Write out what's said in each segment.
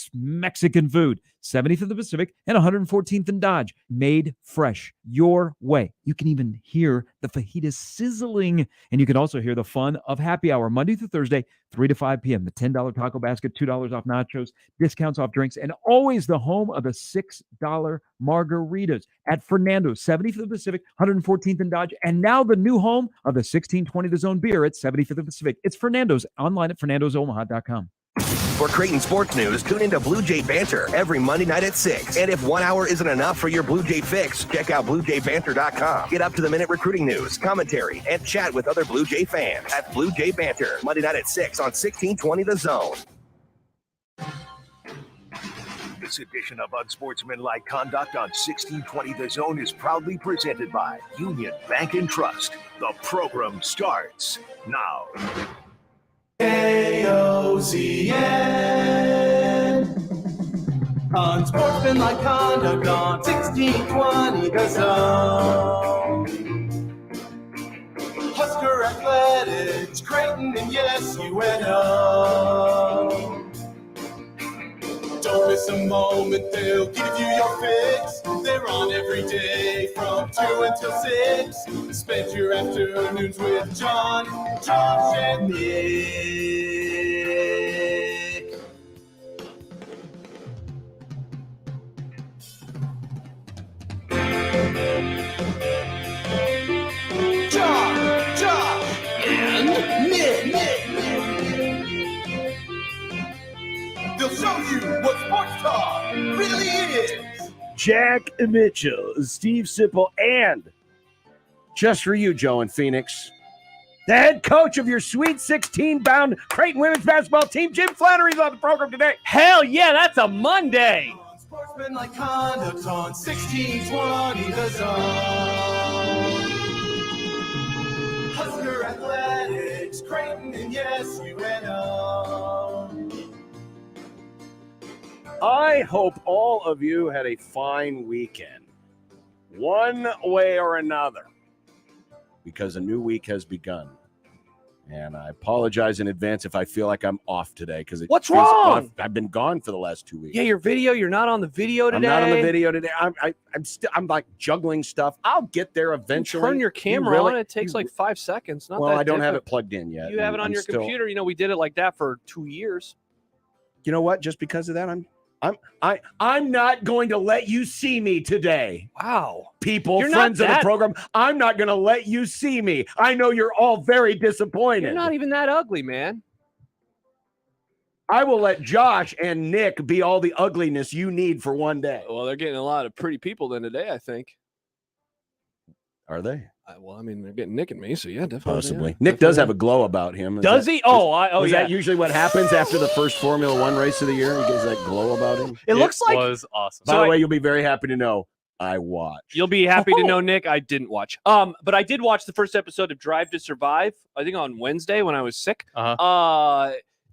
best Mexican food. 70th in the Pacific and 114th in Dodge. Made fresh your way. You can even hear the fajitas sizzling. And you can also hear the fun of happy hour Monday through Thursday, 3 to 5 p.m. The $10 taco basket, $2 off nachos, discounts off drinks, and always the home of the $6 margaritas at Fernando's, 70th in the Pacific, 114th in Dodge, and now the new home of the 1620 The Zone beer at 75th in the Pacific. It's Fernando's, online at fernandosomaha.com. For Creighton sports news, tune into Blue Jay Banter every Monday night at 6. And if 1 hour isn't enough for your Blue Jay fix, check out BlueJayBanter.com. Get up-to-the-minute recruiting news, commentary, and chat with other Blue Jay fans at Blue Jay Banter, Monday night at 6 on 1620 The Zone. This edition of Unsportsmanlike Conduct on 1620 The Zone is proudly presented by Union Bank and Trust. The program starts now. AOZN. Unsportsmanlike Conduct on 1620 The Zone. Husker Athletics, Creighton, and yes, UNO. Don't miss a moment, they'll give you your fix. They're on every day from 2 until 6. Spend your afternoons with John, Josh, and Nick. John, Josh, and Nick. They'll show you what sports talk really is. Jack Mitchell, Steve Sipple, and just for you, Joe in Phoenix, the head coach of your Sweet 16 bound Creighton women's basketball team, Jim Flannery's on the program today. Hell yeah, that's a Monday. Unsportsmanlike Conduct on 1620 The Zone. Husker Athletics, Creighton, and yes, UNO. I hope all of you had a fine weekend, one way or another, because a new week has begun. And I apologize in advance if I feel like I'm off today, because What's wrong? I've been gone for the last 2 weeks. Yeah, your video. You're not on the video today. I'm not on the video today. I'm like juggling stuff. I'll get there eventually. Turn your camera on. It takes like 5 seconds. Not well, that I don't have difficult. it plugged in yet. You have it on your computer. You know, we did it like that for 2 years. You know what? Just because of that, I'm not going to let you see me today. Wow. People, friends of the program, I'm not going to let you see me. I know you're all very disappointed. You're not even that ugly, man. I will let Josh and Nick be all the ugliness you need for one day. Well, they're getting a lot of pretty people then today, I think. Are they? Well, I mean, they're getting Nick and me, so yeah, definitely. Possibly. Yeah, Nick definitely. does have a glow about him. Does he? Is that usually what happens after the first Formula One race of the year? He gets that glow about him. It looks like was awesome. By the way, you'll be very happy to know I watched. You'll be happy to know, Nick, I didn't watch. But I did watch the first episode of Drive to Survive. I think on Wednesday when I was sick.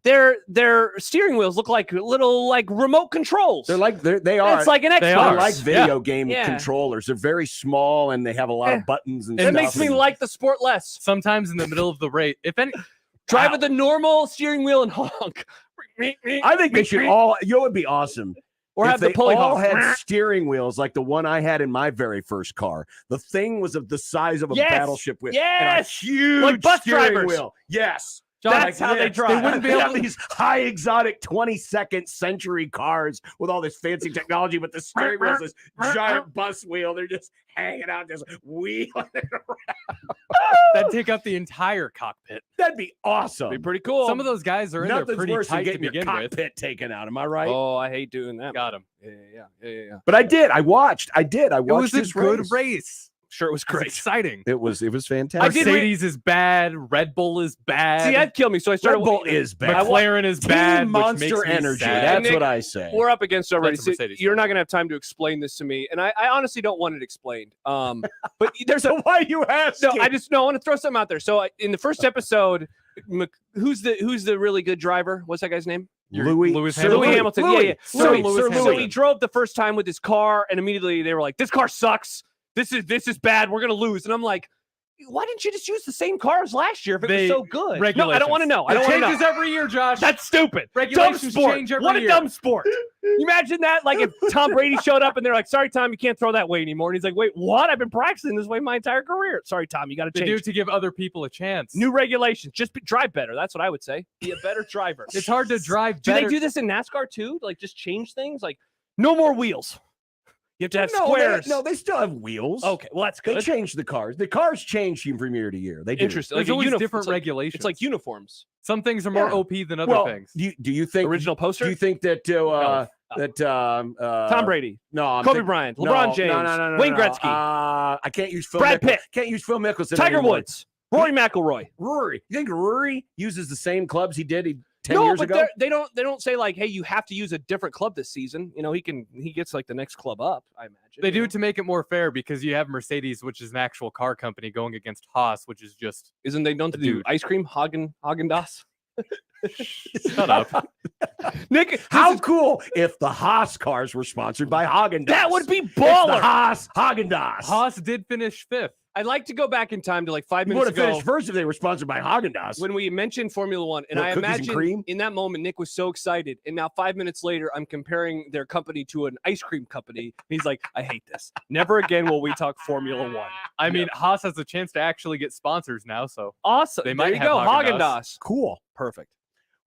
Their steering wheels look like little remote controls. They are. It's like an Xbox. They're like video game controllers. They're very small and they have a lot of buttons and stuff. It makes me like the sport less. Sometimes in the middle of the race, if any, drive with the normal steering wheel and honk. I think they should all. You know, it would be awesome. Or if have the pulley all honk. had steering wheels like the one I had in my very first car. The thing was of the size of a battleship wheel. And a huge like bus steering drivers. wheel. Yes. That's how they drive. They wouldn't be able to these high exotic 22nd century cars with all this fancy technology, but the steering wheel is this giant bus wheel. They're just hanging out, just wheeling around. that'd take up the entire cockpit. That'd be awesome. Be pretty cool. Some of those guys are in there Nothing's pretty worse than tight to getting your begin with. cockpit taken out. Am I right? Oh, I hate doing that. Got him. Yeah. But I did. I watched. I watched It was a good race. Sure, it was great. Exciting. It was fantastic. Mercedes is bad. Red Bull is bad. See, that'd kill me. So I started. Red Bull is bad. McLaren is bad. Team which Monster makes me Energy. sad. That's Nick, what I say. We're up against it already. That's a Mercedes. You're not going to have time to explain this to me, and I honestly don't want it explained. But there's a Why you asking? I want to throw something out there. So in the first episode, who's the really good driver? What's that guy's name? Lewis Hamilton. Louis. Yeah. Sir So Louis. he drove the first time with his car, and immediately they were like, "This car sucks. This is bad. We're gonna lose." And I'm like, Why didn't you just use the same car as last year if it was They- so good? No, I regulations. don't want to know. I It don't want to know. changes every year, Josh. That's stupid. Regulations Dumb sport. change every What a year. dumb sport. You imagine that? Like if Tom Brady showed up and they're like, sorry, Tom, you can't throw that way anymore. And he's like, wait, what? I've been practicing this way my entire career. Sorry, Tom, you got to They do change. it to give other people a chance. New regulations. Just drive better. That's what I would say. Be a better driver. It's hard to drive Do better. they do this in NASCAR too? Like just change things? Like no more wheels. You have to have No, squares. they still have wheels. Okay, well that's They good. change the cars. The cars change from year to year. They do. Interesting. There's Like a always uniform- different it's like- regulations. It's like uniforms. Some things are more Yeah. OP than other Well, things. do you think Original poster? Do you think that Tom Brady, No, I'm Kobe think- Bryant, no, LeBron James, no, Wayne no. Gretzky, I can't use Phil. Brad Pitt. Can't use Phil Mickelson. Tiger anymore. Woods, Rory McIlroy. Rory. You think Rory uses the same clubs he did 10 No, years but ago? they don't say like, hey, you have to use a different club this season. You know, he gets like the next club up. I imagine They you do know? it to make it more fair because you have Mercedes, which is an actual car company, going against Haas, which is just Isn't they don't do Dude. ice cream Haagen-Dazs? shut up. Nick, How cool if the Haas cars were sponsored by Haagen-Dazs. that would be It's the baller. Haas Haagen-Dazs. Haas did finish 5th. I'd like to go back in time to like 5 would minutes have ago finished first if they were sponsored by Haagen-Dazs. when we mentioned Formula One, and What, I cookies and imagine cream? in that moment Nick was so excited, and now 5 minutes later I'm comparing their company to an ice cream company. He's like, I hate this. Never again will we talk Formula One. I mean, Haas has a chance to actually get sponsors now, so Awesome. They There might you have go. Haagen-Dazs. Haagen-Dazs. Cool. Perfect.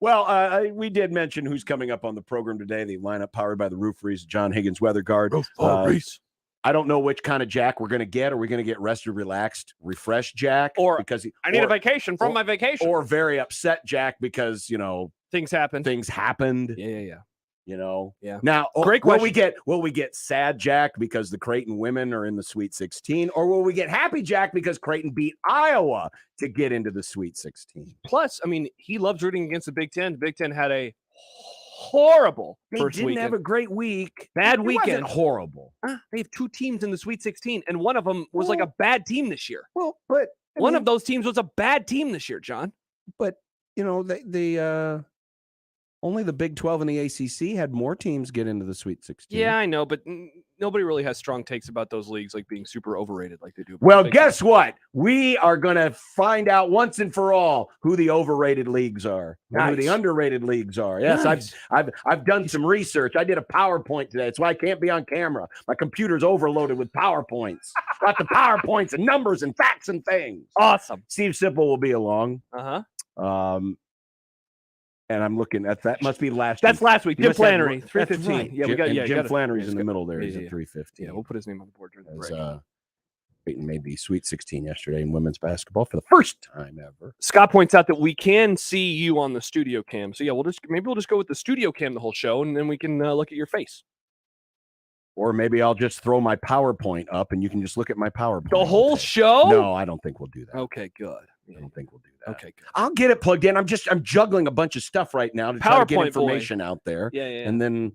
Well, we did mention who's coming up on the program today. The lineup powered by the Roof Reese, John Higgins Weather Guard. Reese. I don't know which kind of Jack we're going to get. Are we going to get rested, relaxed, refreshed Jack? Or, because I need or, a vacation from my vacation. or very upset Jack because, Things happen. things happened, Yeah. Yeah. Now, Great will question. we get sad Jack because the Creighton women are in the Sweet 16, or will we get happy Jack because Creighton beat Iowa to get into the Sweet 16? Plus, I mean, he loves rooting against the Big Ten. The Big Ten had a horrible They first didn't weekend. have a great week. Bad It weekend. wasn't horrible. They have 2 teams in the Sweet 16, and one of them was like a bad team this year. Well, but One of those teams was a bad team this year, John. but only the Big 12 and the ACC had more teams get into the Sweet 16. Yeah, I know, but nobody really has strong takes about those leagues like being super overrated like they do. about Well, the Big Ten. guess what? We are going to find out once and for all who the overrated leagues are, and who the Nice. underrated leagues are. Yes, Nice. I've done some research. I did a PowerPoint today. That's why I can't be on camera. My computer's overloaded with PowerPoints. Got the PowerPoints and numbers and facts and things. Awesome. Steve Sipple will be along. Uh-huh. And I'm looking at that. Must be last. That's week. last week. You Jim must have- Flannery, that's 315. right. Yeah, we got. Jim, Yeah, and Jim got it. Flannery's Yeah, in the it's middle there. Yeah, He's yeah, at yeah. 315. Yeah, we'll put his name on the board during the As, break. Creighton made the Sweet 16 yesterday in women's basketball for the first time ever. Scott points out that we can see you on the studio cam. So yeah, we'll just go with the studio cam the whole show, and then we can look at your face. Or maybe I'll just throw my PowerPoint up and you can just look at my PowerPoint. The all whole day. show? No, I don't think we'll do that. Okay, good. I don't think we'll do that. Okay, good. I'll get it plugged in. I'm juggling a bunch of stuff right now to try to get PowerPoint boy. information out there. Yeah, yeah. And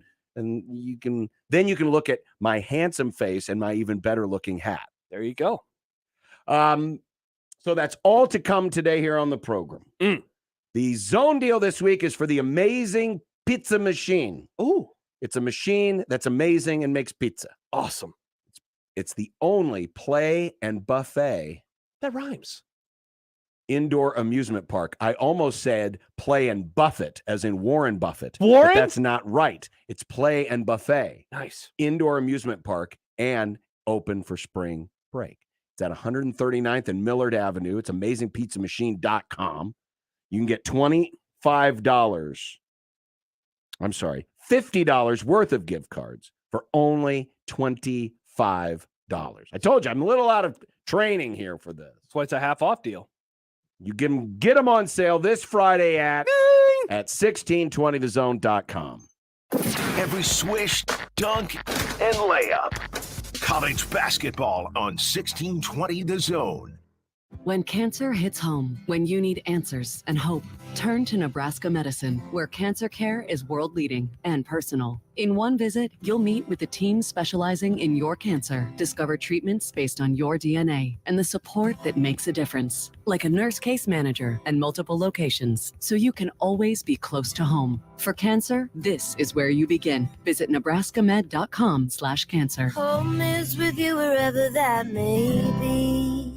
you can look at my handsome face and my even better looking hat. There you go. So that's all to come today here on the program. The zone deal this week is for the amazing pizza machine. Ooh, It's a machine that's amazing and makes pizza. awesome. It's the only play and buffet That rhymes. indoor amusement park. I almost said play and buffet, as in Warren Buffett. Warren? But that's not right. It's play and buffet. Nice. Indoor amusement park and open for spring break. It's at 139th and Millard Avenue. It's amazingpizzamachine.com. You can get $50 worth of gift cards for only $25. I told you, I'm a little out of training here for this. That's why it's a half off deal. You can get them on sale this Friday at 1620thezone.com. Every swish, dunk, and layup. College basketball on 1620 The Zone. When cancer hits home, when you need answers and hope, turn to Nebraska Medicine, where cancer care is world-leading and personal. In one visit, you'll meet with the team specializing in your cancer, discover treatments based on your DNA, and the support that makes a difference, like a nurse case manager and multiple locations, so you can always be close to home. For cancer, this is where you begin. Visit nebraskamed.com/cancer. Home is with you wherever that may be.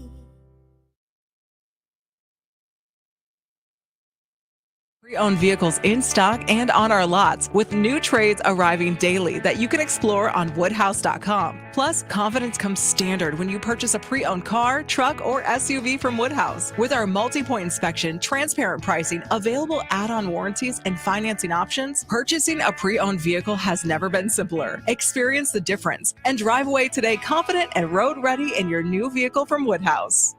Pre-owned vehicles in stock and on our lots, with new trades arriving daily that you can explore on woodhouse.com. Plus, confidence comes standard when you purchase a pre-owned car, truck, or SUV from Woodhouse. With our multi-point inspection, transparent pricing, available add-on warranties, and financing options, purchasing a pre-owned vehicle has never been simpler. Experience the difference and drive away today confident and road ready in your new vehicle from Woodhouse.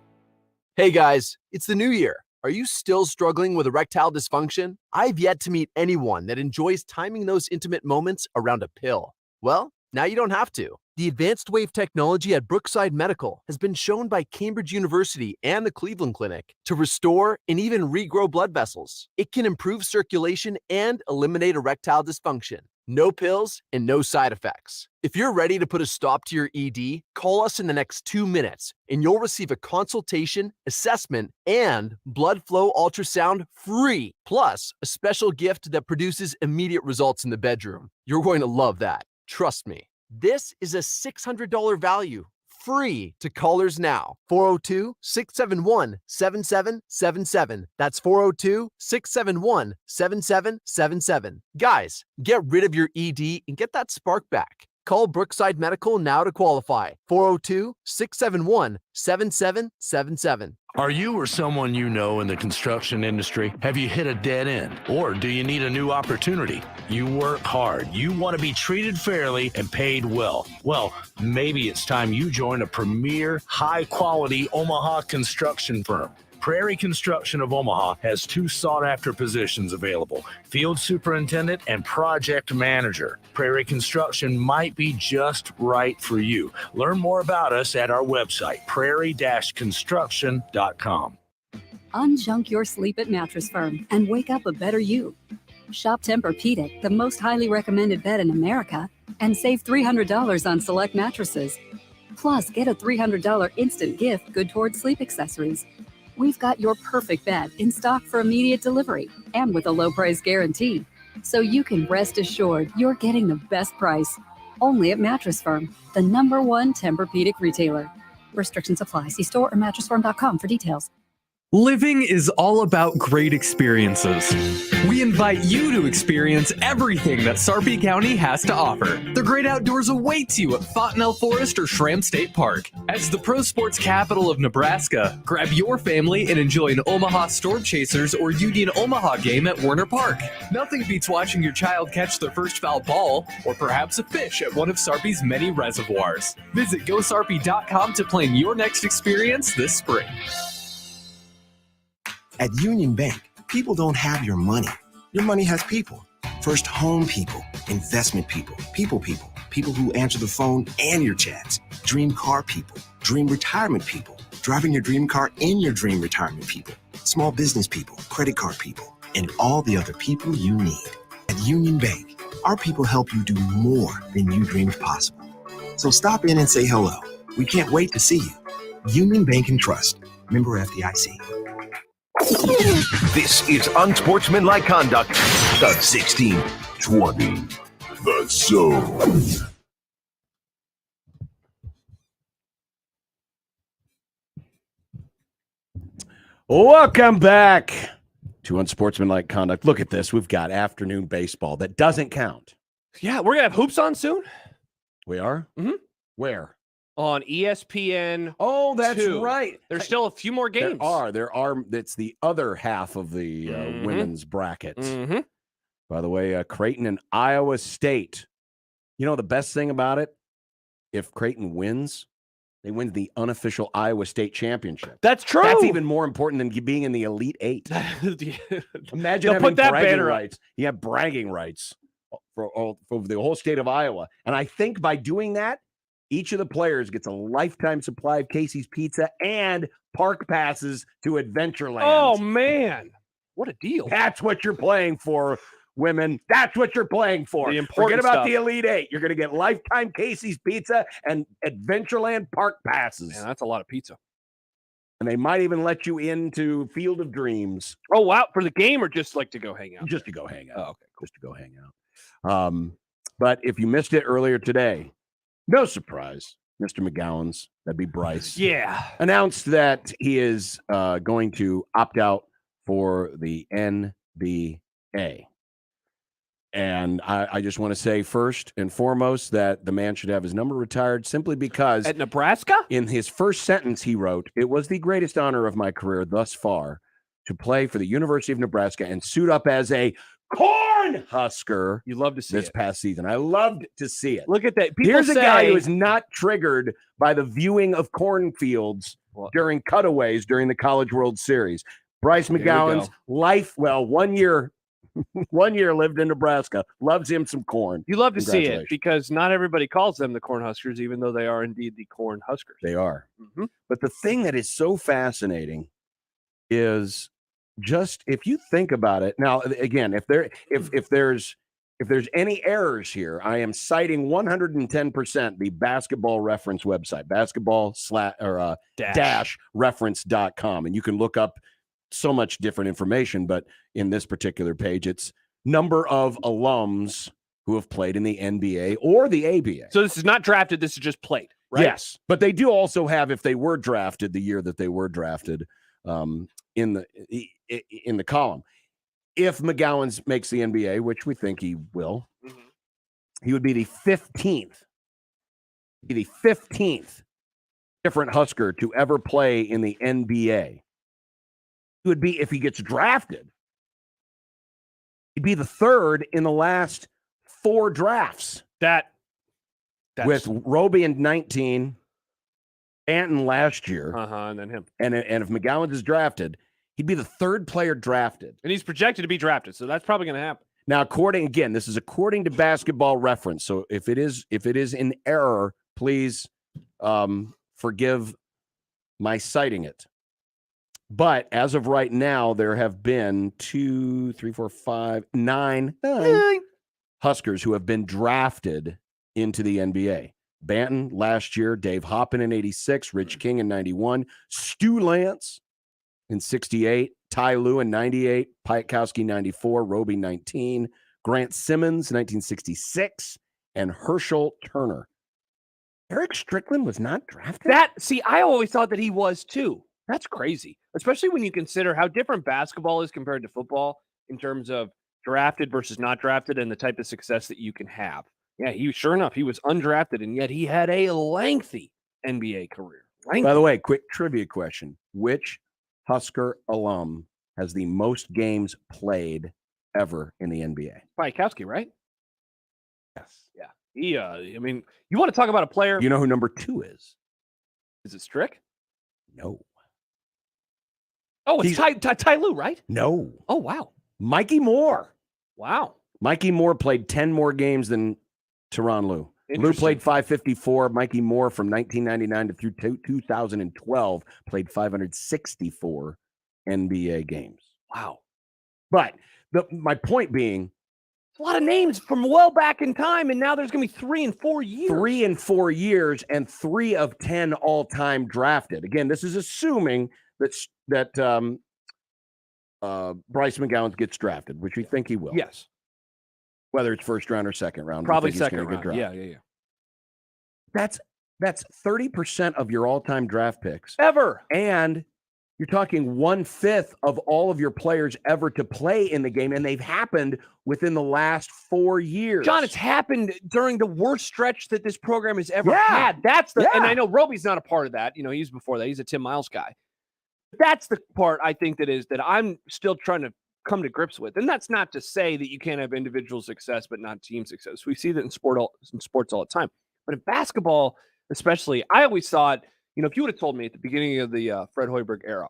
Hey guys, it's the new year. Are you still struggling with erectile dysfunction? I've yet to meet anyone that enjoys timing those intimate moments around a pill. Well, now you don't have to. The advanced wave technology at Brookside Medical has been shown by Cambridge University and the Cleveland Clinic to restore and even regrow blood vessels. It can improve circulation and eliminate erectile dysfunction. No pills and no side effects. If you're ready to put a stop to your ED, call us in the next 2 minutes and you'll receive a consultation, assessment, and blood flow ultrasound free, plus a special gift that produces immediate results in the bedroom. You're going to love that. Trust me. This is a $600 value, free to callers now. 402-671-7777. That's 402-671-7777. Guys, get rid of your ED and get that spark back. Call Brookside Medical now to qualify. 402-671-7777. Are you or someone you know in the construction industry? Have you hit a dead end? Or do you need a new opportunity? You work hard. You want to be treated fairly and paid well. Well, maybe it's time you join a premier, high-quality Omaha construction firm. Prairie Construction of Omaha has 2 sought-after positions available, Field Superintendent and Project Manager. Prairie Construction might be just right for you. Learn more about us at our website, prairie-construction.com. Unjunk your sleep at Mattress Firm and wake up a better you. Shop Tempur-Pedic, the most highly recommended bed in America, and save $300 on select mattresses. Plus, get a $300 instant gift good towards sleep accessories. We've got your perfect bed in stock for immediate delivery and with a low price guarantee. So you can rest assured you're getting the best price. Only at Mattress Firm, the #1 Tempur-Pedic retailer. Restrictions apply. See store or mattressfirm.com for details. Living is all about great experiences. We invite you to experience everything that Sarpy County has to offer. The great outdoors awaits you at Fontenelle Forest or Schramm State Park. As the pro sports capital of Nebraska, grab your family and enjoy an Omaha Storm Chasers or Union Omaha game at Werner Park. Nothing beats watching your child catch their first foul ball or perhaps a fish at one of Sarpy's many reservoirs. Visit GoSarpy.com to plan your next experience this spring. At Union Bank, people don't have your money. Your money has people. First home people, investment people, people who answer the phone and your chats, dream car people, dream retirement people, driving your dream car in your dream retirement people, small business people, credit card people, and all the other people you need. At Union Bank, our people help you do more than you dreamed possible. So stop in and say hello. We can't wait to see you. Union Bank and Trust. Member FDIC. This is Unsportsmanlike Conduct, the 1620. The Zone. Welcome back to Unsportsmanlike Conduct. Look at this. We've got afternoon baseball that doesn't count. Yeah, we're going to have hoops on soon. We are? Mm-hmm. Where? On ESPN. Oh, that's 2. right. There's still a few more games. There are. It's the other half of the women's bracket. Mm-hmm. By the way, Creighton and Iowa State. You know the best thing about it? If Creighton wins, they win the unofficial Iowa State championship. That's true. That's even more important than being in the Elite Eight. Imagine having put that bragging banner rights. You have bragging rights for the whole state of Iowa. And I think by doing that, each of the players gets a lifetime supply of Casey's Pizza and park passes to Adventureland. Oh, man. What a deal. That's what you're playing for, women. That's what you're playing for. Forget about the Elite Eight. You're going to get lifetime Casey's Pizza and Adventureland park passes. Man, that's a lot of pizza. And they might even let you into Field of Dreams. Oh, wow. For the game or just like to go hang out? Just to go hang out. Oh, okay. Cool. Just to go hang out. But if you missed it earlier today, no surprise, Mr. McGowan's, that'd be Bryce. Yeah. Announced that he is going to opt out for the And I just want to say first and foremost that the man should have his number retired simply because At Nebraska? in his first sentence he wrote, "It was the greatest honor of my career thus far to play for the University of Nebraska and suit up as a Corn Husker." You love to see this it. past season. I loved to see it. Look at that. People Here's say, a guy who is not triggered by the viewing of cornfields during cutaways during the College World Series. Bryce Here we McGowan's go. life, well, 1 year, 1 year lived in Nebraska, loves him some corn. You love to see it Congratulations. because not everybody calls them the Corn Huskers, even though they are indeed the Corn Huskers. They are. Mm-hmm. But the thing that is so fascinating is just if you think about it. Now, again, if there's any errors here, I am citing 110% the basketball reference website, basketball/reference.com. And you can look up so much different information, but in this particular page, it's number of alums who have played in the NBA or the ABA. So this is not drafted. This is just played, right? Yes, but they do also have, if they were drafted, the year that they were drafted in the column. If McGowan's makes the NBA, which we think he will, he would be the 15th. The 15th different Husker to ever play in the NBA. He would be, if he gets drafted, he'd be the third in the last 4 drafts. That's with Roby in 19, Banton last year, and then him. And if McGowan is drafted, he'd be the third player drafted. And he's projected to be drafted, so that's probably going to happen. Now, this is according to Basketball Reference. So if it is in error, please forgive my citing it. But as of right now, there have been 9 Huskers who have been drafted into the NBA. Banton last year, Dave Hoppin in 86, Rich King in 91, Stu Lance in 68, Ty Lue in 98, Piatkowski 94, Roby 19, Grant Simmons 1966, and Herschel Turner. Eric Strickland was not drafted? I always thought that he was too. That's crazy, especially when you consider how different basketball is compared to football in terms of drafted versus not drafted and the type of success that you can have. Yeah, sure enough, he was undrafted, and yet he had a lengthy NBA career. By the way, quick trivia question. Which Husker alum has the most games played ever in the NBA? Piatkowski, right? Yes. Yeah. He, I mean, you want to talk about a player? You know who number 2 is? Is it Strick? No. Oh, it's Ty Lue, right? No. Oh, wow. Mikey Moore. Wow. Mikey Moore played 10 more games than Tyronn Lue. Lue played 554. Mikey Moore from 1999 to through 2012 played 564 NBA games. Wow. But my point being, a lot of names from well back in time, and now there's going to be 3 and 4 years. 3 and 4 years, and 3 of 10 all-time drafted. Again, this is assuming that Bryce McGowan gets drafted, which we think he will. Yes. Whether it's first round or second round. Probably second round. Yeah. That's 30% of your all-time draft picks. Ever. And you're talking 1/5 of all of your players ever to play in the game, and they've happened within the last 4 years. John, it's happened during the worst stretch that this program has ever had. And I know Roby's not a part of that. You know, he's before that. He's a Tim Miles guy. That's the part I think that I'm still trying to come to grips with. And that's not to say that you can't have individual success, but not team success. We see that in sports all the time. But in basketball, especially, I always thought, if you would have told me at the beginning of the Fred Hoiberg era,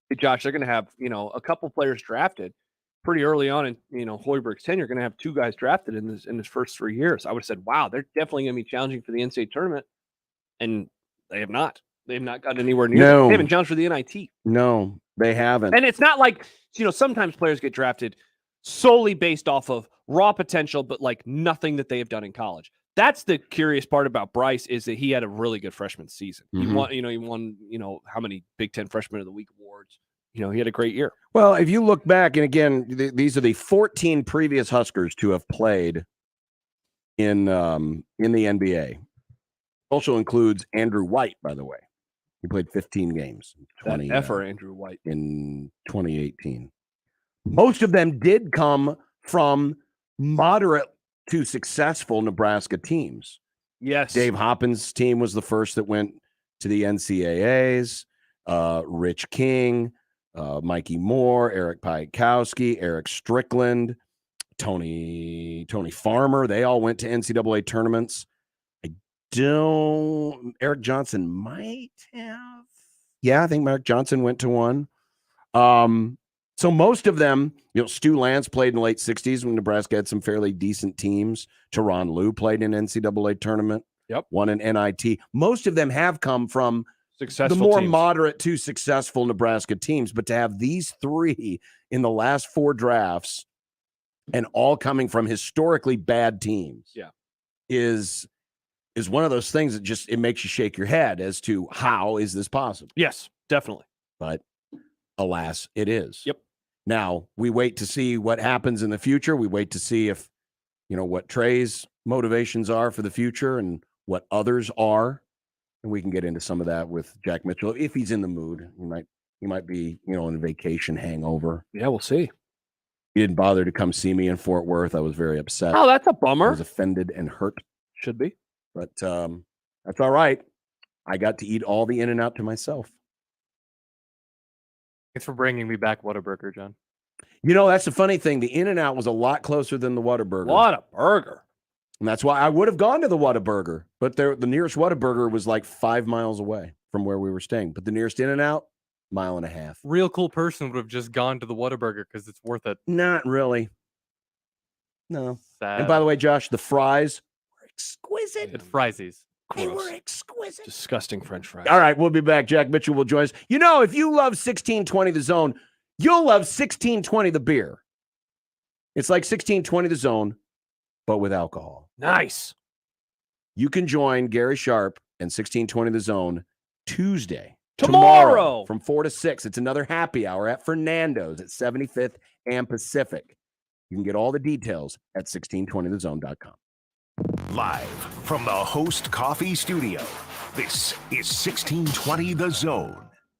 hey, Josh, they're going to have, a couple players drafted pretty early on in, Hoiberg's tenure, going to have 2 guys drafted in his first 3 years. I would have said, wow, they're definitely going to be challenging for the NCAA tournament. And they have not. They have not gotten anywhere near. No. They haven't challenged for the NIT. No, they haven't. And it's not like, sometimes players get drafted solely based off of raw potential, but like nothing that they have done in college. That's the curious part about Bryce is that he had a really good freshman season. Mm-hmm. He won, how many Big Ten Freshman of the Week awards. He had a great year. Well, if you look back, and again, these are the 14 previous Huskers to have played in the NBA. Also includes Andrew White, by the way. He played 15 games. For Andrew White in 2018. Most of them did come from moderate to successful Nebraska teams. Yes. Dave Hoppin's team was the first that went to the NCAAs. Rich King, Mikey Moore, Eric Piatkowski, Eric Strickland, Tony Farmer. They all went to NCAA tournaments. Eric Johnson might have. Yeah, I think Eric Johnson went to one. So most of them, Stu Lance played in the late 60s when Nebraska had some fairly decent teams. Teron Liu played in NCAA tournament. Yep. Won an NIT. Most of them have come from successful the more teams. moderate to successful Nebraska teams. But to have these three in the last four drafts and all coming from historically bad teams is one of those things that it makes you shake your head as to how is this possible? Yes, definitely. But alas, it is. Yep. Now, we wait to see what happens in the future. We wait to see if, what Trey's motivations are for the future and what others are. And we can get into some of that with Jack Mitchell. If he's in the mood, he might be, in a vacation hangover. Yeah, we'll see. He didn't bother to come see me in Fort Worth. I was very upset. Oh, that's a bummer. I was offended and hurt. Should be. But that's all right. I got to eat all the In-N-Out to myself. Thanks for bringing me back Whataburger, John. That's the funny thing. The In-N-Out was a lot closer than the Whataburger. Whataburger. And that's why I would have gone to the Whataburger. But the nearest Whataburger was like 5 miles away from where we were staying. But the nearest In-N-Out, 1.5 miles. Real cool person would have just gone to the Whataburger because it's worth it. Not really. No. Sad. And by the way, Josh, the fries were exquisite. It's Friesies. They were exquisite. Disgusting French fries. All right, we'll be back. Jack Mitchell will join us. If you love 1620 The Zone, you'll love 1620 The Beer. It's like 1620 The Zone, but with alcohol. Nice. You can join Gary Sharp and 1620 The Zone Tuesday. Tomorrow. From 4 to 6. It's another happy hour at Fernando's at 75th and Pacific. You can get all the details at 1620thezone.com. Live from the Host Coffee Studio, this is 1620 The Zone.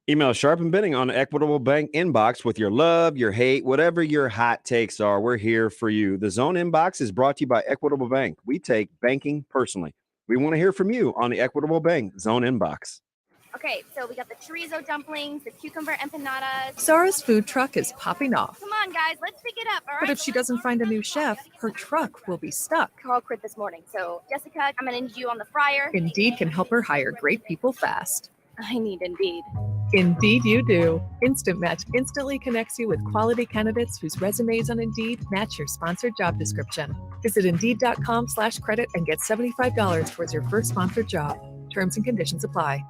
Email Sharp and Benning on Equitable Bank inbox with your love, your hate, whatever your hot takes are. We're here for you. The Zone inbox is brought to you by Equitable Bank. We take banking personally. We want to hear from you on the Equitable Bank Zone inbox. Okay, so we got the chorizo dumplings, the cucumber empanadas. Sarah's food truck is popping off. Come on, guys, let's pick it up, all right? But if she doesn't find a new chef, her truck will be stuck. Carl quit this morning, so Jessica, I'm gonna need you on the fryer. Indeed can help her hire great people fast. I need Indeed. Indeed you do. Instant Match instantly connects you with quality candidates whose resumes on Indeed match your sponsored job description. Visit Indeed.com/credit and get $75 towards your first sponsored job. Terms and conditions apply.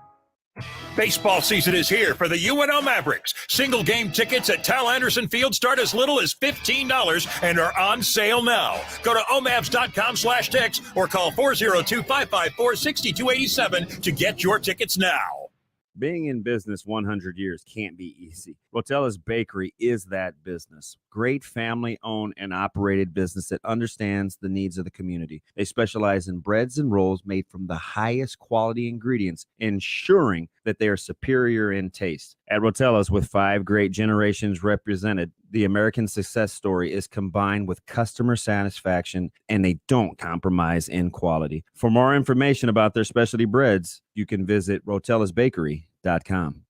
Baseball season is here for the UNO Mavericks. Single game tickets at Tal Anderson Field start as little as $15 and are on sale now. Go to omavs.com/tickets or call 402-554-6287 to get your tickets now. Being in business 100 years can't be easy. Rotella's Bakery is that business. Great family-owned and operated business that understands the needs of the community. They specialize in breads and rolls made from the highest quality ingredients, ensuring that they are superior in taste. At Rotella's, with 5 great generations represented, the American success story is combined with customer satisfaction, and they don't compromise in quality. For more information about their specialty breads, you can visit rotellasbakery.com.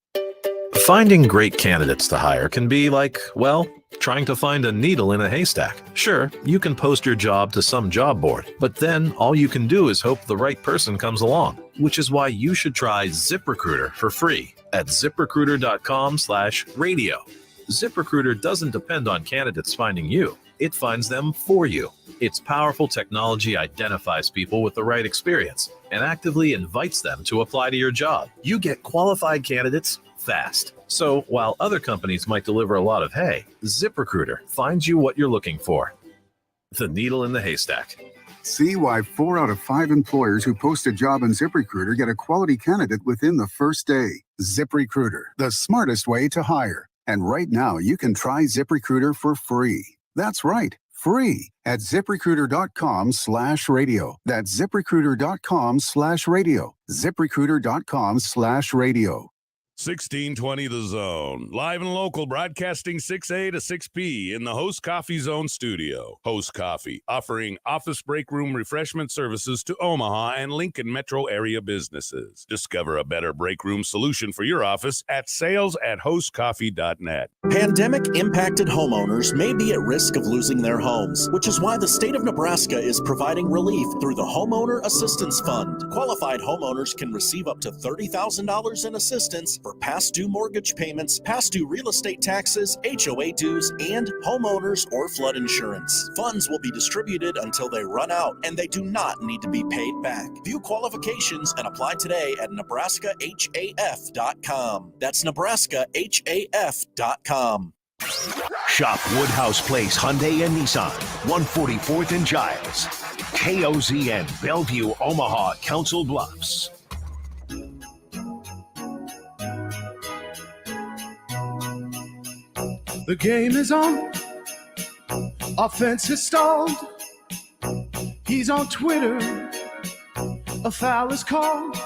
Finding great candidates to hire can be like, well, trying to find a needle in a haystack. Sure, you can post your job to some job board, but then all you can do is hope the right person comes along, which is why you should try ZipRecruiter for free at ZipRecruiter.com/radio. ZipRecruiter doesn't depend on candidates finding you. It finds them for you. Its powerful technology identifies people with the right experience and actively invites them to apply to your job. You get qualified candidates fast. So while other companies might deliver a lot of hay, ZipRecruiter finds you what you're looking for. The needle in the haystack. See why 4 out of 5 employers who post a job in ZipRecruiter get a quality candidate within the first day. ZipRecruiter, the smartest way to hire. And right now, you can try ZipRecruiter for free. That's right, free at ZipRecruiter.com/radio. That's ZipRecruiter.com/radio. ZipRecruiter.com/radio. 1620 The Zone. Live and local, broadcasting 6A to 6P in the Host Coffee Zone studio. Host Coffee, offering office break room refreshment services to Omaha and Lincoln metro area businesses. Discover a better break room solution for your office at sales@hostcoffee.net. Pandemic-impacted homeowners may be at risk of losing their homes, which is why the state of Nebraska is providing relief through the Homeowner Assistance Fund. Qualified homeowners can receive up to $30,000 in assistance for past due mortgage payments, past due real estate taxes, HOA dues, and homeowners or flood insurance. Funds will be distributed until they run out, and they do not need to be paid back. View qualifications and apply today at NebraskaHAF.com. That's NebraskaHAF.com. Shop Woodhouse Place Hyundai and Nissan, 144th and Giles. KOZN, Bellevue, Omaha, Council Bluffs. The game is on. Offense is stalled. He's on Twitter. A foul is called.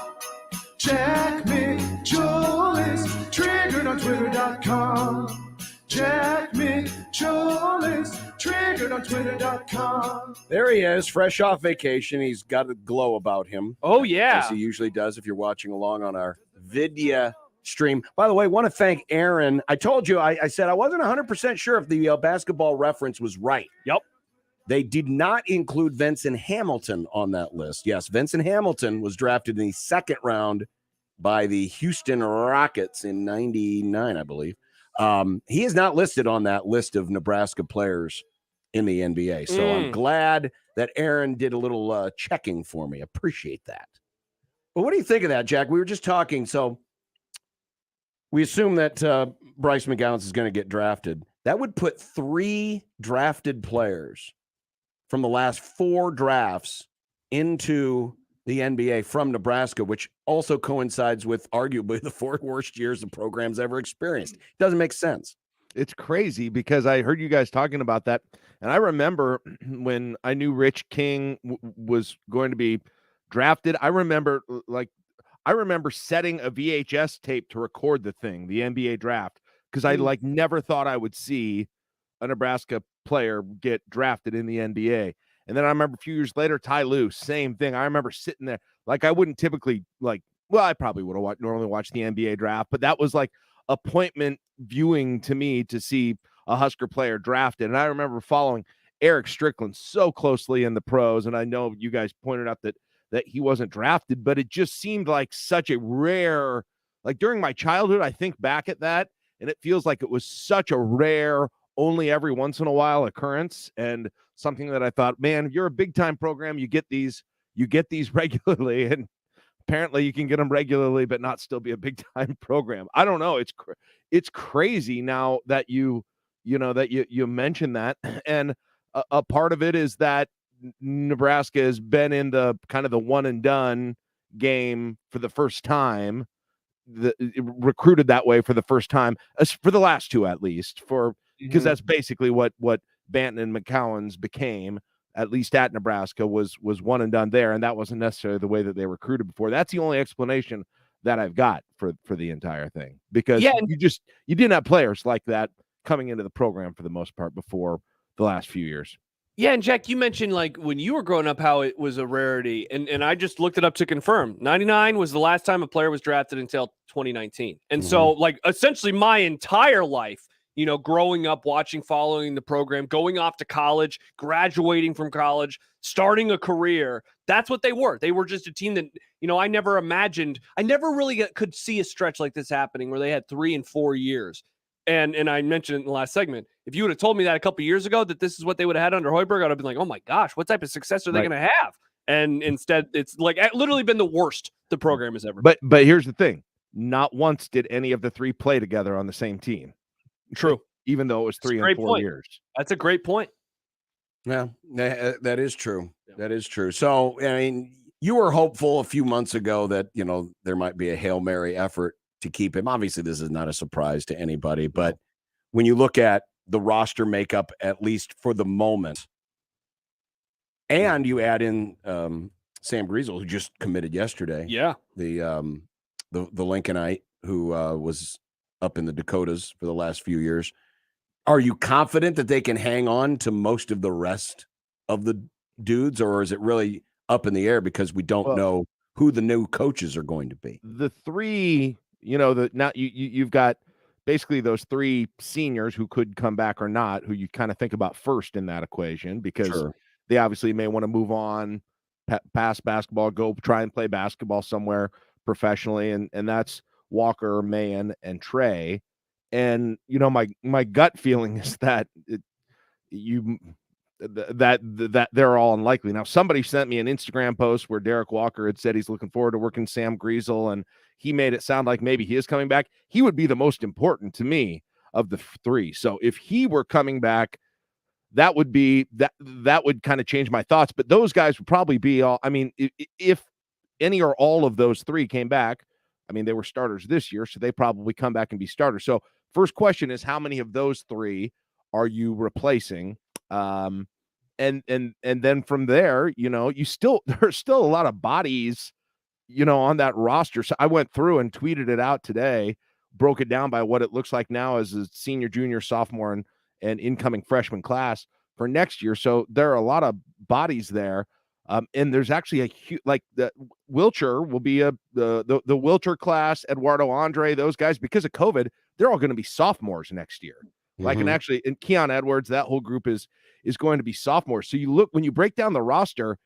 Jack Mitchell is triggered on Twitter.com. Jack Mitchell is triggered on Twitter.com. There he is, fresh off vacation. He's got a glow about him. Oh, yeah. As he usually does if you're watching along on our Vidya stream. By the way, I want to thank Aaron. I told you, I said I wasn't 100% sure if the basketball reference was right. Yep. They did not include Vincent Hamilton on that list. Yes, Vincent Hamilton was drafted in the second round by the Houston Rockets in 99, I believe. He is not listed on that list of Nebraska players in the NBA. So I'm glad that Aaron did a little checking for me. Appreciate that. But what do you think of that, Jack? We were just talking. So we assume that Bryce McGowan is going to get drafted. That would put 3 drafted players from the last 4 drafts into the NBA from Nebraska, which also coincides with arguably the 4 worst years the program's ever experienced. It doesn't make sense. It's crazy because I heard you guys talking about that. And I remember when I knew Rich King was going to be drafted, I remember setting a VHS tape to record the thing, the NBA draft, because I never thought I would see a Nebraska player get drafted in the NBA. And then I remember a few years later, Ty Lue, same thing. I remember sitting there, I wouldn't typically I probably would have normally watched the NBA draft, but that was like appointment viewing to me to see a Husker player drafted. And I remember following Eric Strickland so closely in the pros. And I know you guys pointed out that he wasn't drafted, but it just seemed like such a rare, during my childhood, I think back at that, and it feels like it was such a rare, only every once in a while occurrence, and something that I thought, man, if you're a big time program, you get these regularly, and apparently you can get them regularly, but not still be a big time program. I don't know. It's crazy now that you mentioned that, and a part of it is that Nebraska has been in the kind of the one and done game for the first time, recruited that way for the first time, for the last 2 at least, because that's basically what Banton and McCowan's became, at least at Nebraska, was one and done there, and that wasn't necessarily the way that they recruited before. That's the only explanation that I've got for the entire thing, because you didn't have players like that coming into the program for the most part before the last few years. Yeah, and Jack, you mentioned when you were growing up how it was a rarity, and I just looked it up to confirm. 99 was the last time a player was drafted until 2019. And so essentially my entire life, growing up, watching, following the program, going off to college, graduating from college, starting a career, that's what they were. They were just a team that, I never really could see a stretch like this happening where they had 3 and 4 years. And I mentioned it in the last segment. If you would have told me that a couple of years ago that this is what they would have had under Hoiberg, I'd have been like, oh my gosh, what type of success are they going to have? And instead, it's literally been the worst the program has ever been. But here's the thing. Not once did any of the 3 play together on the same team. True. Even though it was 3 and 4 years. That's a great point. Yeah, that is true. That is true. So, I mean, you were hopeful a few months ago that, there might be a Hail Mary effort to keep him. Obviously, this is not a surprise to anybody, but when you look at the roster makeup, at least for the moment, and you add in Sam Griesel, who just committed yesterday. Yeah. The Lincolnite who was up in the Dakotas for the last few years. Are you confident that they can hang on to most of the rest of the dudes, or is it really up in the air because we don't know who the new coaches are going to be? The three, you've got basically those three seniors who could come back or not, who you kind of think about first in that equation, because they obviously may want to move on past basketball, go try and play basketball somewhere professionally, and that's Walker, Mayan, and Trey. And my gut feeling is that that they're all unlikely. Now, somebody sent me an Instagram post where Derek Walker had said he's looking forward to working Sam Griesel, and he made it sound like maybe he is coming back. He would be the most important to me of the three. So if he were coming back, that would be that would kind of change my thoughts. But those guys would probably be all. I mean, if any or all of those three came back, I mean, they were starters this year, so they probably come back and be starters. So first question is, how many of those three are you replacing? And then from there, there's still a lot of bodies, on that roster. So I went through and tweeted it out today, broke it down by what it looks like now as a senior, junior, sophomore, and incoming freshman class for next year. So there are a lot of bodies there. And there's actually a huge, like the Wilcher will be the Wilcher class, Eduardo Andre, those guys, because of COVID, they're all going to be sophomores next year. Like, and actually, and Keon Edwards, that whole group is going to be sophomores. So you look, when you break down the roster,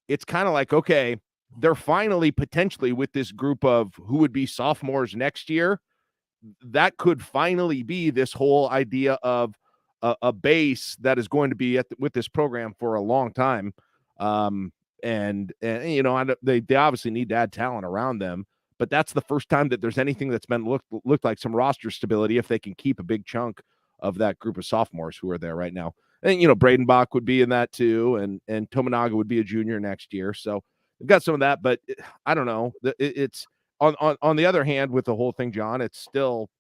it's kind of like, okay, they're finally potentially with this group of who would be sophomores next year. That could finally be this whole idea of a base that is going to be with this program for a long time. And they obviously need to add talent around them, but that's the first time that there's anything that's been looked like some roster stability if they can keep a big chunk of that group of sophomores who are there right now. And Bradenbach would be in that too, and Tominaga would be a junior next year. So they've got some of that, but I don't know. It's on the other hand, with the whole thing, John, it's still,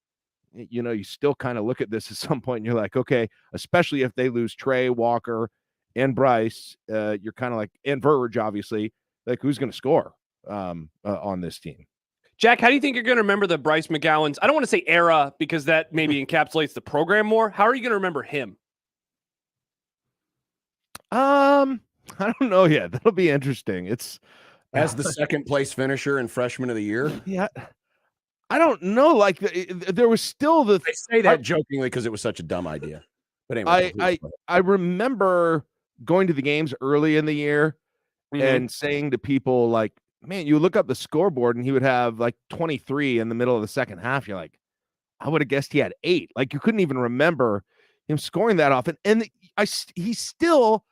you still kind of look at this at some point and you're like, okay, especially if they lose Trey, Walker, and Bryce, you're kind of like, and Verge, obviously, like, who's going to score on this team? Jack, how do you think you're going to remember the Bryce McGowan's? I don't want to say era because that maybe encapsulates the program more. How are you going to remember him? I don't know yet. That'll be interesting. It's as the second place finisher and freshman of the year. Yeah. I don't know. Like, there was still I say that jokingly because it was such a dumb idea. But anyway, I remember going to the games early in the year and saying to people, like, man, you look up the scoreboard and he would have like 23 in the middle of the second half. You're like, I would have guessed he had 8. Like, you couldn't even remember him scoring that often. And he's still,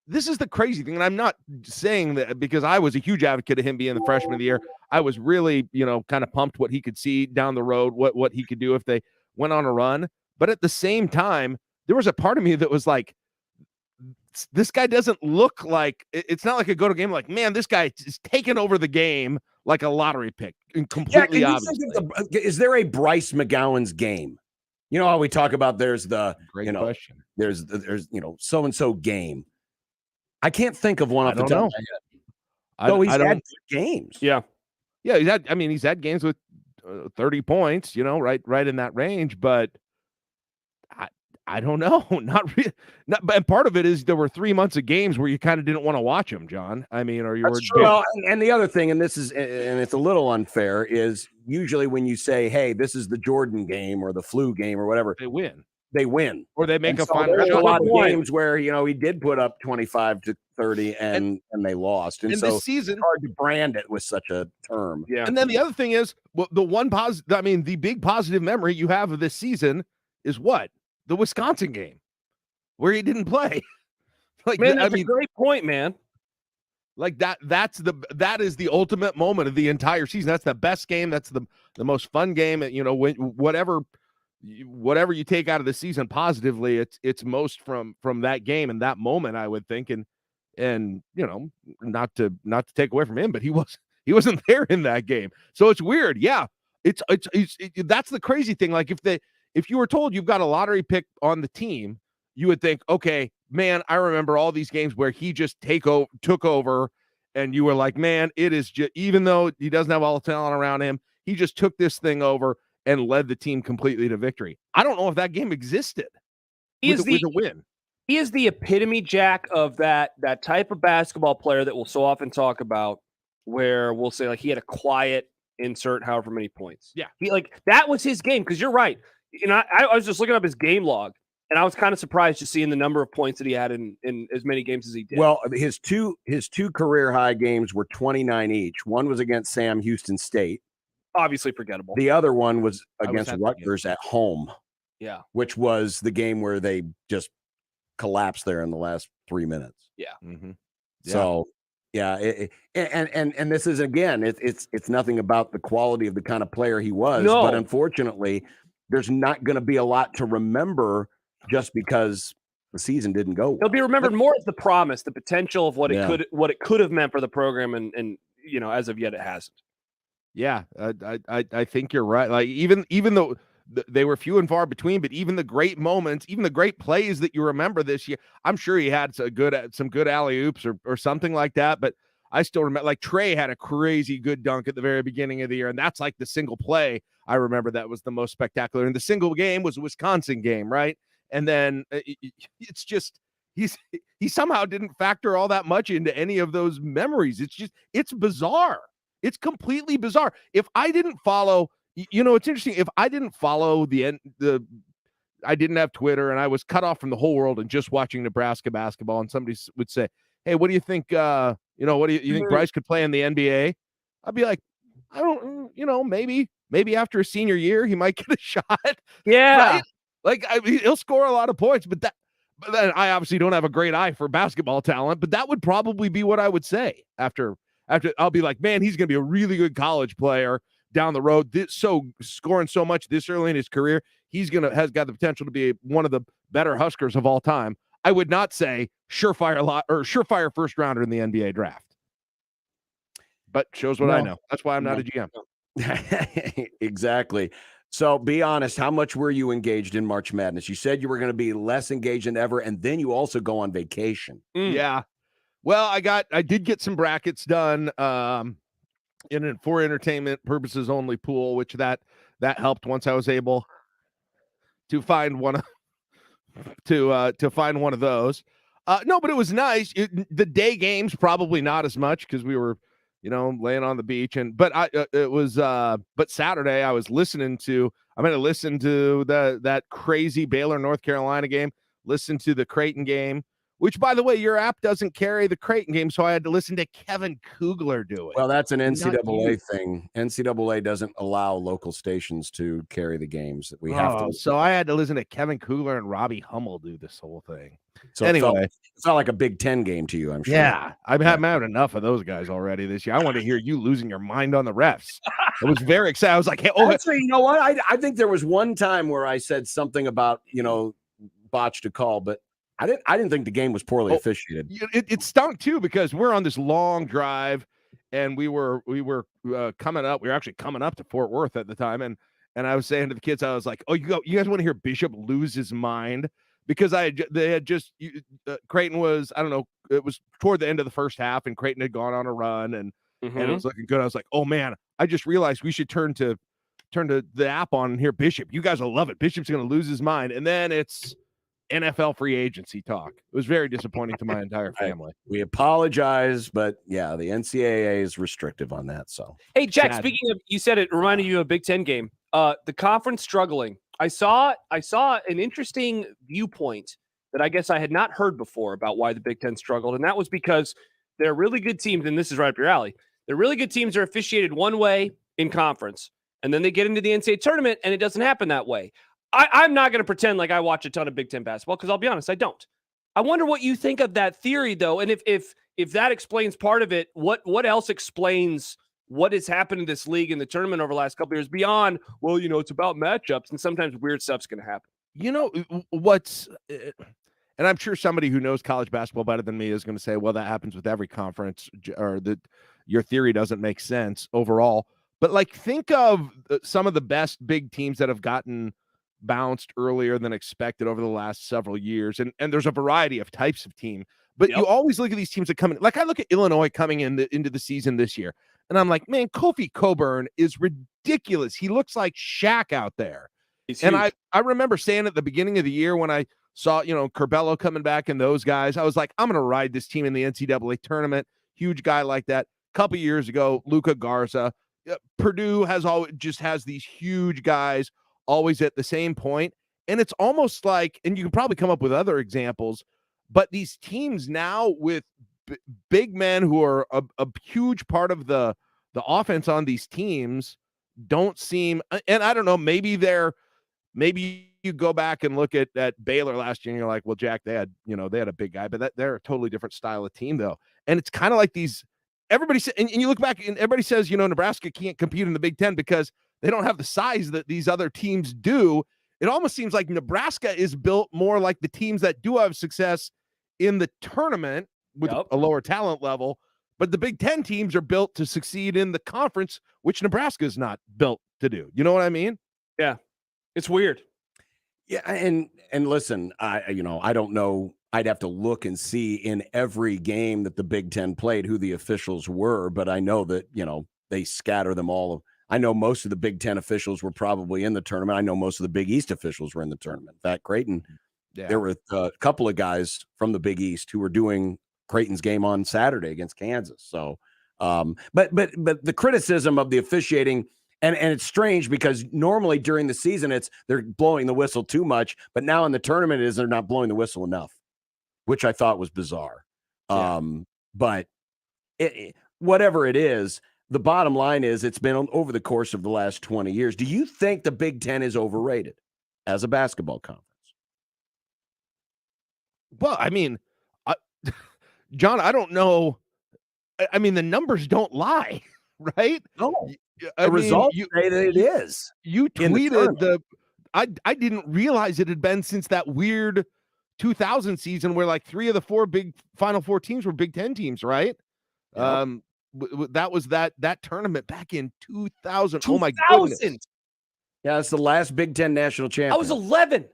this is the crazy thing. And I'm not saying that because I was a huge advocate of him being the freshman of the year. I was really, kind of pumped what he could see down the road, what he could do if they went on a run. But at the same time, there was a part of me that was like, this guy doesn't look like, it's not like a go-to game. Like, man, this guy is taking over the game like a lottery pick and completely obvious. Is there a Bryce McGowan's game? You know how we talk about there's the great question. There's so-and-so game. I can't think of one off the top of my head. He's had good games. Yeah. Yeah, he's had games with 30 points, right in that range, but I don't know. Not really. And part of it is there were 3 months of games where you kind of didn't want to watch them, John. I mean, or you were. Well, and the other thing, and it's a little unfair, is usually when you say, "Hey, this is the Jordan game or the flu game or whatever," they win. They win, or they make a final. There's a lot of games where he did put up 25 to 30 and they lost, and so this season, it's hard to brand it with such a term. Yeah. And then the other thing is, the one positive. I mean, the big positive memory you have of this season is what? The Wisconsin game where he didn't play. Like, man, that's a great point, man. Like that is the ultimate moment of the entire season. That's the best game. That's the most fun game. Whatever you take out of the season positively, it's most from that game and that moment, I would think. And not to take away from him, but he wasn't there in that game. So it's weird. Yeah. It's that's the crazy thing. Like, if you were told you've got a lottery pick on the team, you would think, okay, man, I remember all these games where he just took over, and you were like, man, it is just, even though he doesn't have all the talent around him, he just took this thing over and led the team completely to victory. I don't know if that game existed with a win. He is the epitome, Jack, of that type of basketball player that we'll so often talk about, where we'll say like he had a quiet insert however many points. Yeah. He that was his game, because you're right. I was just looking up his game log, and I was kind of surprised just seeing the number of points that he had in as many games as he did. Well, his two career high games were 29 each. One was against Sam Houston State. Obviously forgettable. The other one was against Rutgers at home. Yeah. Which was the game where they just collapsed there in the last 3 minutes. Yeah. Mm-hmm. So, and this is, again, it's nothing about the quality of the kind of player he was, but unfortunately, there's not going to be a lot to remember just because the season didn't go well. He'll be remembered more as the promise, the potential of what it could have meant for the program, and as of yet, it hasn't. Yeah, I think you're right. Like even though they were few and far between, but even the great moments, even the great plays that you remember this year, I'm sure he had some good alley-oops or something like that. But I still remember, like Trey had a crazy good dunk at the very beginning of the year, and that's like the single play I remember that was the most spectacular. And the single game was a Wisconsin game, right? And then it's just he somehow didn't factor all that much into any of those memories. It's bizarre. It's completely bizarre. If I didn't follow, it's interesting. If I didn't follow I didn't have Twitter and I was cut off from the whole world and just watching Nebraska basketball, and somebody would say, "Hey, what do you think? What do you think Bryce could play in the NBA?" I'd be like, "I don't, maybe after a senior year he might get a shot." Yeah, right? Like he'll score a lot of points, but then I obviously don't have a great eye for basketball talent. But that would probably be what I would say after. I'll be like, man, he's going to be a really good college player down the road. Scoring so much this early in his career, has got the potential to be one of the better Huskers of all time. I would not say surefire first rounder in the NBA draft, but shows what I know. That's why I'm not a GM. Exactly. So be honest, how much were you engaged in March Madness? You said you were going to be less engaged than ever, and then you also go on vacation. Yeah. Well, I did get some brackets done in a for entertainment purposes only pool, which that helped once I was able to find one to find one of those. No, but it was nice. The day games probably not as much because we were, laying on the beach, but Saturday I'm going to listen to that crazy Baylor North Carolina game, listen to the Creighton game. Which, by the way, your app doesn't carry the Creighton game, so I had to listen to Kevin Kugler do it. Well, that's an NCAA thing. NCAA doesn't allow local stations to carry the games. We have to. So I had to listen to Kevin Kugler and Robbie Hummel do this whole thing. So anyway, it's not like a Big Ten game to you, I'm sure. Yeah, I'm having enough of those guys already this year. I want to hear you losing your mind on the refs. I was very excited. I was like, hey, actually, you know what? I think there was one time where I said something about, botched a call, but I didn't think the game was poorly officiated. It stunk too because we're on this long drive, and we were coming up. We were actually coming up to Fort Worth at the time, and I was saying to the kids, I was like, "Oh, you guys want to hear Bishop lose his mind?" Because Creighton was, I don't know, it was toward the end of the first half, and Creighton had gone on a run, and it was looking good. I was like, "Oh man, I just realized we should turn to the app on and hear Bishop. You guys will love it. Bishop's going to lose his mind," and then it's NFL free agency talk. It was very disappointing to my entire family. We apologize, but yeah, the NCAA is restrictive on that. So, hey, Jack, speaking of, you said it reminded you of a Big Ten game. The conference struggling. I saw an interesting viewpoint that I guess I had not heard before about why the Big Ten struggled, and that was because they're really good teams, and this is right up your alley. They're really good teams are officiated one way in conference, and then they get into the NCAA tournament, and it doesn't happen that way. I'm not going to pretend like I watch a ton of Big Ten basketball because I'll be honest, I don't. I wonder what you think of that theory, though, and if that explains part of it, what else explains what has happened in this league in the tournament over the last couple of years beyond, well, it's about matchups, and sometimes weird stuff's going to happen. And I'm sure somebody who knows college basketball better than me is going to say, well, that happens with every conference, or that your theory doesn't make sense overall. But think of some of the best big teams that have gotten bounced earlier than expected over the last several years. And there's a variety of types of team, but you always look at these teams that come in. Like I look at Illinois coming into the season this year. And I'm like, man, Kofi Coburn is ridiculous. He looks like Shaq out there. And I remember saying at the beginning of the year when I saw, Curbelo coming back and those guys, I was like, I'm going to ride this team in the NCAA tournament. Huge guy like that. A couple years ago, Luka Garza. Purdue has these huge guys always at the same point. And it's almost like, and you can probably come up with other examples, but these teams now with big men who are a huge part of the offense on these teams don't seem, and I don't know, maybe you go back and look at Baylor last year and you're like, well, Jack, they had a big guy, but they're a totally different style of team though. And it's kind of like everybody says, and you look back and everybody says, Nebraska can't compete in the Big Ten because they don't have the size that these other teams do. It almost seems like Nebraska is built more like the teams that do have success in the tournament with a lower talent level, but the Big Ten teams are built to succeed in the conference, which Nebraska is not built to do. You know what I mean? Yeah. It's weird. Yeah, and listen, I don't know. I'd have to look and see in every game that the Big Ten played who the officials were, but I know that, they scatter them all. I know most of the Big Ten officials were probably in the tournament. I know most of the Big East officials were in the tournament. In fact, Creighton, there were a couple of guys from the Big East who were doing Creighton's game on Saturday against Kansas. So, but the criticism of the officiating, and it's strange because normally during the season they're blowing the whistle too much, but now in the tournament they're not blowing the whistle enough, which I thought was bizarre. Yeah. But whatever it is, the bottom line is it's been over the course of the last 20 years. Do you think the Big Ten is overrated as a basketball conference? Well, I mean, John, I don't know. I mean, the numbers don't lie, right? No. The results say that it is. You tweeted I didn't realize it had been since that weird 2000 season where like 3 of the 4 big Final Four teams were Big Ten teams, right? Yep. That was that tournament back in 2000. Oh my goodness. Yeah, it's the last Big Ten national champion. I was 11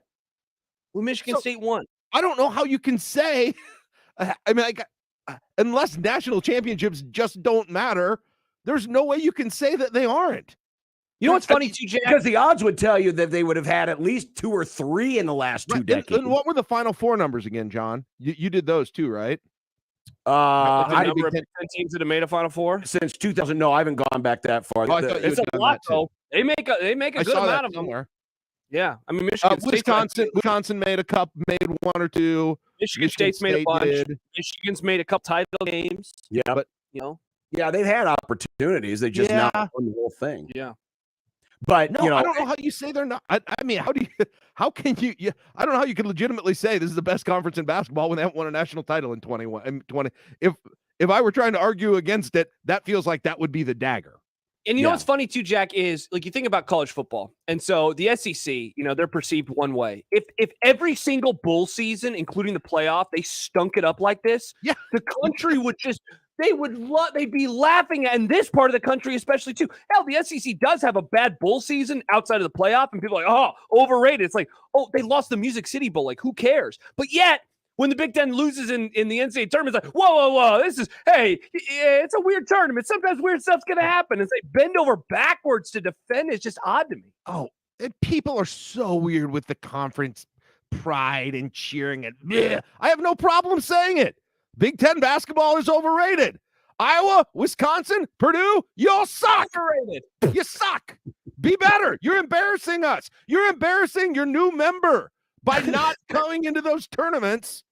when Michigan State won. I don't know how you can say, unless national championships just don't matter, there's no way you can say that they aren't. You know what's funny too, Jack? Because the odds would tell you that they would have had at least 2 or 3 in the last 2 decades. And what were the Final Four numbers again, John? You did those too, right? The number of Big Ten teams that have made a Final Four since 2000. No, I haven't gone back that far. It's a lot, though. They make a good amount of them. Somewhere. Yeah, I mean, Wisconsin made 1 or 2. Michigan State's made a bunch. Michigan's made a couple title games. Yeah, but yeah, they've had opportunities. They just not won the whole thing. Yeah. But I don't know how you say they're not. I mean, how can you? I don't know how you can legitimately say this is the best conference in basketball when they haven't won a national title in 20. If I were trying to argue against it, that feels like that would be the dagger. And you know what's funny too, Jack, is like you think about college football, and so the SEC, they're perceived one way. If every single bowl season, including the playoff, they stunk it up like this, the country would just. They'd be laughing at in this part of the country, especially too. Hell, the SEC does have a bad bowl season outside of the playoff, and people are like, oh, overrated. It's like, oh, they lost the Music City Bowl. Like, who cares? But yet, when the Big Ten loses in the NCAA tournament, it's like, whoa, it's a weird tournament. Sometimes weird stuff's gonna happen. It's like bend over backwards to defend. It's just odd to me. Oh, and people are so weird with the conference pride and cheering it. I have no problem saying it. Big Ten basketball is overrated. Iowa, Wisconsin, Purdue, you all suck. Overrated. You suck. Be better. You're embarrassing us. You're embarrassing your new member by not going into those tournaments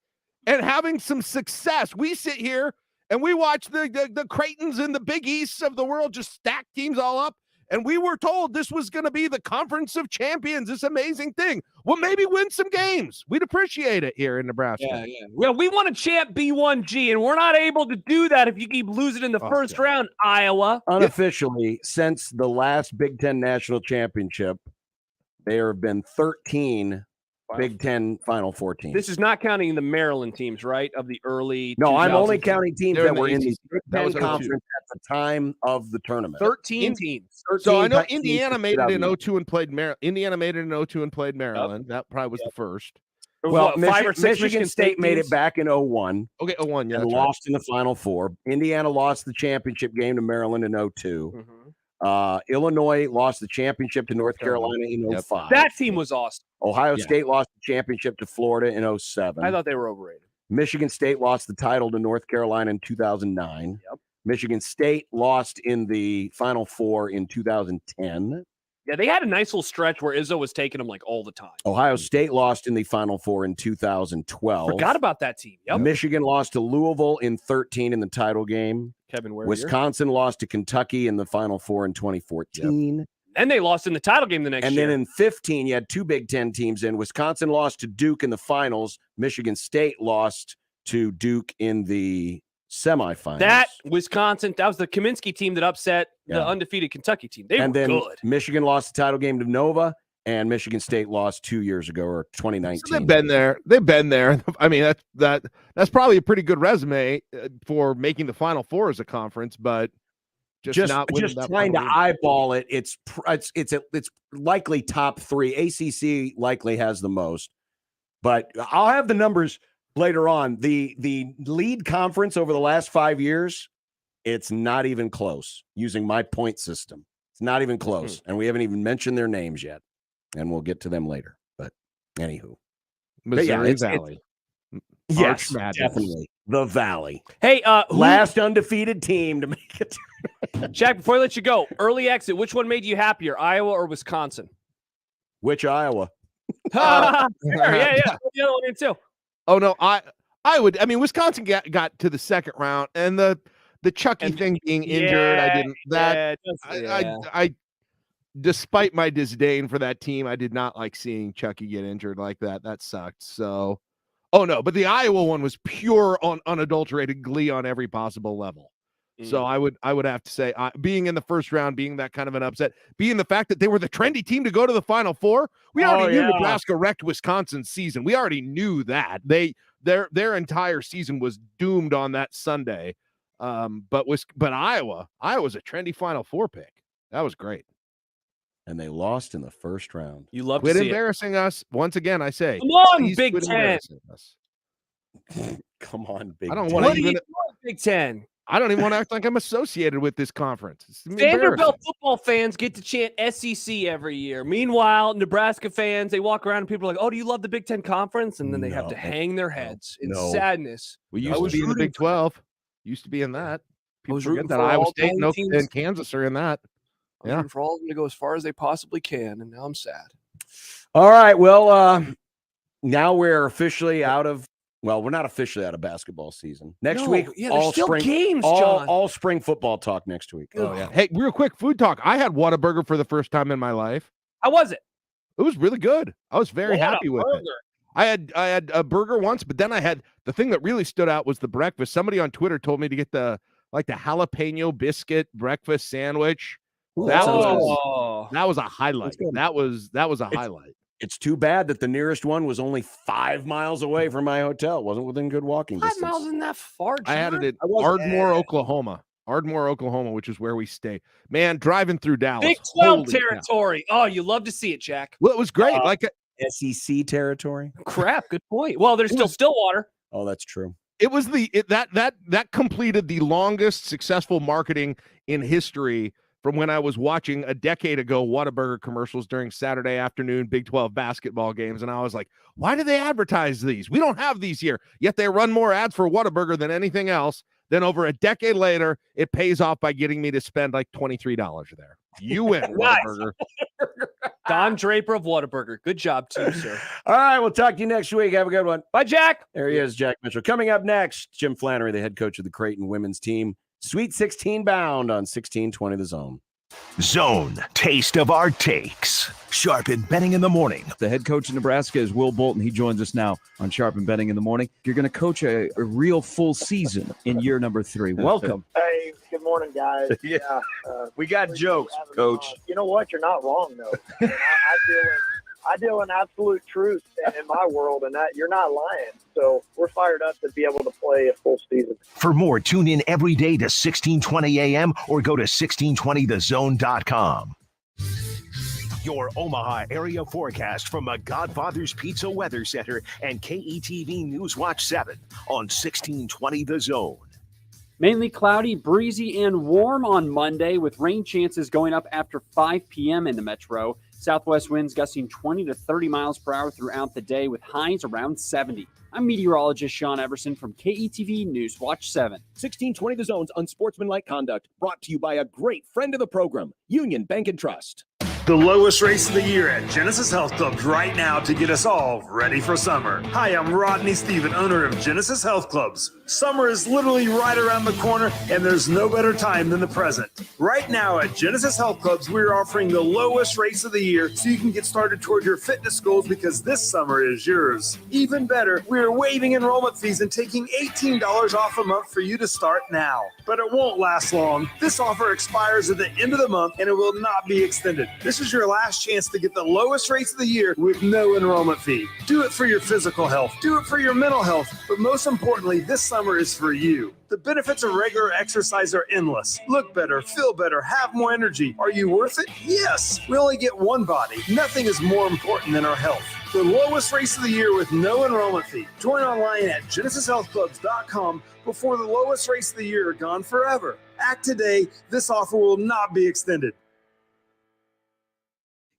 and having some success. We sit here and we watch the Creightons and the Big Easts of the world just stack teams all up. And we were told this was going to be the Conference of Champions, this amazing thing. Well, maybe win some games. We'd appreciate it here in Nebraska. Yeah. Well, we want to champ B1G, and we're not able to do that if you keep losing in the first round, Iowa. Unofficially, since the last Big Ten national championship, there have been 13 Big Ten Final Four teams. This is not counting the Maryland teams, right? Of the early. No, I'm only counting teams that were in the Big Ten conference at the time of the tournament. 13 teams. So I know Indiana made it in 02 and played Maryland. Indiana made it in 02 and played Maryland. That probably was the first. Well, five or six Michigan State made it teams? back in 01. Okay, 01, yeah. And that's lost in the Final Four. Indiana lost the championship game to Maryland in 02. Illinois lost the championship to North Carolina in 05. That team was awesome. Ohio Yeah. State lost the championship to Florida in 07. I thought they were overrated. Michigan State lost the title to North Carolina in 2009. Yep. Michigan State lost in the Final Four in 2010. Yeah, they had a nice little stretch where Izzo was taking them like all the time. Ohio State lost in the Final Four in 2012. Forgot about that team. Yep. Michigan lost to Louisville in 13 in the title game. Kevin Ware. Wisconsin lost to Kentucky in the Final Four in 2014. And they lost in the title game the next And year. then in 15, you had two Big Ten teams in. Wisconsin lost to Duke in the finals. Michigan State lost to Duke in the semifinals. That Wisconsin, that was the Kaminsky team that upset the Yeah. undefeated Kentucky team. They and were then good. Michigan lost the title game to Nova, and Michigan State lost 2 years ago, or 2019. So they've been there. They've been there. I mean, that's probably a pretty good resume for making the Final Four as a conference, but just not winning just that trying to final game. eyeball it. It's likely top three. ACC likely has the most, but I'll have the numbers later on. The lead conference over the last 5 years, it's not even close. Using my point system, it's not even close, and we haven't even mentioned their names yet, and we'll get to them later. But anywho, Missouri Valley. Yes, Arch Madness. definitely the Valley. Hey, last undefeated team to make it. Jack, before I let you go, early exit, which one made you happier, Iowa or Wisconsin? Which Iowa? Yeah. The other one in too. Oh no, I would. I mean, Wisconsin got to the second round, and the Chucky thing being injured, I didn't. I despite my disdain for that team, I did not like seeing Chucky get injured like that. That sucked. So, oh no, but the Iowa one was pure unadulterated glee on every possible level. So I would have to say, being in the first round, being that kind of an upset, being the fact that they were the trendy team to go to the Final Four. We already knew Nebraska wrecked Wisconsin's season. We already knew that their entire season was doomed on that Sunday. But Iowa's a trendy Final Four pick. That was great. And they lost in the first round. You love Quit to see embarrassing us. Once again, I say, Come on, please Big quit Ten. embarrassing us. Come on, Big I don't Ten. want to even. Big Ten. I don't even want to act like I'm associated with this conference. It's Vanderbilt football fans get to chant SEC every year. Meanwhile, Nebraska fans, they walk around and people are like, "Oh, do you love the Big Ten Conference?" And then they have to hang their heads in sadness. We used to be in the Big 12. Used to be in that. People forget that Iowa State and Kansas are in that. Yeah, for all of them to go as far as they possibly can, and now I'm sad. All right. Well, now we're officially out of. Well, we're not officially out of basketball season. Next week, there's still games, John. All spring football talk next week. Oh yeah. Hey, real quick, food talk. I had Whataburger for the first time in my life. How was it? It was really good. I was very happy with it. I had a burger once, but then I had the thing that really stood out was the breakfast. Somebody on Twitter told me to get the jalapeno biscuit breakfast sandwich. That was a highlight. That was a highlight. It's too bad that the nearest one was only 5 miles away from my hotel. It wasn't within good walking 5 distance. miles isn't that far, I had John. it at Ardmore, Oklahoma. Ardmore, Oklahoma, which is where we stay. Man, driving through Dallas. Big 12 holy cow. territory. Oh, you love to see it, Jack. Well, it was great. SEC territory. Crap. Good point. Well, there's still Stillwater. Oh, that's true. It was that completed the longest successful marketing in history from when I was watching a decade ago Whataburger commercials during Saturday afternoon Big 12 basketball games. And I was like, why do they advertise these? We don't have these here. Yet they run more ads for Whataburger than anything else. Then over a decade later, it pays off by getting me to spend like $23 there. You win, Whataburger. Don Draper of Whataburger. Good job, too, sir. All right, we'll talk to you next week. Have a good one. Bye, Jack. There he is, Jack Mitchell. Coming up next, Jim Flannery, the head coach of the Creighton women's team. Sweet 16 bound on 1620 The Zone. Zone, taste of our takes. Sharp and Betting in the morning. The head coach of Nebraska is Will Bolton. He joins us now on Sharp and Betting in the morning. You're going to coach a real full season in year number 3. Welcome. Hey, good morning, guys. Yeah. We got jokes, Coach. You know what? You're not wrong, though. And I deal in absolute truth in my world, and that you're not lying. So we're fired up to be able to play a full season. For more, tune in every day to 1620 a.m. or go to 1620thezone.com. Your Omaha area forecast from the Godfather's Pizza Weather Center and KETV News Watch 7 on 1620 The Zone. Mainly cloudy, breezy, and warm on Monday, with rain chances going up after 5 p.m. in the metro. Southwest winds gusting 20 to 30 miles per hour throughout the day, with highs around 70. I'm meteorologist Sean Everson from KETV News Watch 7. 1620 The Zone's Unsportsmanlike Conduct, brought to you by a great friend of the program, Union Bank and Trust. The lowest race of the year at Genesis Health Clubs right now to get us all ready for summer. Hi, I'm Rodney Stephen, owner of Genesis Health Clubs. Summer is literally right around the corner, and there's no better time than the present. Right now at Genesis Health Clubs, we're offering the lowest race of the year so you can get started toward your fitness goals, because this summer is yours. Even better, we're waiving enrollment fees and taking $18 off a month for you to start now. But it won't last long. This offer expires at the end of the month, and it will not be extended. This is your last chance to get the lowest race of the year with no enrollment fee. Do it for your physical health. Do it for your mental health. But most importantly, this summer is for you. The benefits of regular exercise are endless. Look better, feel better, have more energy. Are you worth it? Yes. We only get one body. Nothing is more important than our health. The lowest race of the year with no enrollment fee. Join online at genesishealthclubs.com before the lowest race of the year are gone forever. Act today. This offer will not be extended.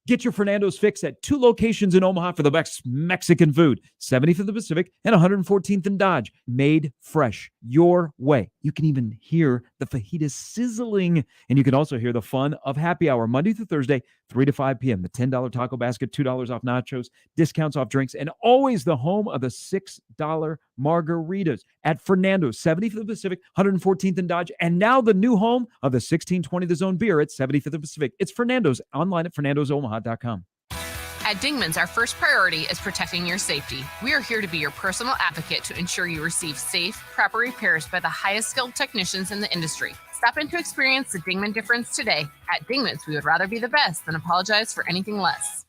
Get your Fernando's fix at 2 locations in Omaha for the best Mexican food, 70th in the Pacific and 114th in Dodge. Made fresh your way. You can even hear the fajitas sizzling, and you can also hear the fun of happy hour Monday through Thursday, 3 to 5 p.m. The $10 taco basket, $2 off nachos, discounts off drinks, and always the home of the $6 margaritas at Fernando's, 70th in the Pacific, 114th in Dodge, and now the new home of the 1620 The Zone beer at 75th in the Pacific. It's Fernando's, online at fernandosomaha.com. At Dingman's, our first priority is protecting your safety. We are here to be your personal advocate to ensure you receive safe, proper repairs by the highest skilled technicians in the industry. Stop in to experience the Dingman difference today. At Dingman's, we would rather be the best than apologize for anything less.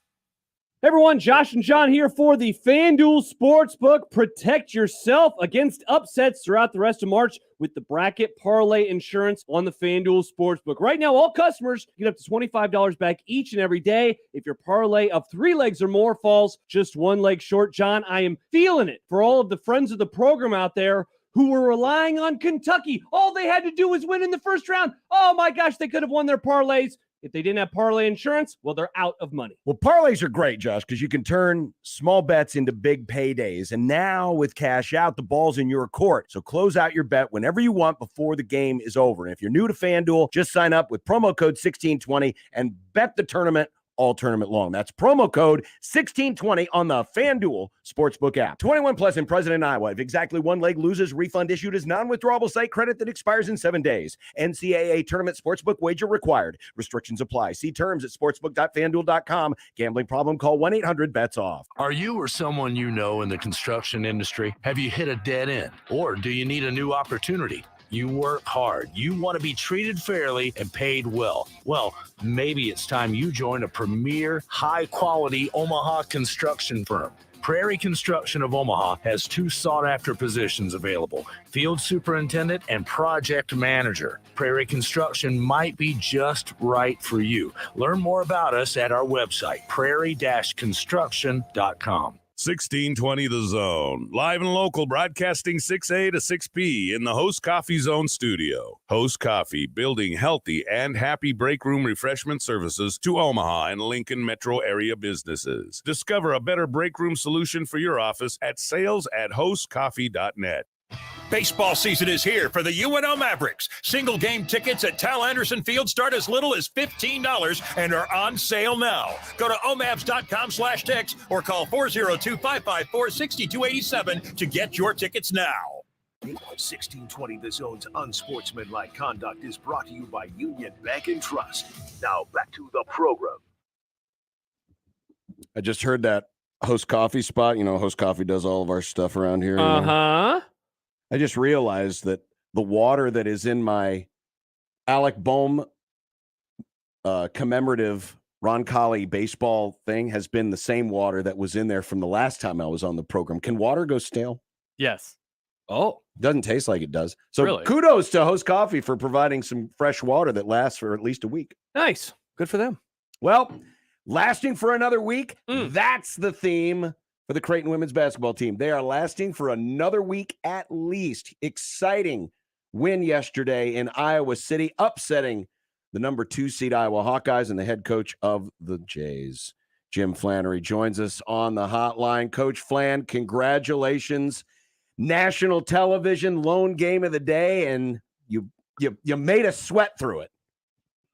Hey everyone, Josh and John here for the FanDuel Sportsbook. Protect yourself against upsets throughout the rest of March with the bracket parlay insurance on the FanDuel Sportsbook. Right now, all customers get up to $25 back each and every day if your parlay of 3 legs or more falls just 1 leg short. John, I am feeling it for all of the friends of the program out there who were relying on Kentucky. All they had to do was win in the first round. Oh my gosh, they could have won their parlays. If they didn't have parlay insurance, well, they're out of money. Well, parlays are great, Josh, because you can turn small bets into big paydays. And now with Cash Out, the ball's in your court. So close out your bet whenever you want before the game is over. And if you're new to FanDuel, just sign up with promo code 1620 and bet the tournament all tournament long. That's promo code 1620 on the FanDuel Sportsbook app. 21 plus in President, Iowa. If exactly 1 leg loses, refund issued as non-withdrawable site credit that expires in 7 days. NCAA tournament sportsbook wager required. Restrictions apply. See terms at sportsbook.fanduel.com. Gambling problem? Call 1-800-BETS-OFF. Are you or someone you know in the construction industry? Have you hit a dead end? Or do you need a new opportunity? You work hard. You want to be treated fairly and paid well. Well, maybe it's time you join a premier, high-quality Omaha construction firm. Prairie Construction of Omaha has 2 sought-after positions available, field superintendent and project manager. Prairie Construction might be just right for you. Learn more about us at our website, prairie-construction.com. 1620 The Zone, live and local, broadcasting 6A to 6P in the Host Coffee Zone studio. Host Coffee, building healthy and happy break room refreshment services to Omaha and Lincoln metro area businesses. Discover a better break room solution for your office at sales@hostcoffee.net. Baseball season is here for the UNO Mavericks. Single game tickets at Tal Anderson Field start as little as $15 and are on sale now. Go to omavs.com/tickets or call 402-554-6287 to get your tickets now. 1620 The Zone's Unsportsmanlike Conduct is brought to you by Union Bank and Trust. Now back to the program. I just heard that Host Coffee spot. You know, Host Coffee does all of our stuff around here. Uh-huh. I just realized that the water that is in my Alec Boehm commemorative Roncalli baseball thing has been the same water that was in there from the last time I was on the program. Can water go stale? Yes. Oh. Doesn't taste like it does. So Really? kudos to Host Coffee for providing some fresh water that lasts for at least a week. Nice. Good for them. Well, Lasting for another week? That's the theme for the Creighton women's basketball team. They are lasting for another week at least. Exciting win yesterday in Iowa City, upsetting the number 2 seed Iowa Hawkeyes and the head coach of the Jays. Jim Flannery joins us on the hotline. Coach Flan, congratulations. National television lone game of the day, and you made us sweat through it.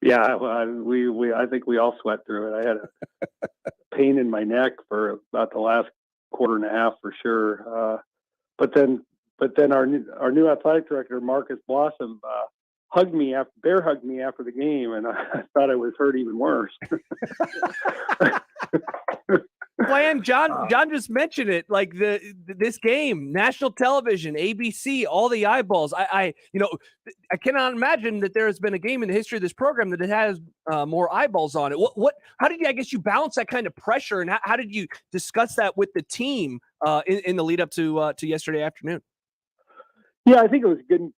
Yeah, well, I think we all sweat through it. I had a pain in my neck for about the last quarter and a half for sure. But then our new athletic director, Marcus Blossom, bear hugged me after the game, and I thought I was hurt even worse. Flan, John just mentioned it. Like this game, national television, ABC, all the eyeballs. I cannot imagine that there has been a game in the history of this program that it has more eyeballs on it. How did you? I guess you balance that kind of pressure, and how did you discuss that with the team in the lead up to yesterday afternoon? Yeah, I think it was good.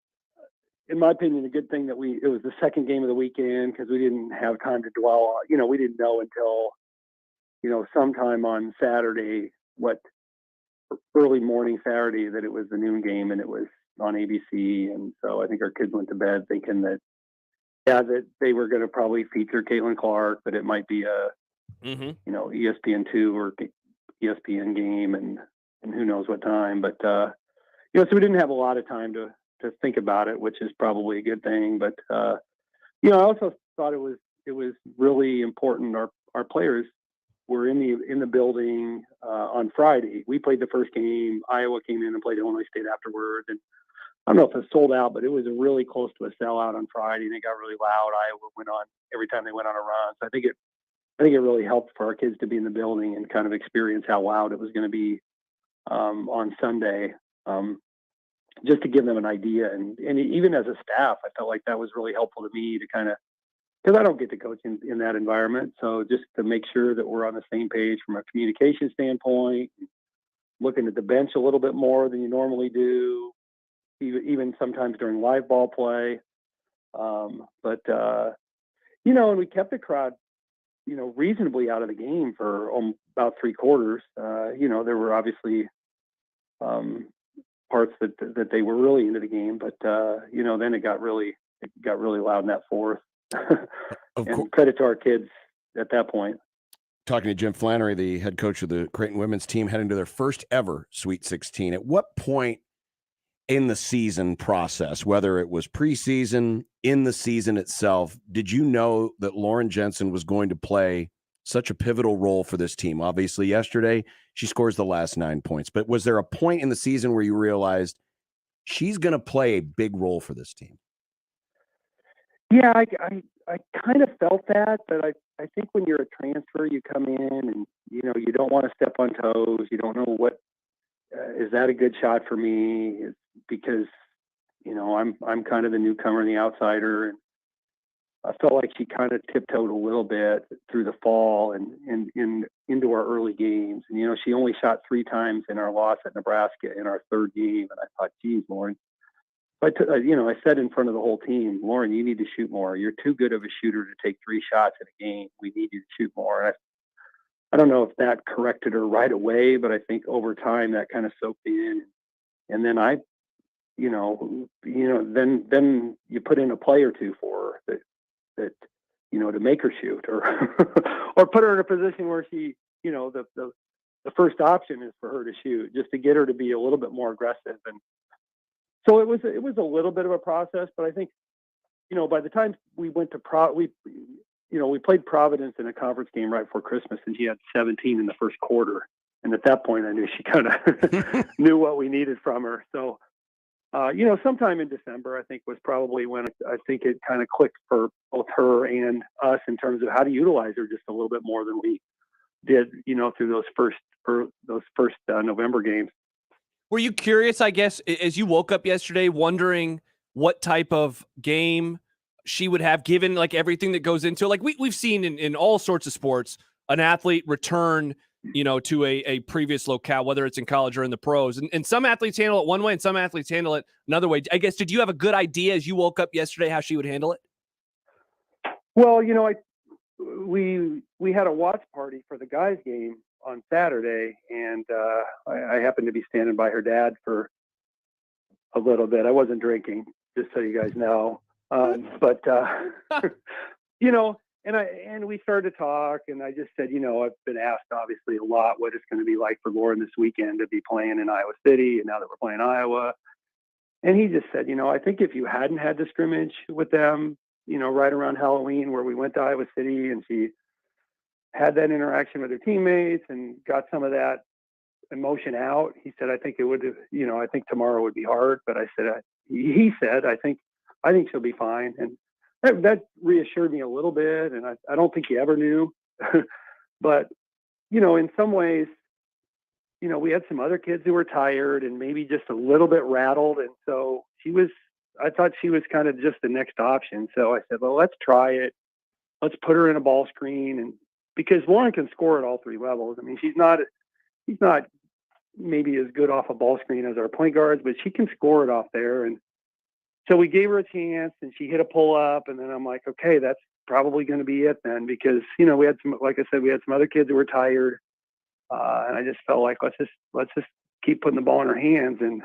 In my opinion, a good thing that it was the second game of the weekend because we didn't have time to dwell on. We didn't know until sometime on Saturday, early morning Saturday, that it was the noon game and it was on ABC. And so I think our kids went to bed thinking that they were going to probably feature Caitlin Clark, but it might be a, ESPN2 or ESPN game and who knows what time. But, so we didn't have a lot of time to think about it, which is probably a good thing. But, I also thought it was really important. Our players were in the building on Friday. We played the first game. Iowa came in and played Illinois State afterwards. And I don't know if it sold out, but it was really close to a sellout on Friday, and it got really loud. Iowa went on every time they went on a run. So I think it really helped for our kids to be in the building and kind of experience how loud it was going to be on Sunday, just to give them an idea. And even as a staff, I felt like that was really helpful to me to kind of, because I don't get to coach in that environment. So just to make sure that we're on the same page from a communication standpoint, looking at the bench a little bit more than you normally do, even sometimes during live ball play. And we kept the crowd, reasonably out of the game for about 3 quarters. There were obviously parts that they were really into the game, but then it got really loud in that fourth. And credit to our kids at that point. Talking to Jim Flannery, the head coach of the Creighton women's team, heading to their first ever Sweet 16. At what point in the season process, whether it was preseason, in the season itself, did you know that Lauren Jensen was going to play such a pivotal role for this team? Obviously, yesterday, she scores the last 9 points. But was there a point in the season where you realized she's going to play a big role for this team? Yeah, I kind of felt that, but I think when you're a transfer, you come in and, you don't want to step on toes. You don't know what, is that a good shot for me? It's because, I'm kind of the newcomer and the outsider. And I felt like she kind of tiptoed a little bit through the fall and into our early games. And, she only shot 3 times in our loss at Nebraska in our third game. And I thought, geez, Lauren, I said in front of the whole team, Lauren, you need to shoot more. You're too good of a shooter to take 3 shots in a game. We need you to shoot more. And I don't know if that corrected her right away, but I think over time that kind of soaked in. And then then you put in a play or two for her that to make her shoot or put her in a position where she, the first option is for her to shoot, just to get her to be a little bit more aggressive. And so it was a little bit of a process, but I think, by the time we went to we played Providence in a conference game right before Christmas, and she had 17 in the first quarter. And at that point, I knew she kind of knew what we needed from her. So, sometime in December, I think, was probably when I think it kind of clicked for both her and us in terms of how to utilize her just a little bit more than we did, through those first November games. Were you curious, I guess, as you woke up yesterday, wondering what type of game she would have, given like everything that goes into it? Like we've seen in all sorts of sports, an athlete return, to a previous locale, whether it's in college or in the pros. And some athletes handle it one way and some athletes handle it another way. I guess, did you have a good idea as you woke up yesterday how she would handle it? Well, we had a watch party for the guys game on Saturday, and I happened to be standing by her dad for a little bit. I wasn't drinking, just so you guys know. But you know, and we started to talk, and I just said, you know, I've been asked obviously a lot what it's going to be like for Lauren this weekend to be playing in Iowa City, and now that we're playing Iowa. And he just said, you know, I think if you hadn't had the scrimmage with them, you know, right around Halloween where we went to Iowa City and she had that interaction with her teammates and got some of that emotion out, he said, I think it would have, you know, I think tomorrow would be hard. But I said, he said, I think she'll be fine. And that reassured me a little bit. And I don't think he ever knew. But, you know, in some ways, you know, we had some other kids who were tired and maybe just a little bit rattled. And so I thought she was kind of just the next option. So I said, well, let's try it. Let's put her in a ball screen. And because Lauren can score at all three levels. I mean, she's not maybe as good off a ball screen as our point guards, but she can score it off there. And so we gave her a chance and she hit a pull up. And then I'm like, okay, that's probably going to be it then, because, you know, we had some, like I said, we had some other kids who were tired. And I just felt like, let's just keep putting the ball in her hands. And,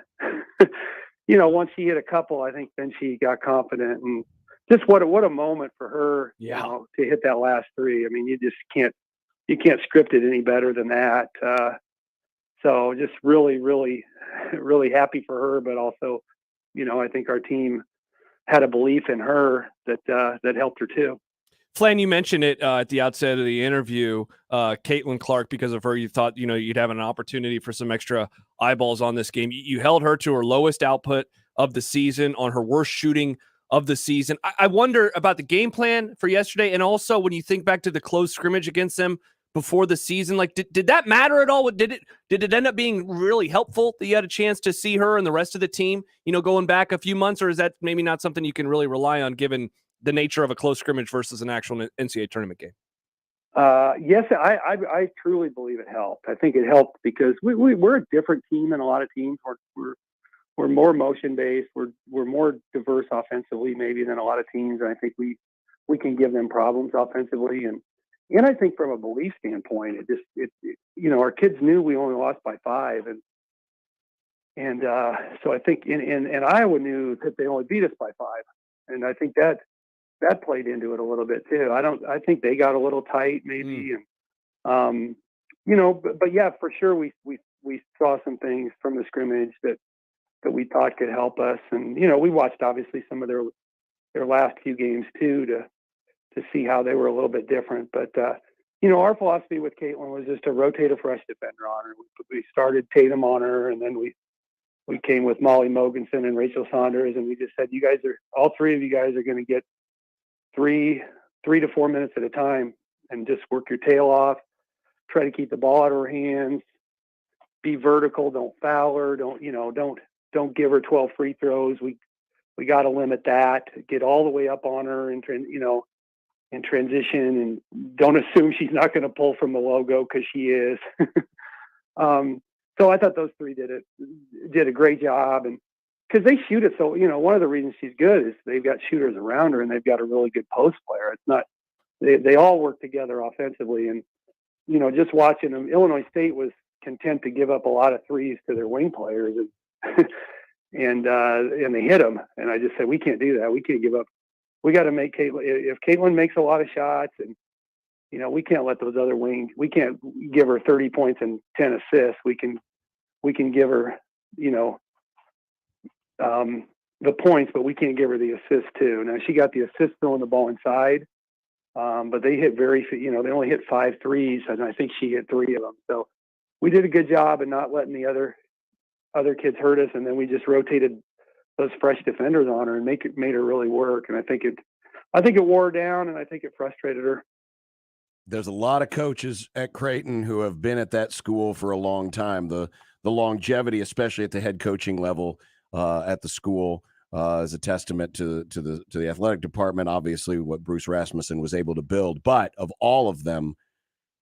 you know, once she hit a couple, I think then she got confident, and just what a moment for her, you know, to hit that last three. I mean, you can't script it any better than that. So just really, really, really happy for her, but also, you know, I think our team had a belief in her that helped her too. Flan, you mentioned it at the outset of the interview, Caitlin Clark, because of her, you thought, you know, you'd have an opportunity for some extra eyeballs on this game. You held her to her lowest output of the season on her worst shooting of the season. I wonder about the game plan for yesterday. And also when you think back to the close scrimmage against them before the season, like, did that matter at all? Did it end up being really helpful that you had a chance to see her and the rest of the team, you know, going back a few months, or is that maybe not something you can really rely on given the nature of a close scrimmage versus an actual NCAA tournament game? Yes, I truly believe it helped. I think it helped because we're a different team than a lot of teams. We're more motion based. We're more diverse offensively maybe than a lot of teams. And I think we can give them problems offensively. And I think from a belief standpoint, it you know, our kids knew we only lost by 5, and so I think and Iowa knew that they only beat us by 5, and I think that played into it a little bit too. I think they got a little tight maybe, and you know, but yeah, for sure we saw some things from the scrimmage that we thought could help us, and you know, we watched obviously some of their last few games too to see how they were a little bit different. But you know, our philosophy with Caitlin was just to rotate a fresh defender on her. We started Tatum on her, and then we came with Molly Mogensen and Rachel Saunders, and we just said, you guys all three of you guys are going to get 3 to 4 minutes at a time and just work your tail off. Try to keep the ball out of her hands. Be vertical. Don't foul her. Don't give her 12 free throws. We got to limit that. Get all the way up on her and in transition, and don't assume she's not going to pull from the logo, because she is. So I thought those three did a great job, and because they shoot it. So, you know, one of the reasons she's good is they've got shooters around her, and they've got a really good post player. It's not, they all work together offensively. And, you know, just watching them, Illinois State was content to give up a lot of threes to their wing players, and they hit them. And I just said, we can't do that. We can't give up. We got to make Caitlin. If Caitlin makes a lot of shots, and, you know, we can't let those other wings, we can't give her 30 points and 10 assists. We can give her, you know, the points, but we can't give her the assist too. Now she got the assist throwing the ball inside, but they hit they only hit 5 threes, and I think she hit 3 of them. So we did a good job in not letting the other kids hurt us, and then we just rotated those fresh defenders on her and made her really work. And I think it wore her down, and I think it frustrated her. There's a lot of coaches at Creighton who have been at that school for a long time. The longevity, especially at the head coaching level at the school, is a testament to the athletic department. Obviously, what Bruce Rasmussen was able to build. But of all of them,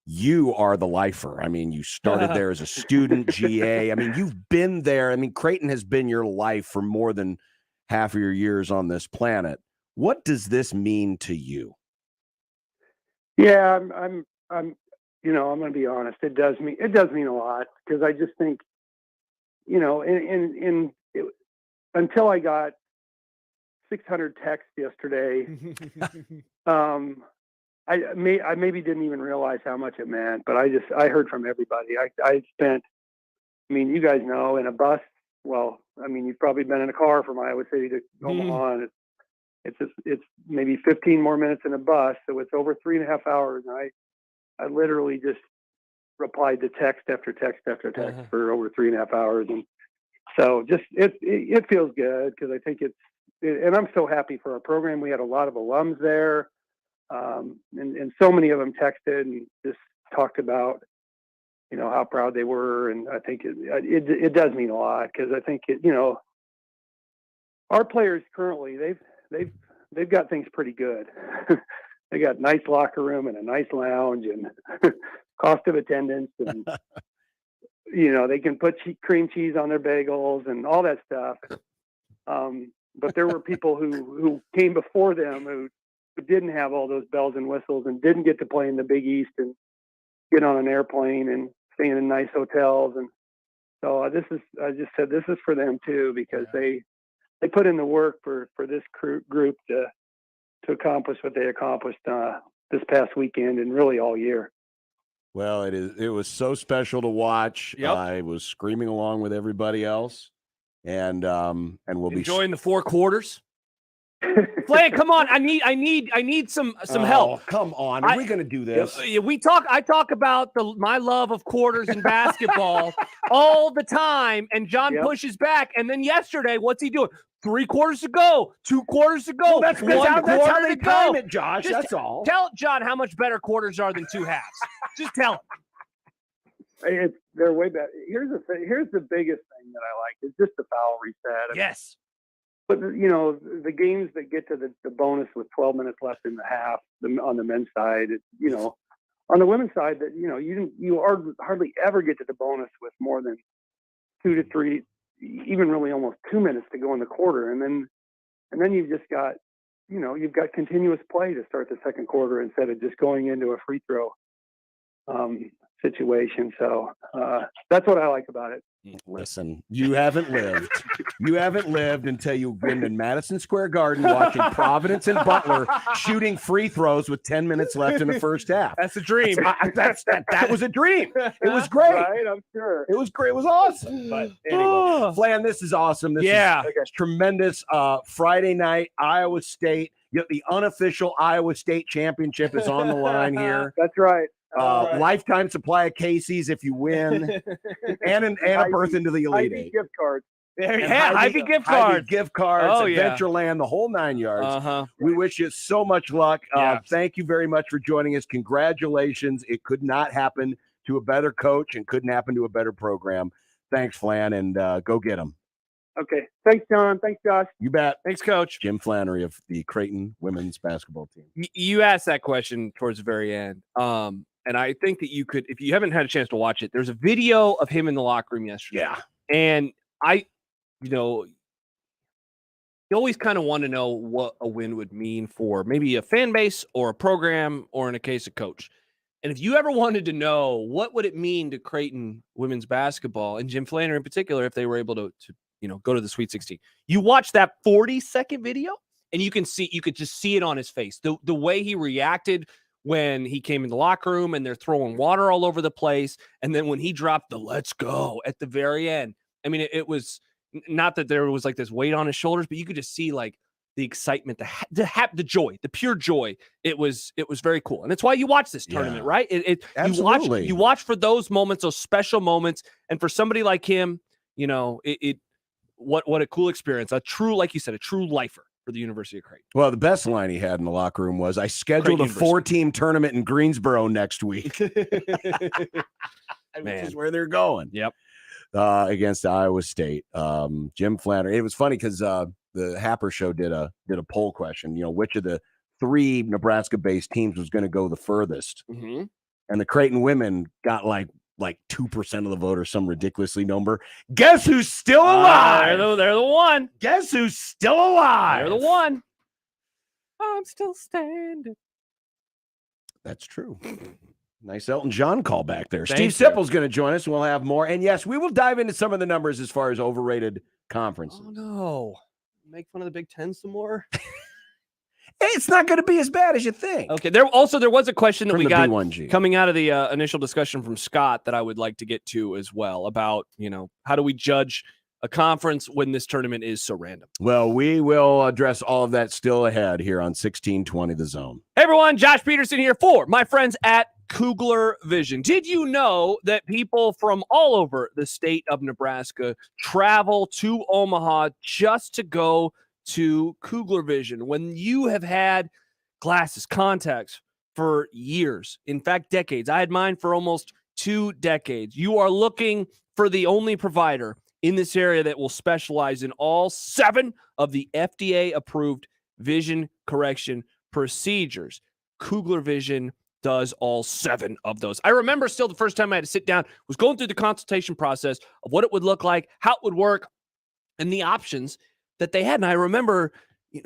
you are the lifer. I mean, you started there as a student, GA. I mean, you've been there. I mean, Creighton has been your life for more than half of your years on this planet. What does this mean to you? Yeah, I'm you know, I'm going to be honest. It does mean a lot, because I just think, you know, until I got 600 texts yesterday, I maybe didn't even realize how much it meant, but I heard from everybody. I spent, I mean, you guys know, in a bus. Well, I mean, you've probably been in a car from Iowa City to Omaha, and it's maybe 15 more minutes in a bus, so it's over 3.5 hours. And I literally just replied to text after text after text for over 3.5 hours, and so just it feels good, because I think and I'm so happy for our program. We had a lot of alums there, and so many of them texted and just talked about, you know, how proud they were, and I think it does mean a lot, because I think you know, our players currently they've got things pretty good. They got nice locker room and a nice lounge and cost of attendance, and you know, they can put cream cheese on their bagels and all that stuff. But there were people who came before them who didn't have all those bells and whistles and didn't get to play in the Big East and get on an airplane and staying in nice hotels. And so I just said this is for them too, because they put in the work for this group to accomplish what they accomplished this past weekend and really all year. Well, it was so special to watch. Yep. I was screaming along with everybody else, and we'll be enjoying the 4 quarters. Flan, come on! I need some help. Come on! Are we going to do this? I talk about my love of quarters in basketball all the time, and John pushes back. And then yesterday, what's he doing? 3 quarters to go, 2 quarters to go. Well, that's how they time it, Josh. Just that's all. Tell John how much better quarters are than 2 halves. Just tell him. They're way better. Here's the biggest thing that I like is just the foul reset. Yes. But, you know, the games that get to the bonus with 12 minutes left in the half on the men's side, you know, on the women's side, that, you know, you hardly ever get to the bonus with more than 2 to 3, even really almost 2 minutes to go in the quarter. And then you've just got, you know, you've got continuous play to start the second quarter instead of just going into a free throw situation. So that's what I like about it. Listen, you haven't lived. You haven't lived until you've been in Madison Square Garden watching Providence and Butler shooting free throws with 10 minutes left in the first half. That's a dream. That was a dream. It was great. Right, I'm sure. It was great. It was awesome. But anyway, Flan, this is awesome. This is tremendous. Friday night, Iowa State. The unofficial Iowa State championship is on the line here. That's right. Lifetime supply of Casey's if you win, and a berth into the Elite Eight. Gift cards. Hy-Vee gift cards. Gift cards, Oh, yeah. Adventureland, the whole 9 yards. We wish you so much luck. Thank you very much for joining us. Congratulations. It could not happen to a better coach and couldn't happen to a better program. Thanks, Flan, and go get them. Okay. Thanks, John. Thanks, Josh. You bet. Thanks, Coach. Jim Flannery of the Creighton women's basketball team. You asked that question towards the very end. And I think that you could, if you haven't had a chance to watch it, there's a video of him in the locker room yesterday. Yeah. And you always kind of want to know what a win would mean for maybe a fan base or a program or in a case, a coach. And if you ever wanted to know what would it mean to Creighton women's basketball and Jim Flannery in particular, if they were able to go to the Sweet 16, you watch that 40-second video and you could just see it on his face. The way he reacted when he came in the locker room and they're throwing water all over the place. And then when he dropped the "let's go" at the very end, I mean, it was not that there was like this weight on his shoulders, but you could just see like the excitement, the joy, the pure joy. It was very cool. And it's why you watch this tournament, right? Absolutely. You watch for those moments, those special moments. And for somebody like him, what a cool experience. Like you said, a true lifer for the University of Creighton. Well, the best line he had in the locker room was, "I scheduled a 4-team tournament in Greensboro next week." Which is where they're going. Yep. Against Iowa State. Jim Flannery. It was funny because the Happer Show did a poll question, which of the 3 Nebraska-based teams was going to go the furthest. Mm-hmm. And the Creighton women got like 2% of the vote or some ridiculously number. Guess who's still alive? They're the one. Guess who's still alive? They're the one. I'm still standing. That's true. Nice Elton John call back there. Thank Steve you. Sipple's going to join us. We'll have more. And yes, we will dive into some of the numbers as far as overrated conferences. Oh, no. Make fun of the Big Ten some more? It's not going to be as bad as you think. Okay. There was a question that From we the got B1G. coming out of the initial discussion from Scott that I would like to get to as well about, how do we judge a conference when this tournament is so random? Well, we will address all of that still ahead here on 1620 The Zone. Hey, everyone. Josh Peterson here for my friends at Kugler Vision. Did you know that people from all over the state of Nebraska travel to Omaha just to go to Kugler Vision when you have had glasses, contacts for years, in fact, decades? I had mine for almost 2 decades. You are looking for the only provider in this area that will specialize in all 7 of the FDA-approved vision correction procedures. Kugler Vision does all 7 of those. I remember still the first time I had to sit down, was going through the consultation process of what it would look like, how it would work, and the options that they had. And I remember,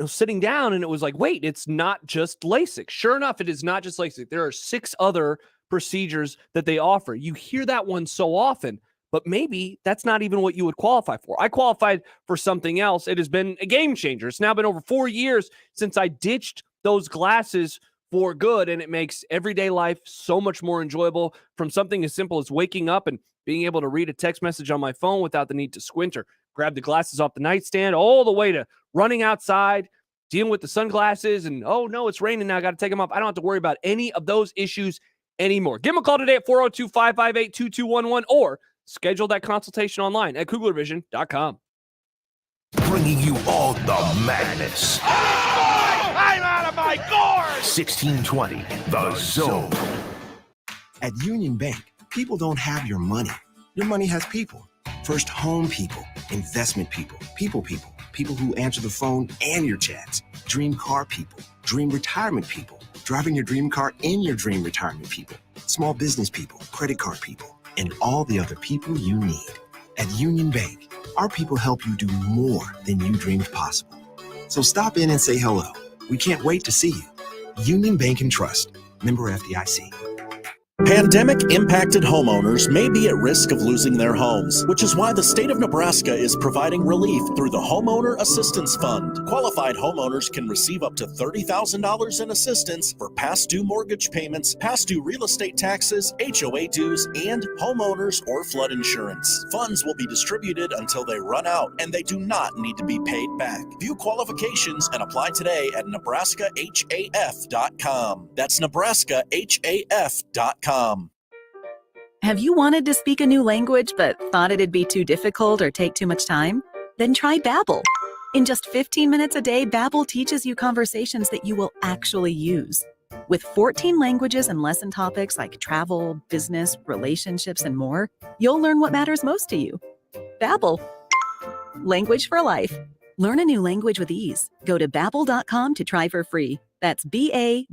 sitting down and it was like, wait, it's not just LASIK. Sure enough, it is not just LASIK. There are 6 other procedures that they offer. You hear that one so often, but maybe that's not even what you would qualify for. I qualified for something else. It has been a game changer. It's now been over 4 years since I ditched those glasses for good, and it makes everyday life so much more enjoyable, from something as simple as waking up and being able to read a text message on my phone without the need to squint or grab the glasses off the nightstand, all the way to running outside, dealing with the sunglasses, and, oh, no, it's raining now, I got to take them off. I don't have to worry about any of those issues anymore. Give them a call today at 402-558-2211 or schedule that consultation online at kuglervision.com. Bringing you all the madness. I'm out of my gourd! 1620 The Zone. At Union Bank, people don't have your money. Your money has people. First home people, investment people, people who answer the phone and your chats, dream car people, dream retirement people, driving your dream car in your dream retirement people, small business people, credit card people, and all the other people you need. At Union Bank, our people help you do more than you dreamed possible. So stop in and say hello. We can't wait to see you. Union Bank and Trust. Member FDIC. Pandemic-impacted homeowners may be at risk of losing their homes, which is why the state of Nebraska is providing relief through the Homeowner Assistance Fund. Qualified homeowners can receive up to $30,000 in assistance for past due mortgage payments, past due real estate taxes, HOA dues, and homeowners or flood insurance. Funds will be distributed until they run out, and they do not need to be paid back. View qualifications and apply today at nebraskahaf.com. That's nebraskahaf.com. Have you wanted to speak a new language but thought it'd be too difficult or take too much time? Then try Babbel. In just 15 minutes a day, Babbel teaches you conversations that you will actually use. With 14 languages and lesson topics like travel, business, relationships, and more, you'll learn what matters most to you. Babbel. Language for life. Learn a new language with ease. Go to Babbel.com to try for free. That's BABBEL.com.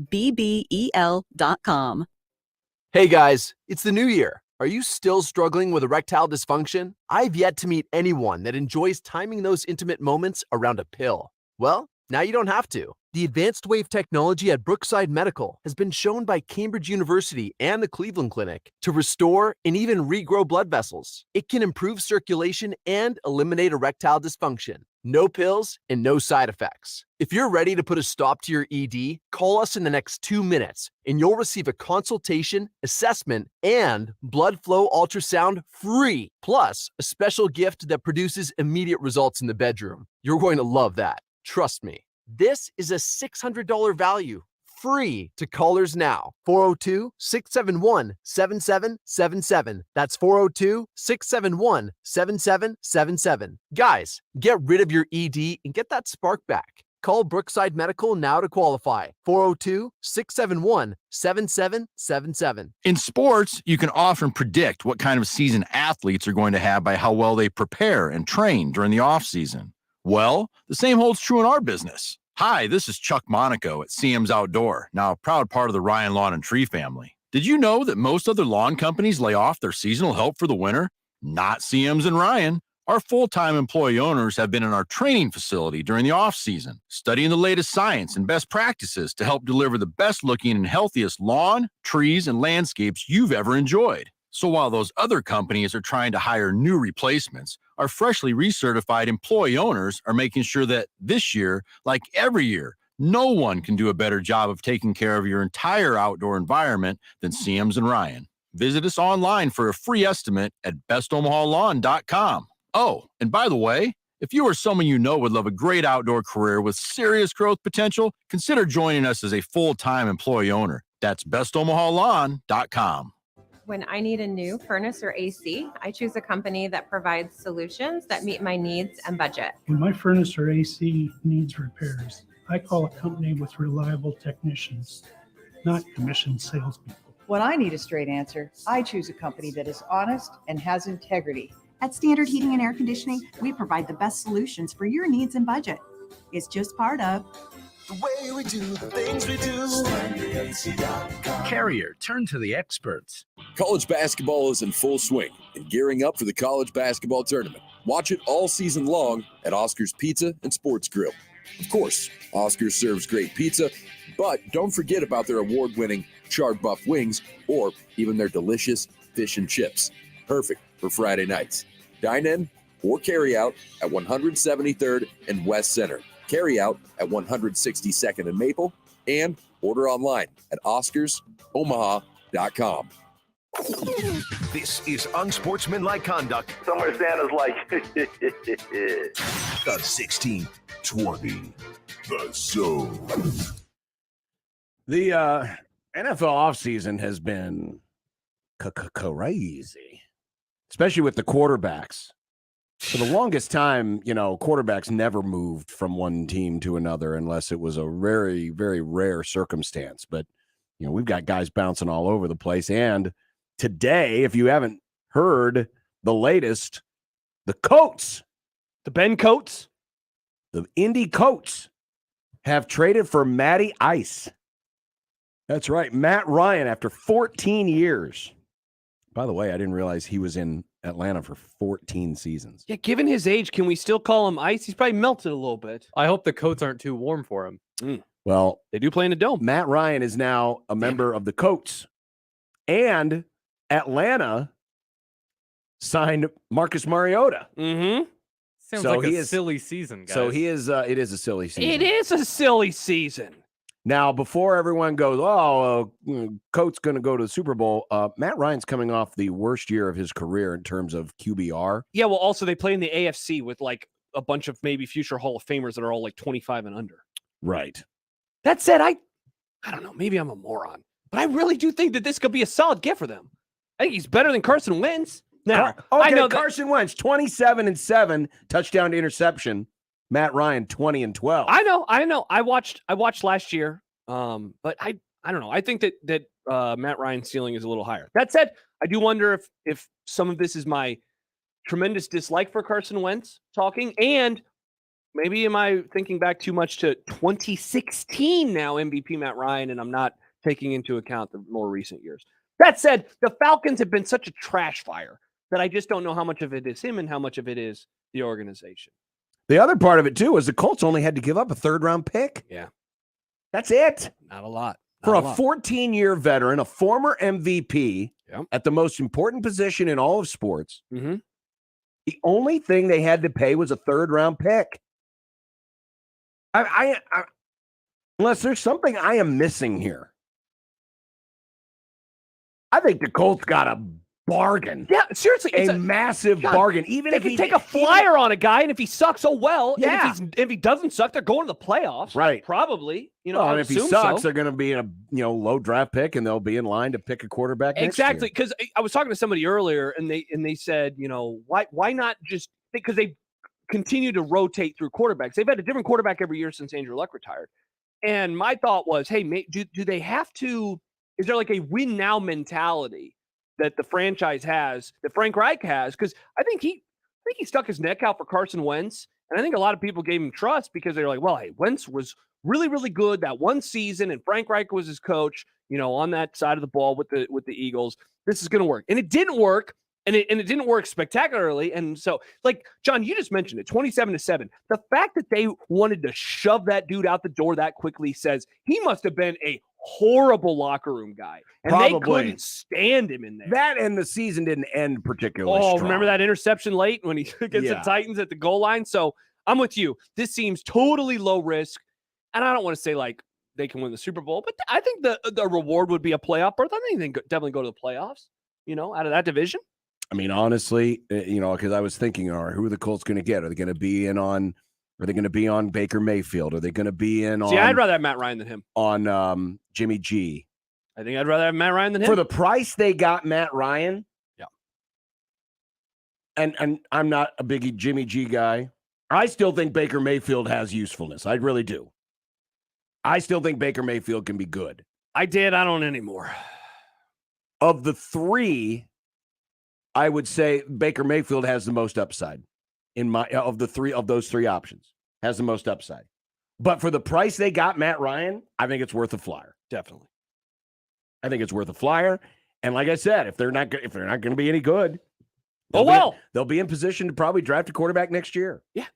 Hey guys, it's the new year. Are you still struggling with erectile dysfunction? I've yet to meet anyone that enjoys timing those intimate moments around a pill. Well, now you don't have to. The advanced wave technology at Brookside Medical has been shown by Cambridge University and the Cleveland Clinic to restore and even regrow blood vessels. It can improve circulation and eliminate erectile dysfunction. No pills and no side effects. If you're ready to put a stop to your ED, call us in the next 2 minutes and you'll receive a consultation, assessment, and blood flow ultrasound free, plus a special gift that produces immediate results in the bedroom. You're going to love that. Trust me. This is a $600 value, free to callers now. 402-671-7777. That's 402-671-7777. Guys, get rid of your ED and get that spark back. Call Brookside Medical now to qualify. 402-671-7777. In sports, you can often predict what kind of season athletes are going to have by how well they prepare and train during the offseason. Well, the same holds true in our business. Hi, this is Chuck Monaco at CM's Outdoor, now a proud part of the Ryan Lawn and Tree family. Did you know that most other lawn companies lay off their seasonal help for the winter? Not CM's and Ryan. Our full-time employee owners have been in our training facility during the off-season, studying the latest science and best practices to help deliver the best-looking and healthiest lawn, trees, and landscapes you've ever enjoyed. So while those other companies are trying to hire new replacements, our freshly recertified employee owners are making sure that this year, like every year, no one can do a better job of taking care of your entire outdoor environment than Seams and Ryan. Visit us online for a free estimate at bestomahalawn.com. Oh, and by the way, if you or someone you know would love a great outdoor career with serious growth potential, consider joining us as a full-time employee owner. That's bestomahalawn.com. When I need a new furnace or AC, I choose a company that provides solutions that meet my needs and budget. When my furnace or AC needs repairs, I call a company with reliable technicians, not commissioned salespeople. When I need a straight answer, I choose a company that is honest and has integrity. At Standard Heating and Air Conditioning, we provide the best solutions for your needs and budget. It's just part of the way we do the things we do. Carrier, turn to the experts. College basketball is in full swing and gearing up for the college basketball tournament. Watch it all season long at Oscar's Pizza and Sports Grill. Of course, Oscar serves great pizza, but don't forget about their award-winning charred buff wings or even their delicious fish and chips. Perfect for Friday nights. Dine in or carry out at 173rd and West Center. Carry out at 162nd and Maple, and order online at oscarsomaha.com. This is Unsportsmanlike Conduct. Somewhere Santa's like, the 1620. The Zone. The NFL offseason has been crazy, especially with the quarterbacks. For the longest time, quarterbacks never moved from one team to another unless it was a very, very rare circumstance. But, we've got guys bouncing all over the place. And today, if you haven't heard the latest, the Coats, the Ben Coats, the Indy Coats have traded for Matty Ice. That's right, Matt Ryan, after 14 years. By the way, I didn't realize he was in Atlanta for 14 seasons. Yeah, given his age, can we still call him Ice? He's probably melted a little bit. I hope the coats aren't too warm for him. Well, they do play in a dome. Matt Ryan is now a member of the Coats. And Atlanta signed Marcus Mariota. Mm-hmm. Sounds like a silly season, guys. So he is. It is a silly season. It is a silly season. Now, before everyone goes, Coats going to go to the Super Bowl, Matt Ryan's coming off the worst year of his career in terms of QBR. Yeah, well, also they play in the AFC with like a bunch of maybe future Hall of Famers that are all like 25 and under. Right. That said, I don't know, maybe I'm a moron, but I really do think that this could be a solid get for them. I think he's better than Carson Wentz. Now, I know Carson Wentz, 27-7, touchdown to interception. Matt Ryan, 20-12. I know. I watched last year, but I don't know. I think that Matt Ryan's ceiling is a little higher. That said, I do wonder if some of this is my tremendous dislike for Carson Wentz talking, and maybe am I thinking back too much to 2016 now MVP Matt Ryan, and I'm not taking into account the more recent years. That said, the Falcons have been such a trash fire that I just don't know how much of it is him and how much of it is the organization. The other part of it, too, is the Colts only had to give up a third-round pick. Yeah. That's it. Not a lot. For a 14-year veteran, a former MVP at the most important position in all of sports, the only thing they had to pay was a third-round pick. I unless there's something I am missing here. I think the Colts got a bargain. Yeah, seriously, it's a massive bargain. Even they if can he take a flyer on a guy, and if he sucks, oh well. Yeah. And if he doesn't suck, they're going to the playoffs. Right. Probably. And if he sucks, they're going to be in a low draft pick, and they'll be in line to pick a quarterback. Exactly. Because I was talking to somebody earlier, and they said, why not just because they continue to rotate through quarterbacks. They've had a different quarterback every year since Andrew Luck retired. And my thought was, hey, do they have to? Is there like a win now mentality that the franchise has, that Frank Reich has? Because I think he stuck his neck out for Carson Wentz, and I think a lot of people gave him trust because they're like, well, hey, Wentz was really, really good that one season, and Frank Reich was his coach, on that side of the ball with the Eagles. This is going to work, and it didn't work. And it didn't work spectacularly. And so, like, John, you just mentioned it, 27-7. The fact that they wanted to shove that dude out the door that quickly says he must have been a horrible locker room guy. And they couldn't stand him in there. That and the season didn't end particularly strong. Remember that interception late when he against the Titans at the goal line? So I'm with you. This seems totally low risk. And I don't want to say, like, they can win the Super Bowl, but I think the reward would be a playoff berth. I think they definitely go to the playoffs, out of that division. I mean, honestly, because I was thinking, all right, who are the Colts going to get? Are they going to be in on? Are they going to be on Baker Mayfield? Are they going to be in on? See, I'd rather have Matt Ryan than him. On Jimmy G. I think I'd rather have Matt Ryan than him. For the price they got Matt Ryan. Yeah. And I'm not a big Jimmy G guy. I still think Baker Mayfield has usefulness. I really do. I still think Baker Mayfield can be good. I don't anymore. Of the three, I would say Baker Mayfield has the most upside of those three options, has the most upside. But for the price they got Matt Ryan, I think it's worth a flyer. Definitely. I think it's worth a flyer. And like I said, if they're not going to be any good, they'll be in position to probably draft a quarterback next year. Yeah.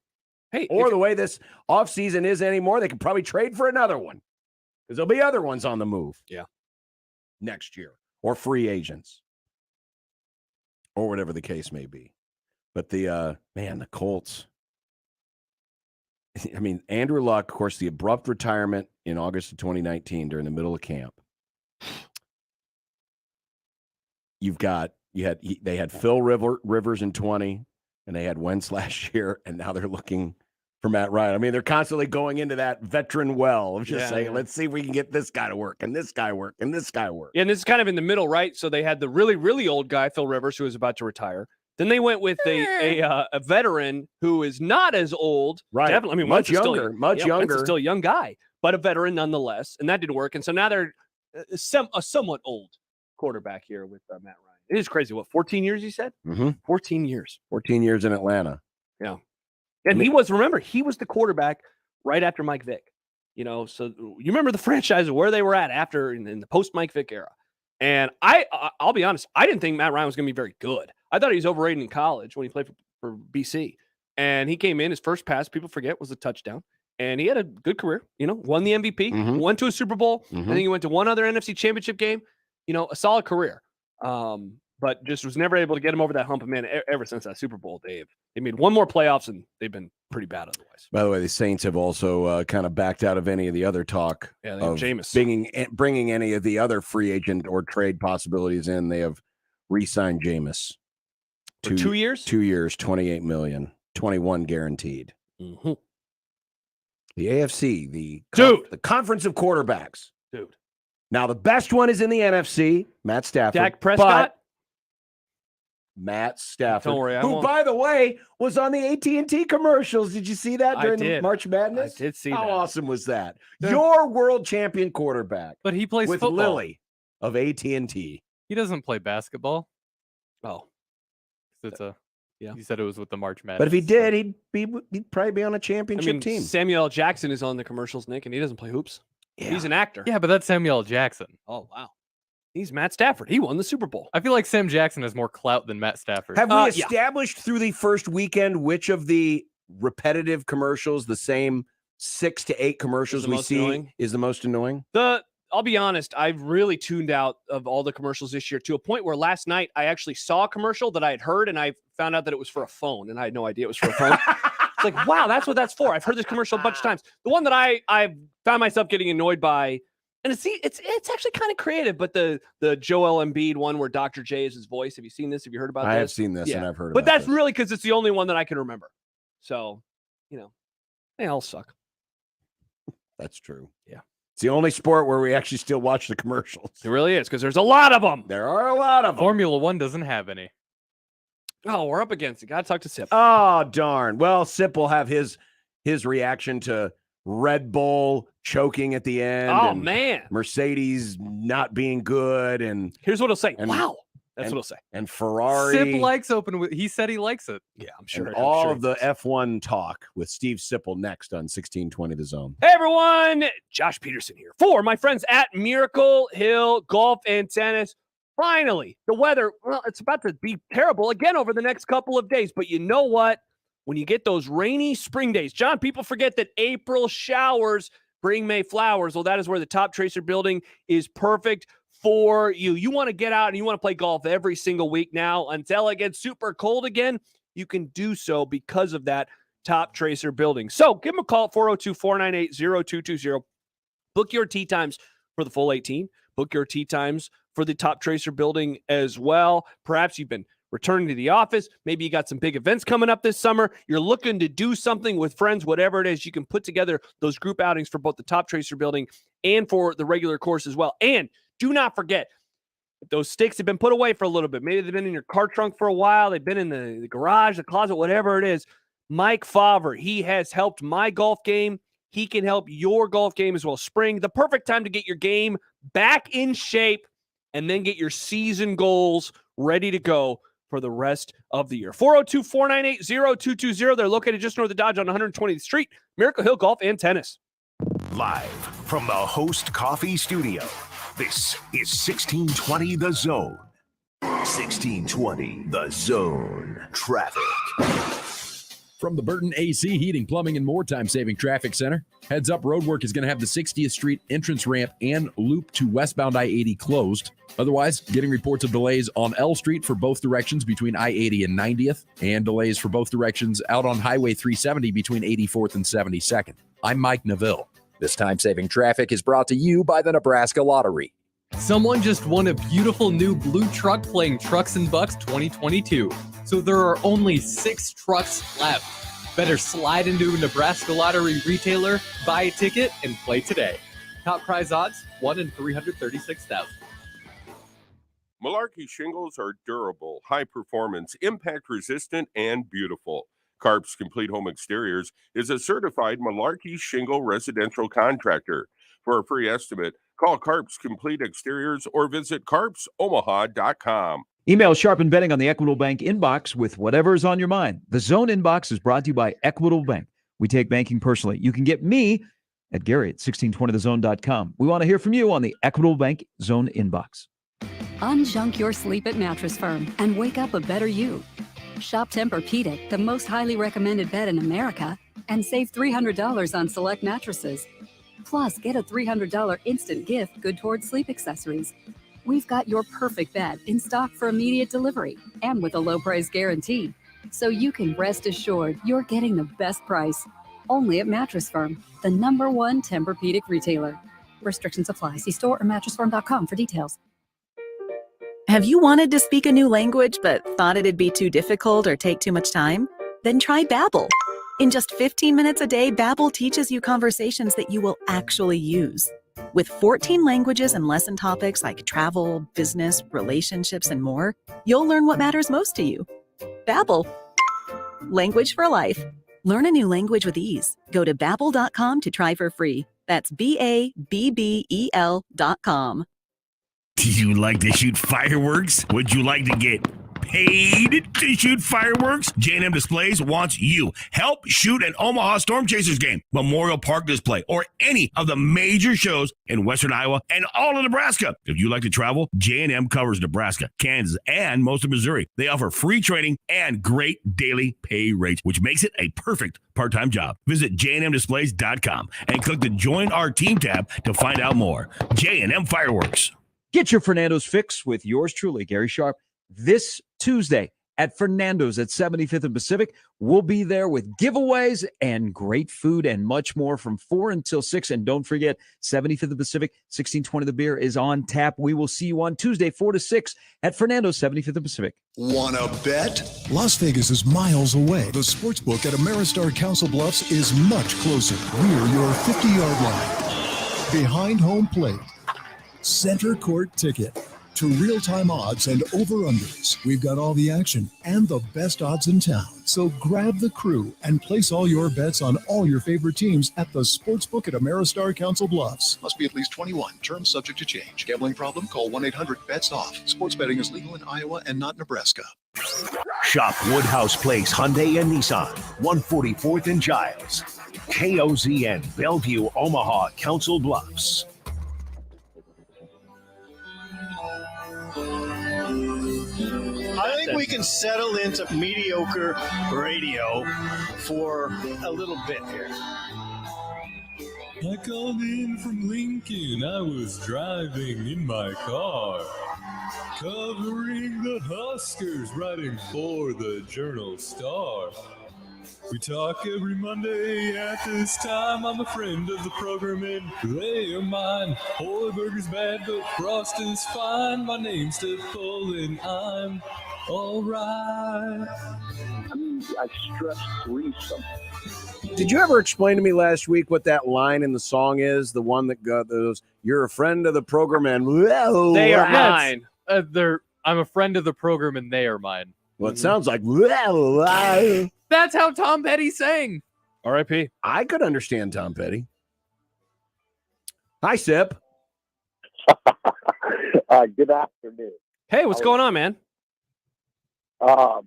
Hey, or the way this offseason is anymore, they could probably trade for another one because there'll be other ones on the move. Yeah. Next year, or free agents, or whatever the case may be. But the Colts. I mean, Andrew Luck, of course, the abrupt retirement in August of 2019 during the middle of camp. They had Phil Rivers in 20, and they had Wentz last year, and now they're looking for Matt Ryan. I mean, they're constantly going into that veteran well of just saying, let's see if we can get this guy to work, and this guy work, and this guy work. Yeah, and this is kind of in the middle, right? So they had the really, really old guy, Phil Rivers, who was about to retire. Then they went with a veteran who is not as old. Right. Definitely. I mean, much younger. Wentz is still a young guy, but a veteran nonetheless. And that didn't work. And so now they're a somewhat old quarterback here with Matt Ryan. It is crazy. What, 14 years, you said? Mm-hmm. 14 years. 14 years in Atlanta. Yeah. And he was the quarterback right after Mike Vick. So you remember the franchise where they were at after in the post-Mike Vick era. And I'll be honest, I didn't think Matt Ryan was going to be very good. I thought he was overrated in college when he played for BC. And he came in, his first pass, people forget, was a touchdown. And he had a good career, won the MVP, went to a Super Bowl. I think he went to one other NFC championship game, a solid career. But just was never able to get him over that hump. And man, ever since that Super Bowl, they made one more playoffs and they've been pretty bad otherwise. By the way, the Saints have also kind of backed out of any of the other talk they have of Jameis. Bringing any of the other free agent or trade possibilities in. They have re-signed Jameis. For 2 years? 2 years, $28 million, 21 guaranteed. Mm-hmm. The AFC, the conference of quarterbacks. Dude. Now, the best one is in the NFC, Matt Stafford. Dak Prescott. Matt Stafford, Don't worry, who, by the way, was on the AT&T commercials. Did you see that during March Madness? I did see How that. awesome was that? Your world champion quarterback. But he plays with football. Lily of AT&T. He doesn't play basketball. Oh. You said it was with the March Madness. But if he did, he'd probably be on a championship team. Samuel L. Jackson is on the commercials, Nick, and he doesn't play hoops. Yeah. He's an actor. Yeah, but that's Samuel L. Jackson. Oh, wow. He's Matt Stafford. He won the Super Bowl. I feel like Sam Jackson has more clout than Matt Stafford. Have we established through the first weekend which of the repetitive commercials, the same 6 to 8 commercials we see, is the most annoying? I'll be honest, I've really tuned out of all the commercials this year to a point where last night I actually saw a commercial that I had heard and I found out that it was for a phone and I had no idea it was for a phone. It's like, wow, that's what that's for. I've heard this commercial a bunch of times. The one that I found myself getting annoyed by, and it's actually kind of creative, but the Joel Embiid one where Dr. J is his voice. Have you seen this? Have you heard about this? I have seen this and I've heard but about that's this. really because it's the only one that I can remember. So, they all suck. That's true. Yeah. It's the only sport where we actually still watch the commercials. It really is, because there's a lot of them. There are a lot of them. Formula One doesn't have any. Oh, we're up against it. Got to talk to Sip. Oh, darn. Well, Sip will have his reaction to Red Bull choking at the end. Oh, and man. Mercedes not being good. And here's what he'll say. Wow. That's what he'll say. And Ferrari. Sip likes he said he likes it. Yeah, I'm sure. And all of the F1 talk with Steve Sipple next on 1620 The Zone. Hey, everyone. Josh Peterson here for my friends at Miracle Hill Golf and Tennis. finally, the weather, well, it's about to be terrible again over the next couple of days. But you know what? When you get those rainy spring days, John, people forget that April showers bring May flowers. Well, that is where the Top Tracer building is perfect for you. You want to get out and you want to play golf every single week now until it gets super cold again. You can do so because of that Top Tracer building. So give them a call at 402-498-0220. Book your tee times for the full 18. Book your tee times for the Top Tracer building as well. Perhaps you've been returning to the office. Maybe you got some big events coming up this summer. You're looking to do something with friends, whatever it is. You can put together those group outings for both the Top Tracer building and for the regular course as well. And do not forget, if those sticks have been put away for a little bit, maybe they've been in your car trunk for a while, they've been in the garage, the closet, whatever it is. Mike Favre, he has helped my golf game. He can help your golf game as well. Spring, the perfect time to get your game back in shape and then get your season goals ready to go for the rest of the year. 402-498-0220. They're located just north of Dodge on 120th Street, Miracle Hill Golf and Tennis. Live from the Host Coffee Studio, this is 1620 The Zone. 1620 The Zone. Traffic. From the Burton AC Heating, Plumbing, and More Time-Saving Traffic Center, heads up, roadwork is going to have the 60th Street entrance ramp and loop to westbound I-80 closed. Otherwise, getting reports of delays on L Street for both directions between I-80 and 90th, and delays for both directions out on Highway 370 between 84th and 72nd. I'm Mike Neville. This time-saving traffic is brought to you by the Nebraska Lottery. Someone just won a beautiful new blue truck playing Trucks and Bucks 2022. So there are only 6 trucks left. Better slide into a Nebraska Lottery retailer, buy a ticket, and play today. Top prize odds, 1 in 336,000. Malarkey shingles are durable, high performance, impact resistant, and beautiful. Carp's Complete Home Exteriors is a certified Malarkey shingle residential contractor. For a free estimate, call Carp's Complete Exteriors or visit carpsomaha.com. Email Sharp and Betting on the Equitable Bank inbox with whatever's on your mind. The Zone inbox is brought to you by Equitable Bank. We take banking personally. You can get me at Gary at 1620thezone.com. We want to hear from you on the Equitable Bank Zone inbox. Unjunk your sleep at Mattress Firm and wake up a better you. Shop Tempur-Pedic, the most highly recommended bed in America, and save $300 on select mattresses. Plus, get a $300 instant gift good towards sleep accessories. We've got your perfect bed in stock for immediate delivery and with a low price guarantee. So you can rest assured you're getting the best price. Only at Mattress Firm, the #1 Tempur-Pedic retailer. Restrictions apply. See store or mattressfirm.com for details. Have you wanted to speak a new language but thought it'd be too difficult or take too much time? Then try Babbel. In just 15 minutes a day, Babbel teaches you conversations that you will actually use. With 14 languages and lesson topics like travel, business, relationships, and more, you'll learn what matters most to you. Babbel. Language for life. Learn a new language with ease. Go to Babbel.com to try for free. That's BABBEL.com. Do you like to shoot fireworks? Would you like to get paid to shoot fireworks? J&M Displays wants you. Help shoot an Omaha Storm Chasers game, Memorial Park display, or any of the major shows in Western Iowa and all of Nebraska. If you like to travel, J&M covers Nebraska, Kansas, and most of Missouri. They offer free training and great daily pay rates, which makes it a perfect part-time job. Visit jnmdisplays.com and click the Join Our Team tab to find out more. J&M Fireworks. Get your Fernando's fix with yours truly, Gary Sharp, this Tuesday at Fernando's at 75th and Pacific. We'll be there with giveaways and great food and much more from 4 until 6. And don't forget, 75th and Pacific, 1620 The Beer is on tap. We will see you on Tuesday, 4 to 6 at Fernando's, 75th and Pacific. Wanna bet? Las Vegas is miles away. The sportsbook at Ameristar Council Bluffs is much closer. We're your 50-yard line. Behind home plate. Center court ticket. To real-time odds and over-unders. We've got all the action and the best odds in town. So grab the crew and place all your bets on all your favorite teams at the Sportsbook at Ameristar Council Bluffs. Must be at least 21. Terms subject to change. Gambling problem? Call 1-800-BETS-OFF. Sports betting is legal in Iowa and not Nebraska. Shop Woodhouse Place Hyundai and Nissan, 144th and Giles. KOZN, Bellevue, Omaha, Council Bluffs. can settle into mediocre radio for a little bit here. I called in from Lincoln. I was driving in my car, covering the Huskers, writing for the Journal-Star. We talk every Monday at this time. I'm a friend of the program and they are mine. Hoiberg is bad, but Frost is fine. My name's Stipple and I'm alright. I stress threesome. Did you ever explain to me last week what that line in the song is? The one that goes, "You're a friend of the program and They are mine." I'm a friend of the program and they are mine. Well, it sounds like that's how Tom Petty sang. R.I.P. I could understand Tom Petty. Hi, Sip. Good afternoon. Hey, what's going on, man? Not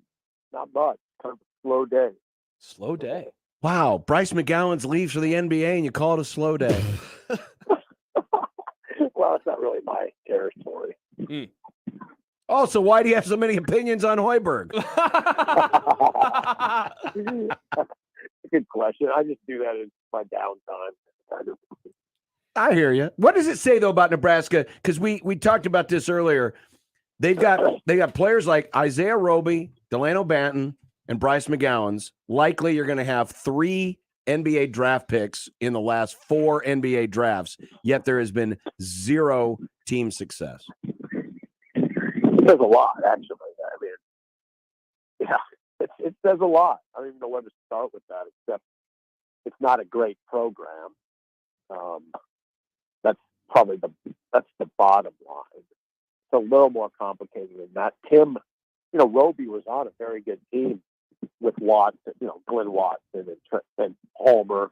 much. Kind of a slow day. Slow day. Wow, Bryce McGowan's leaves for the NBA, and you call it a slow day. Well, it's not really my territory. Oh, so why do you have so many opinions on Hoiberg? Good question. I just do that in my downtime. I hear you. What does it say though about Nebraska? Because we talked about this earlier. They got players like Isaiah Roby, Delano Banton, and Bryce McGowan's. Likely, you're going to have 3 NBA draft picks in the last 4 NBA drafts. Yet there has been 0 team success. It says a lot, actually. I mean, yeah, it says a lot. I don't even know where to start with that, except it's not a great program. That's probably the bottom line. It's a little more complicated than that. Tim, Roby was on a very good team with Watson, Glenn Watson and Palmer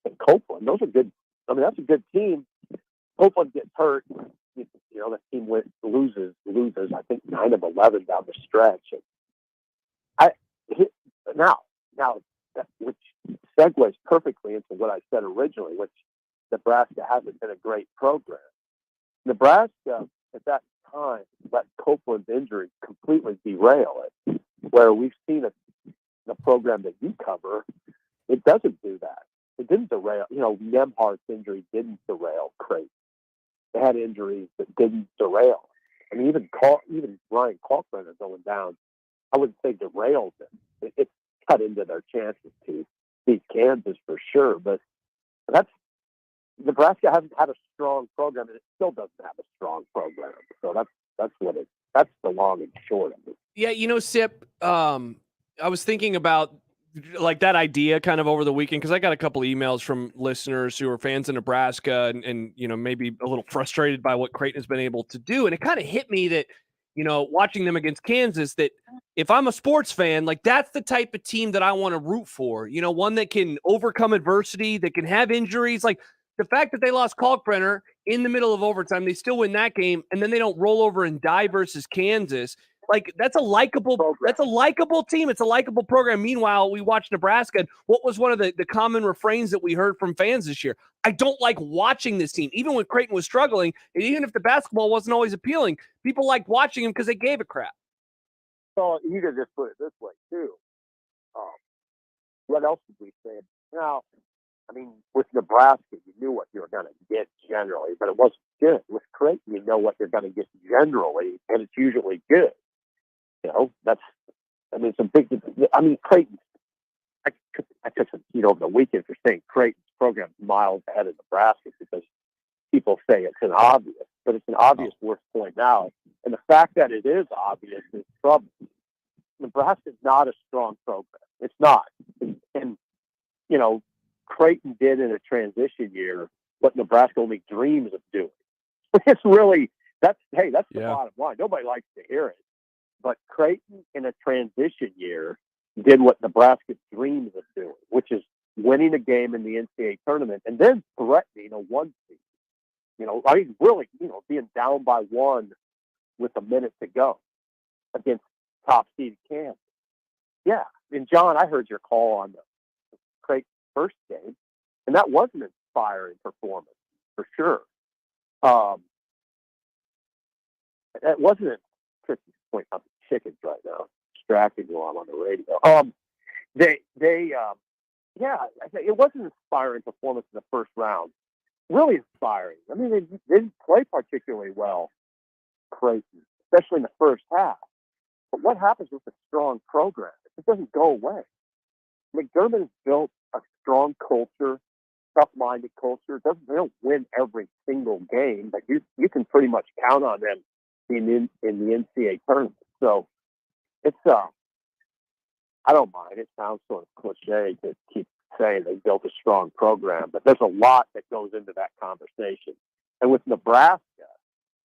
and Copeland. Those are good. I mean, that's a good team. Copeland gets hurt. The team loses. I think 9 of 11 down the stretch. Which segues perfectly into what I said originally, which Nebraska hasn't been a great program. Nebraska at that time let Copeland's injury completely derail it. Where we've seen the program that you cover, it doesn't do that. It didn't derail. Nemhardt's injury didn't derail Creighton. They had injuries that didn't derail. I mean, even Ryan Kalkbrenner going down, I wouldn't say derailed them. It cut into their chances to beat Kansas for sure. But Nebraska hasn't had a strong program, and it still doesn't have a strong program. So that's the long and short of it. Yeah, Sip, I was thinking about like that idea kind of over the weekend because I got a couple emails from listeners who are fans of Nebraska and maybe a little frustrated by what Creighton has been able to do. And it kind of hit me that, watching them against Kansas, that if I'm a sports fan, like that's the type of team that I want to root for, one that can overcome adversity, that can have injuries. Like the fact that they lost Kalkbrenner in the middle of overtime, they still win that game. And then they don't roll over and die versus Kansas. Like that's a likable team. It's a likable program. Meanwhile, we watched Nebraska. What was one of the common refrains that we heard from fans this year? I don't like watching this team. Even when Creighton was struggling, and even if the basketball wasn't always appealing, people liked watching him because they gave a crap. So you could just put it this way too. What else did we say? Now, I mean, with Nebraska, you knew what you were going to get generally, but it wasn't good. With Creighton, you know what you're going to get generally, and it's usually good. It's a big. I mean, Creighton. I took some heat over the weekend for saying Creighton's program's miles ahead of Nebraska because people say it's an obvious, but it's an obvious worth pointing out. And the fact that it is obvious is trouble. Nebraska's not a strong program. It's not. And Creighton did in a transition year what Nebraska only dreams of doing. It's really that's the bottom line. Nobody likes to hear it. But Creighton in a transition year did what Nebraska dreams of doing, which is winning a game in the NCAA tournament and then threatening a 1 seed. Being down by 1 with a minute to go against top seed Kansas. Yeah. And John, I heard your call on the Creighton first game, and that was an inspiring performance for sure. It wasn't a tricky point on the chickens right now. distracted while I'm on the radio. It was an inspiring performance in the first round. Really inspiring. I mean, they didn't play particularly well, Creighton, especially in the first half. But what happens with a strong program? It doesn't go away. McDermott has built a strong culture, tough-minded culture. They don't win every single game, but you can pretty much count on them in the NCAA tournament. So it's I don't mind. It sounds sort of cliche to keep saying they built a strong program, but there's a lot that goes into that conversation. And with Nebraska,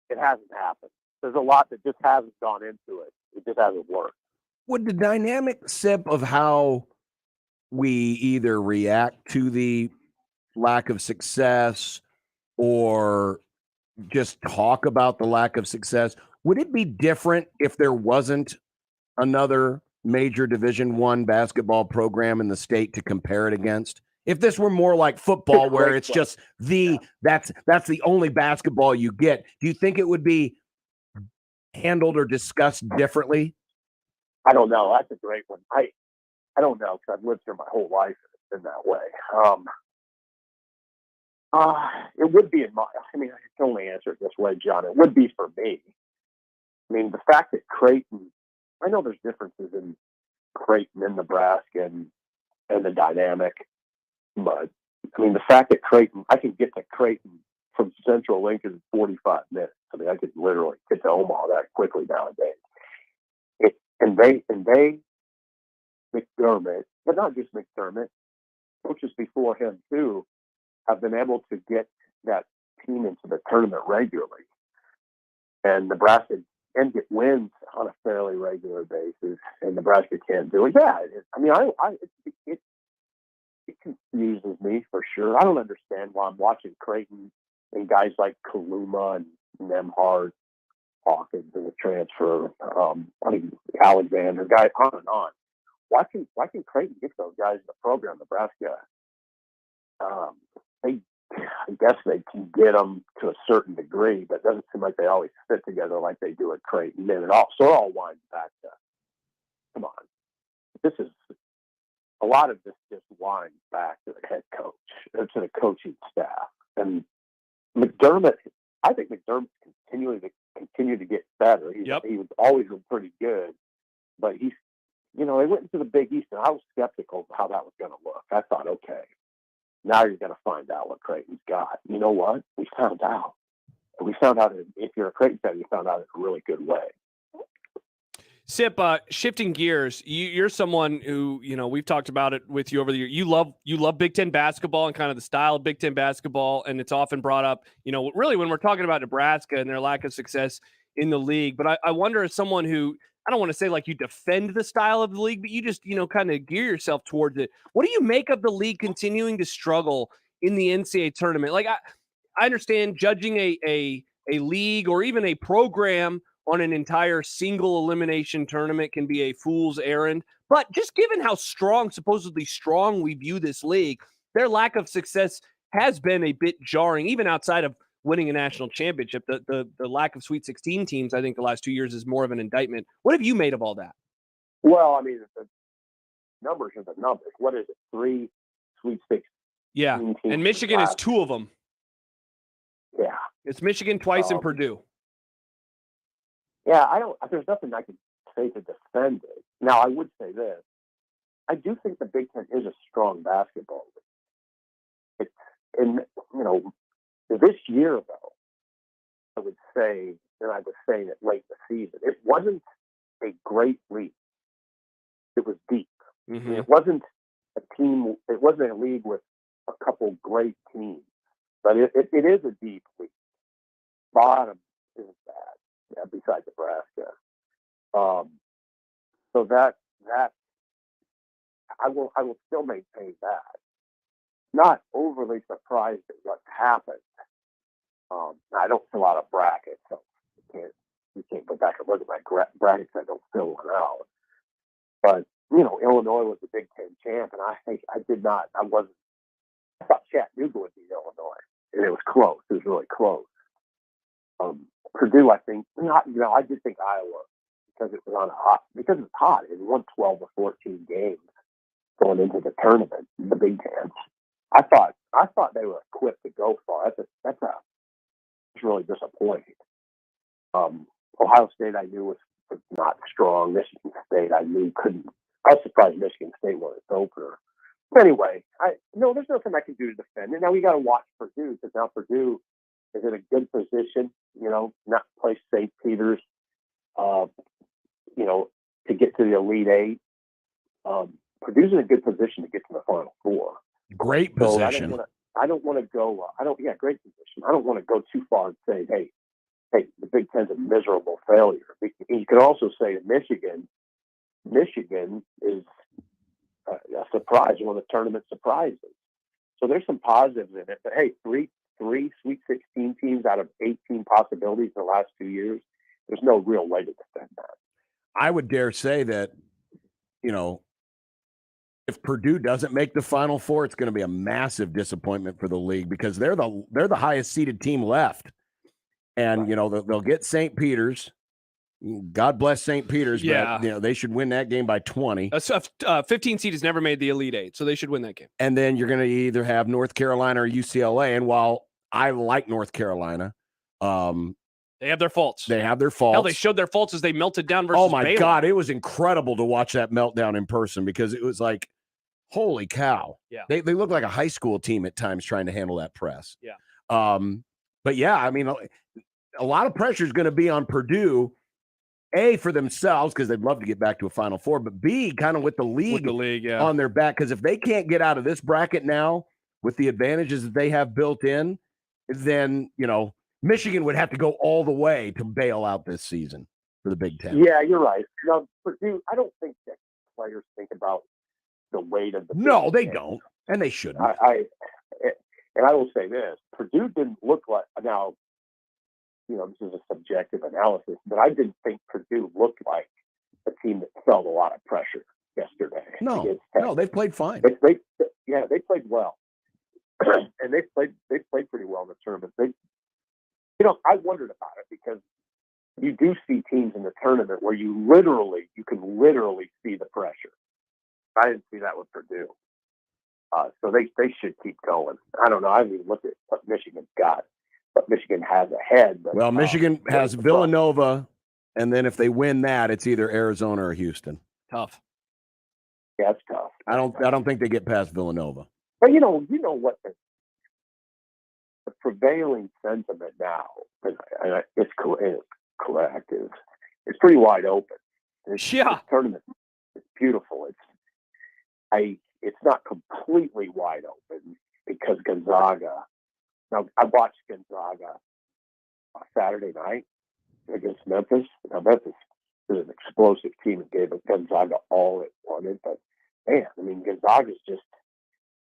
it hasn't happened. There's a lot that just hasn't gone into it. It just hasn't worked. Would the dynamic, Sip, of how we either react to the lack of success or just talk about the lack of success, would it be different if there wasn't another major Division I basketball program in the state to compare it against? If this were more like football, where it's just that's the only basketball you get, do you think it would be handled or discussed differently? I don't know. That's a great one. I don't know, because I've lived here my whole life and it's been that way. It would be I can only answer it this way, John. It would be for me. I mean, the fact that Creighton, I know there's differences in Creighton and Nebraska and the dynamic, but I mean, the fact that Creighton, I can get to Creighton from Central Lincoln in 45 minutes. I mean, I could literally get to Omaha that quickly nowadays. And McDermott, but not just McDermott, coaches before him too, have been able to get that team into the tournament regularly. And Nebraska can get wins on a fairly regular basis, and Nebraska can't do it. Yeah, it confuses me for sure. I don't understand why I'm watching Creighton and guys like Kaluma and Nemhard, Hawkins in the transfer, Alexander, guys on and on. Why can Creighton get those guys in the program? Nebraska, I guess they can get them to a certain degree, but it doesn't seem like they always fit together like they do at Creighton. And it all winds back to, come on, a lot of this just winds back to the head coach, to the coaching staff. And McDermott, I think McDermott's continue to get better. He was always pretty good, but they went into the Big East, and I was skeptical of how that was going to look. I thought, okay, now you're going to find out what Creighton's got. You know what? We found out. We found out, if you're a Creighton fan, you found out in a really good way. Sip, shifting gears, you're someone who, we've talked about it with you over the year. You love Big Ten basketball and kind of the style of Big Ten basketball, and it's often brought up, really when we're talking about Nebraska and their lack of success in the league. But I wonder, as someone who, I don't want to say like you defend the style of the league, but you just, kind of gear yourself towards it. What do you make of the league continuing to struggle in the NCAA tournament? Like, I understand judging a league or even a program on an entire single elimination tournament can be a fool's errand. But just given how supposedly strong we view this league, their lack of success has been a bit jarring, even outside of winning a national championship. The lack of Sweet 16 teams, I think, the last 2 years is more of an indictment. What have you made of all that? Well, I mean, the numbers are the numbers. What is it? 3 Sweet 16 Yeah, teams and Michigan is 2 of them. Yeah. It's Michigan twice and Purdue. Yeah, there's nothing I can say to defend it. Now, I would say this. I do think the Big Ten is a strong basketball league. This year, though, I would say, and I was saying it late in the season, it wasn't a great league. It was deep. Mm-hmm. I mean, it wasn't a league with a couple great teams, but it is a deep league. Bottom isn't bad. Yeah, besides Nebraska. So that I will still maintain that. Not overly surprised at what's happened. I don't fill out a bracket, so you can't go back and look at my brackets. I don't fill one out. But Illinois was the Big Ten champ, and I thought Chattanooga would beat Illinois, and it was close. It was really close. Purdue, I think, I did think Iowa because it was because it's hot. It won 12 or 14 games going into the tournament, the Big Ten. I thought they were equipped to go far. It's really disappointing. Ohio State I knew was not strong. Michigan State I knew couldn't. I was surprised Michigan State won its opener. But anyway, there's nothing I can do to defend it. Now we got to watch Purdue, because now Purdue is in a good position, not play St. Peter's, to get to the Elite Eight. Purdue's in a good position to get to the Final Four. Great position. So I don't want to go. Great position. I don't want to go too far and say, hey, the Big Ten's a miserable failure. You could also say that Michigan is a surprise, one of the tournament surprises. So there's some positives in it. But hey, three Sweet 16 teams out of 18 possibilities in the last 2 years. There's no real way to defend that. I would dare say that, if Purdue doesn't make the Final Four, it's going to be a massive disappointment for the league, because they're the highest seeded team left, and they'll get St. Peter's. God bless St. Peter's, yeah. But they should win that game by 20. 15 seed has never made the Elite Eight, so they should win that game. And then you're going to either have North Carolina or UCLA. And while I like North Carolina, they have their faults. Hell, they showed their faults as they melted down versus Oh my Baylor. God, it was incredible to watch that meltdown in person, because it was like, holy cow. Yeah. They look like a high school team at times trying to handle that press. Yeah. But yeah, I mean, a lot of pressure is going to be on Purdue, A, for themselves, because they'd love to get back to a Final Four, but B, kind of with the league on their back. Because if they can't get out of this bracket now with the advantages that they have built in, then, Michigan would have to go all the way to bail out this season for the Big Ten. Yeah, you're right. No, Purdue, I don't think that players think about the weight of the No, Big they Ten. don't, and they shouldn't. And I will say this: Purdue didn't look like, now, this is a subjective analysis, but I didn't think Purdue looked like a team that felt a lot of pressure yesterday. No, they played fine. They played well, and they played pretty well in the tournament. I wondered about it, because you do see teams in the tournament where you can literally see the pressure. I didn't see that with Purdue. So they should keep going. I don't know. I haven't even looked at what Michigan's got, what Michigan has ahead. But, Well, Michigan has Villanova, and then if they win that, it's either Arizona or Houston. Tough. Yeah, it's tough. I don't think they get past Villanova. But you know what the prevailing sentiment now, and it's correct, is it's pretty wide open. This tournament is beautiful. It's not completely wide open, because Gonzaga. Now, I watched Gonzaga Saturday night against Memphis. Now, Memphis is an explosive team and gave Gonzaga all it wanted. But man, I mean, Gonzaga's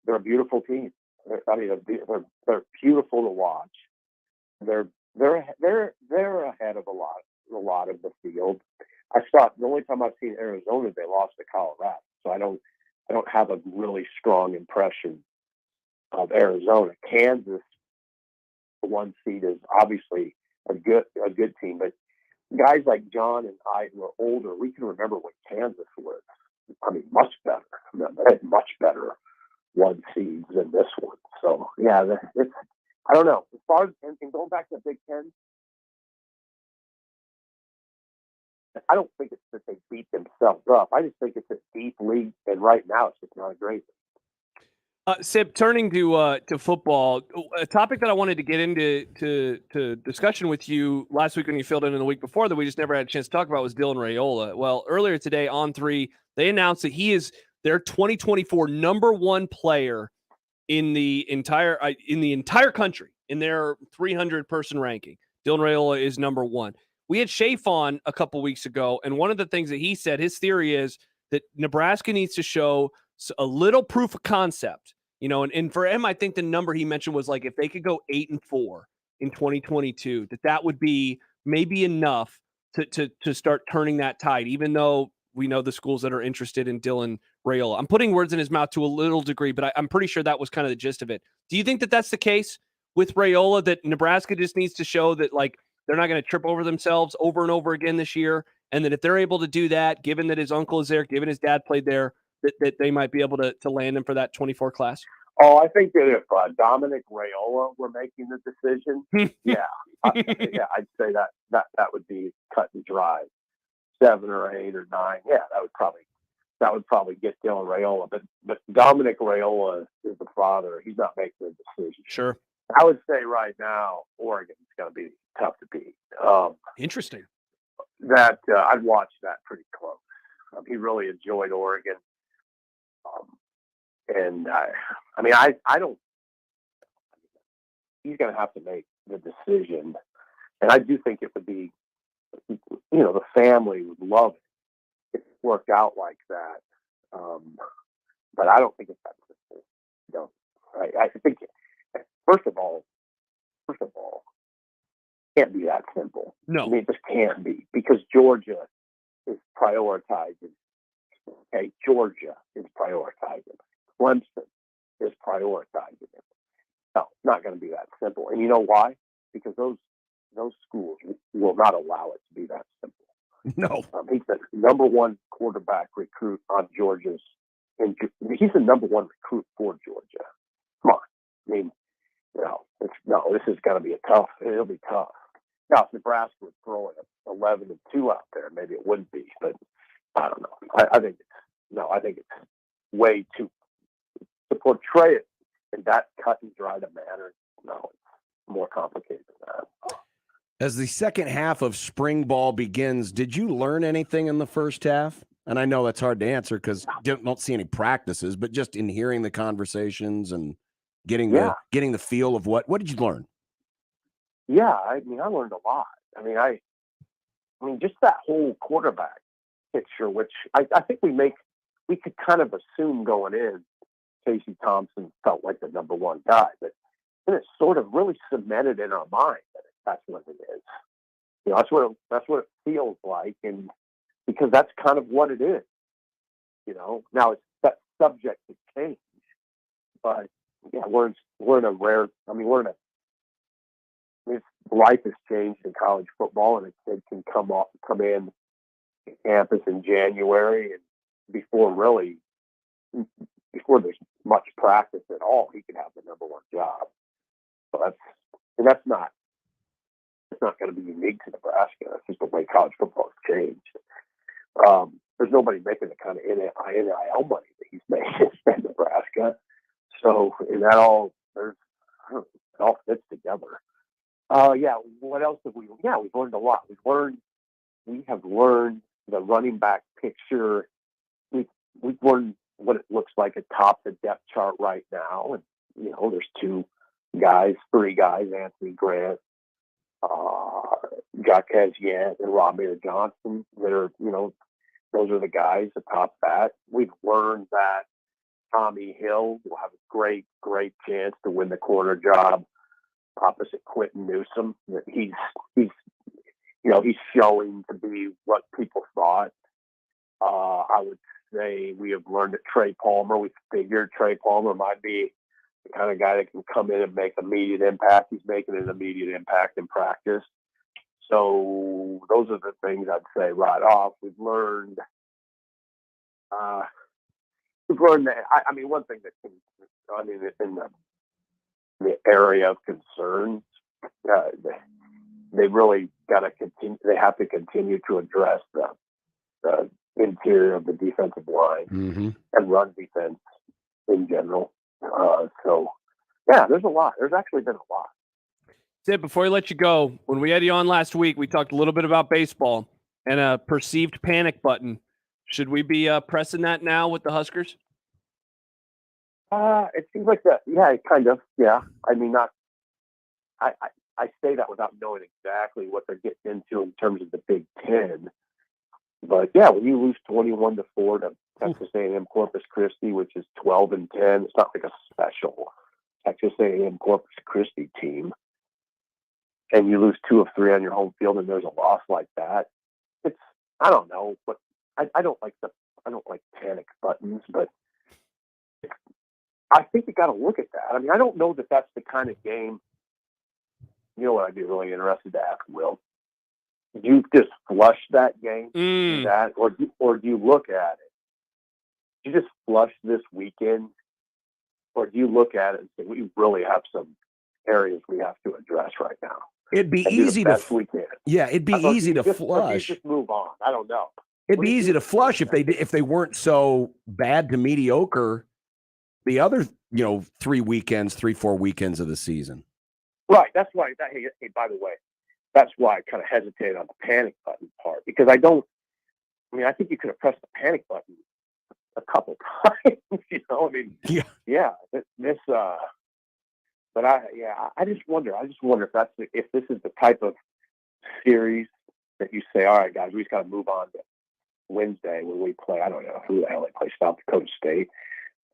they're a beautiful team. They're beautiful to watch. They're ahead of a lot of the field. The only time I've seen Arizona, they lost to Colorado. So I don't have a really strong impression of Arizona. Kansas, the 1 seed, is obviously a good team, but guys like John and I, who are older, we can remember what Kansas was. I mean, much better. They had much better 1 seeds than this one. So yeah, I don't know. As far as and going back to the Big Ten, I don't think it's that they beat themselves up. I just think it's a deep league, and right now it's just not a great league. Sip, turning to football, a topic that I wanted to get into to discussion with you last week when you filled in the week before that we just never had a chance to talk about was Dylan Raiola. Well, earlier today on 3, they announced that he is their 2024 number 1 player in the entire country in their 300-person ranking. Dylan Raiola is number 1. We had Shafe on a couple weeks ago, and one of the things that he said, his theory is that Nebraska needs to show a little proof of concept, and for him, I think the number he mentioned was like if they could go 8-4 in 2022, that would be maybe enough to start turning that tide, even though we know the schools that are interested in Dylan Raiola. I'm putting words in his mouth to a little degree, but I'm pretty sure that was kind of the gist of it. Do you think that that's the case with Raiola, that Nebraska just needs to show that, like, they're not going to trip over themselves over and over again this year, And that if they're able to do that, given that his uncle is there, given his dad played there, that they might be able to land him for that 24 class? Oh, I think that if Dominic Raiola were making the decision, yeah, I'd say that would be cut and dry, 7 or 8 or 9. Yeah, that would probably get Dylan Raiola. But Dominic Raiola is the father. He's not making the decision. Sure. I would say right now, Oregon's going to be tough to beat. Interesting. That I'd watch that pretty close. He really enjoyed Oregon. And I don't. He's going to have to make the decision, and I do think it would be, the family would love it if it worked out like that. But I don't think it's that simple. I think first of all, it can't be that simple. No, I mean, it just can't be, because Georgia is prioritizing. Okay, Georgia is prioritizing. Clemson is prioritizing it. No, it's not going to be that simple. And you know why? Because those schools will not allow it to be that simple. No. He's the number one quarterback recruit on Georgia's. And he's the number one recruit for Georgia. Come on. I mean, this is going to be it'll be tough. Now, if Nebraska would throw an 11-2 out there, maybe it wouldn't be, but I don't know. I think it's way too, to portray it in that cut and dried a manner. No, it's more complicated than that. As the second half of spring ball begins, did you learn anything in the first half? And I know that's hard to answer because you don't see any practices, but just in hearing the conversations and getting the feel of what did you learn? Yeah, I learned a lot. I mean, just that whole quarterback picture, which I think we could kind of assume going in, Casey Thompson felt like the number one guy, but then it sort of really cemented in our mind that that's what it is. That's what it feels like, and because that's kind of what it is. Now that's subject to change, but yeah, we're in a rare. I mean, life has changed in college football, and a kid can come in to campus in January, and before there's much practice at all, he can have the number one job. So that's not going to be unique to Nebraska. That's just the way college football has changed. There's nobody making the kind of NIL money that he's making in Nebraska. So in that it all fits together. What else have we? Yeah, we've learned a lot. We have learned the running back picture. We've learned what it looks like atop the depth chart right now, and there's three guys, Anthony Grant, Jaquez Yant, and Ramir Johnson, that are, those are the guys atop that. We've learned that Tommy Hill will have a great, great chance to win the corner job opposite Quentin Newsom. That he's showing to be what people thought. I would say we have learned that Trey Palmer. We figured Trey Palmer might be the kind of guy that can come in and make immediate impact. He's making an immediate impact in practice. So those are the things I'd say right off. We've learned that. I mean, one thing that in the area of concerns, they really got to continue. They have to continue to address the interior of the defensive line and run defense in general. There's a lot. There's actually been a lot. Sid, before I let you go, when we had you on last week, we talked a little bit about baseball and a perceived panic button. Should we be pressing that now with the Huskers? It seems like that. Yeah, kind of. Yeah. I mean, I say that without knowing exactly what they're getting into in terms of the Big Ten. But yeah, when you lose 21-4 to Texas A&M Corpus Christi, which is 12-10, it's not like a special Texas A&M Corpus Christi team, and you lose 2 of 3 on your home field, and there's a loss like that. I don't know, but I don't like panic buttons, but I think you got to look at that. I mean, I don't know that that's the kind of game. You know what I'd be really interested to ask Will? do you just flush that game? That, or do you look at it? Do you just flush this weekend? Or do you look at it and say, we really have some areas we have to address right now? It'd be easy to it'd be easy to flush. Just move on. I don't know. It'd be easy to flush if they weren't so bad to mediocre the other 4 weekends of the season. Right. That's why. Hey, by the way, that's why I kind of hesitated on the panic button part, because I think you could have pressed the panic button a couple times. But I just wonder if this is the type of series that you say, all right, guys, we just got to move on to Wednesday when we play. I don't know who the hell they play, South Dakota State,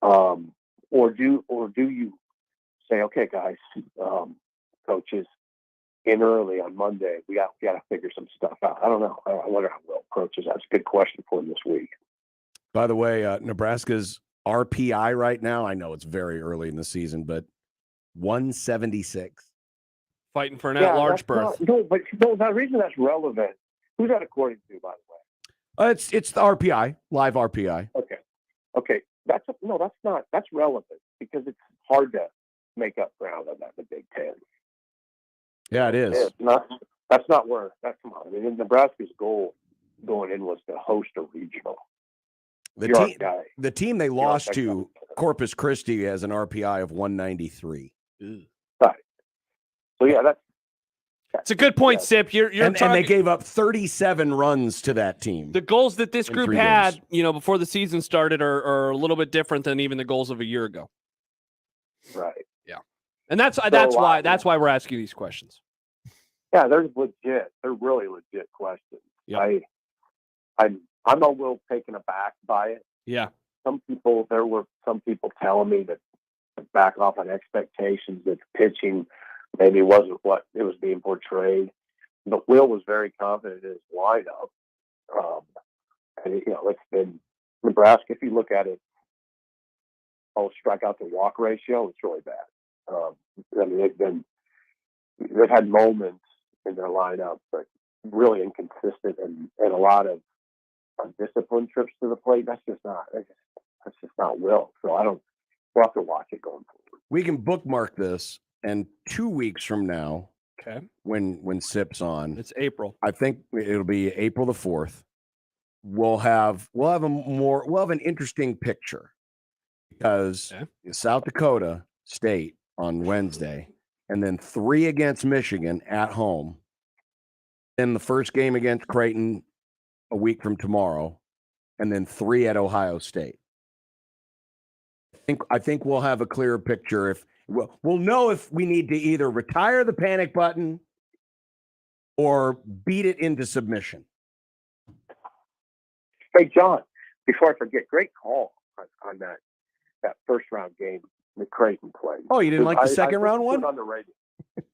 or do you say, okay, guys, coaches, in early on Monday, we got to figure some stuff out. I don't know. I wonder how Will approaches. That's a good question for him this week. By the way, Nebraska's RPI right now, I know it's very early in the season, but 176. Fighting for an at-large berth. But the reason that's relevant, who's that according to, by the way? It's the RPI, live RPI. Okay. That's relevant because it's hard to make up ground on that in the Big Ten. Yeah, it is. That's not where. Come on. I mean, Nebraska's goal going in was to host a regional. The team they lost to, Corpus Christi, has an RPI of 193. Right. So yeah, it's a good point, Sip. You're and they gave up 37 runs to that team. The goals that this group had, before the season started, are a little bit different than even the goals of a year ago. Right. Yeah. And that's why we're asking these questions. Yeah, they're really legit questions. Yeah. I'm a little taken aback by it. Yeah. There were some people telling me that back off on expectations that the pitching maybe wasn't what it was being portrayed. But Will was very confident in his lineup. And it's been Nebraska, if you look at it, strikeout to walk ratio, it's really bad. They've had moments in their lineup, but really inconsistent and a lot of undisciplined trips to the plate. That's just not Will. So we'll have to watch it going forward. We can bookmark this, and 2 weeks from now, okay, when SIP's on, it's April. I think it'll be April the 4th. We'll have an interesting picture because South Dakota State on Wednesday, and then 3 against Michigan at home. Then the first game against Creighton a week from tomorrow, and then 3 at Ohio State. I think we'll have a clearer picture if we'll know if we need to either retire the panic button or beat it into submission. Hey, John, before I forget, great call on that first round game that Creighton played. Oh, you didn't like the second round one? On the radio.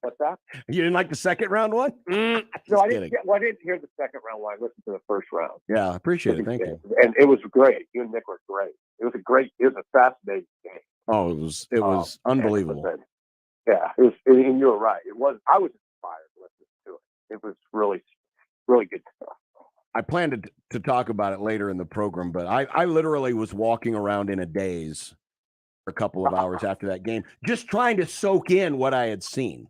What's that? You didn't like the second round one? No, I didn't hear the second round one. I listened to the first round. Yeah, I appreciate it. Thank you. And it was great. You and Nick were great. It was a fascinating game. Oh, it was unbelievable. Yeah, it was, and you were right. I was inspired listening to it. It was really, really good stuff. I planned to talk about it later in the program, but I literally was walking around in a daze for a couple of hours after that game, just trying to soak in what I had seen.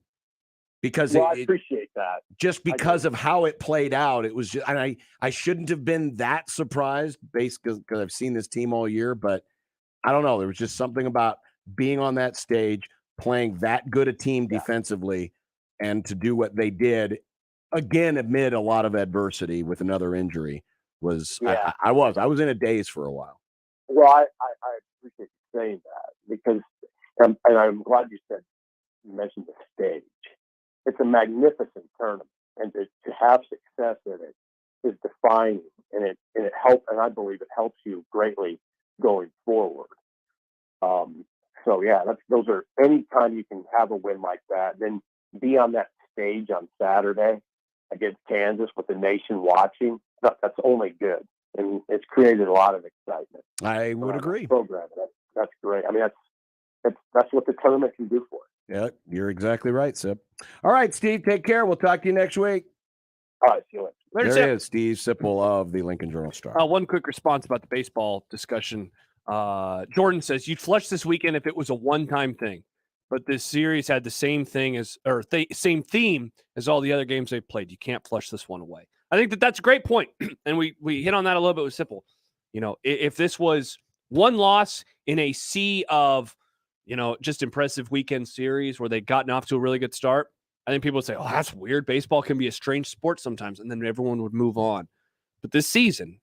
Because I appreciate that. Just because of how it played out, it was just, and I shouldn't have been that surprised, basically, because I've seen this team all year. But I don't know, there was just something about being on that stage, playing that good a team defensively, and to do what they did again amid a lot of adversity with another injury was. Yeah. I was in a daze for a while. Well, I appreciate you saying that because, and I'm glad you mentioned the stage. It's a magnificent tournament, and to have success in it is defining, and it helps, and I believe it helps you greatly going forward. So yeah, those are anytime you can have a win like that, then be on that stage on Saturday against Kansas with the nation watching. That's only good, and it's created a lot of excitement. I would agree. Program that's great. I mean, that's what the tournament can do for it. Yeah, you're exactly right, Sip. All right, Steve, take care. We'll talk to you next week. All right, see you later. There is Steve Sipple of the Lincoln Journal-Star. One quick response about the baseball discussion. Jordan says you'd flush this weekend if it was a one-time thing, but this series had the same thing same theme as all the other games they've played. You can't flush this one away. I think that's a great point, and we hit on that a little bit with Sipple. If this was one loss in a sea of, just impressive weekend series where they'd gotten off to a really good start, I think people would say, "Oh, that's weird. Baseball can be a strange sport sometimes," and then everyone would move on. But this season,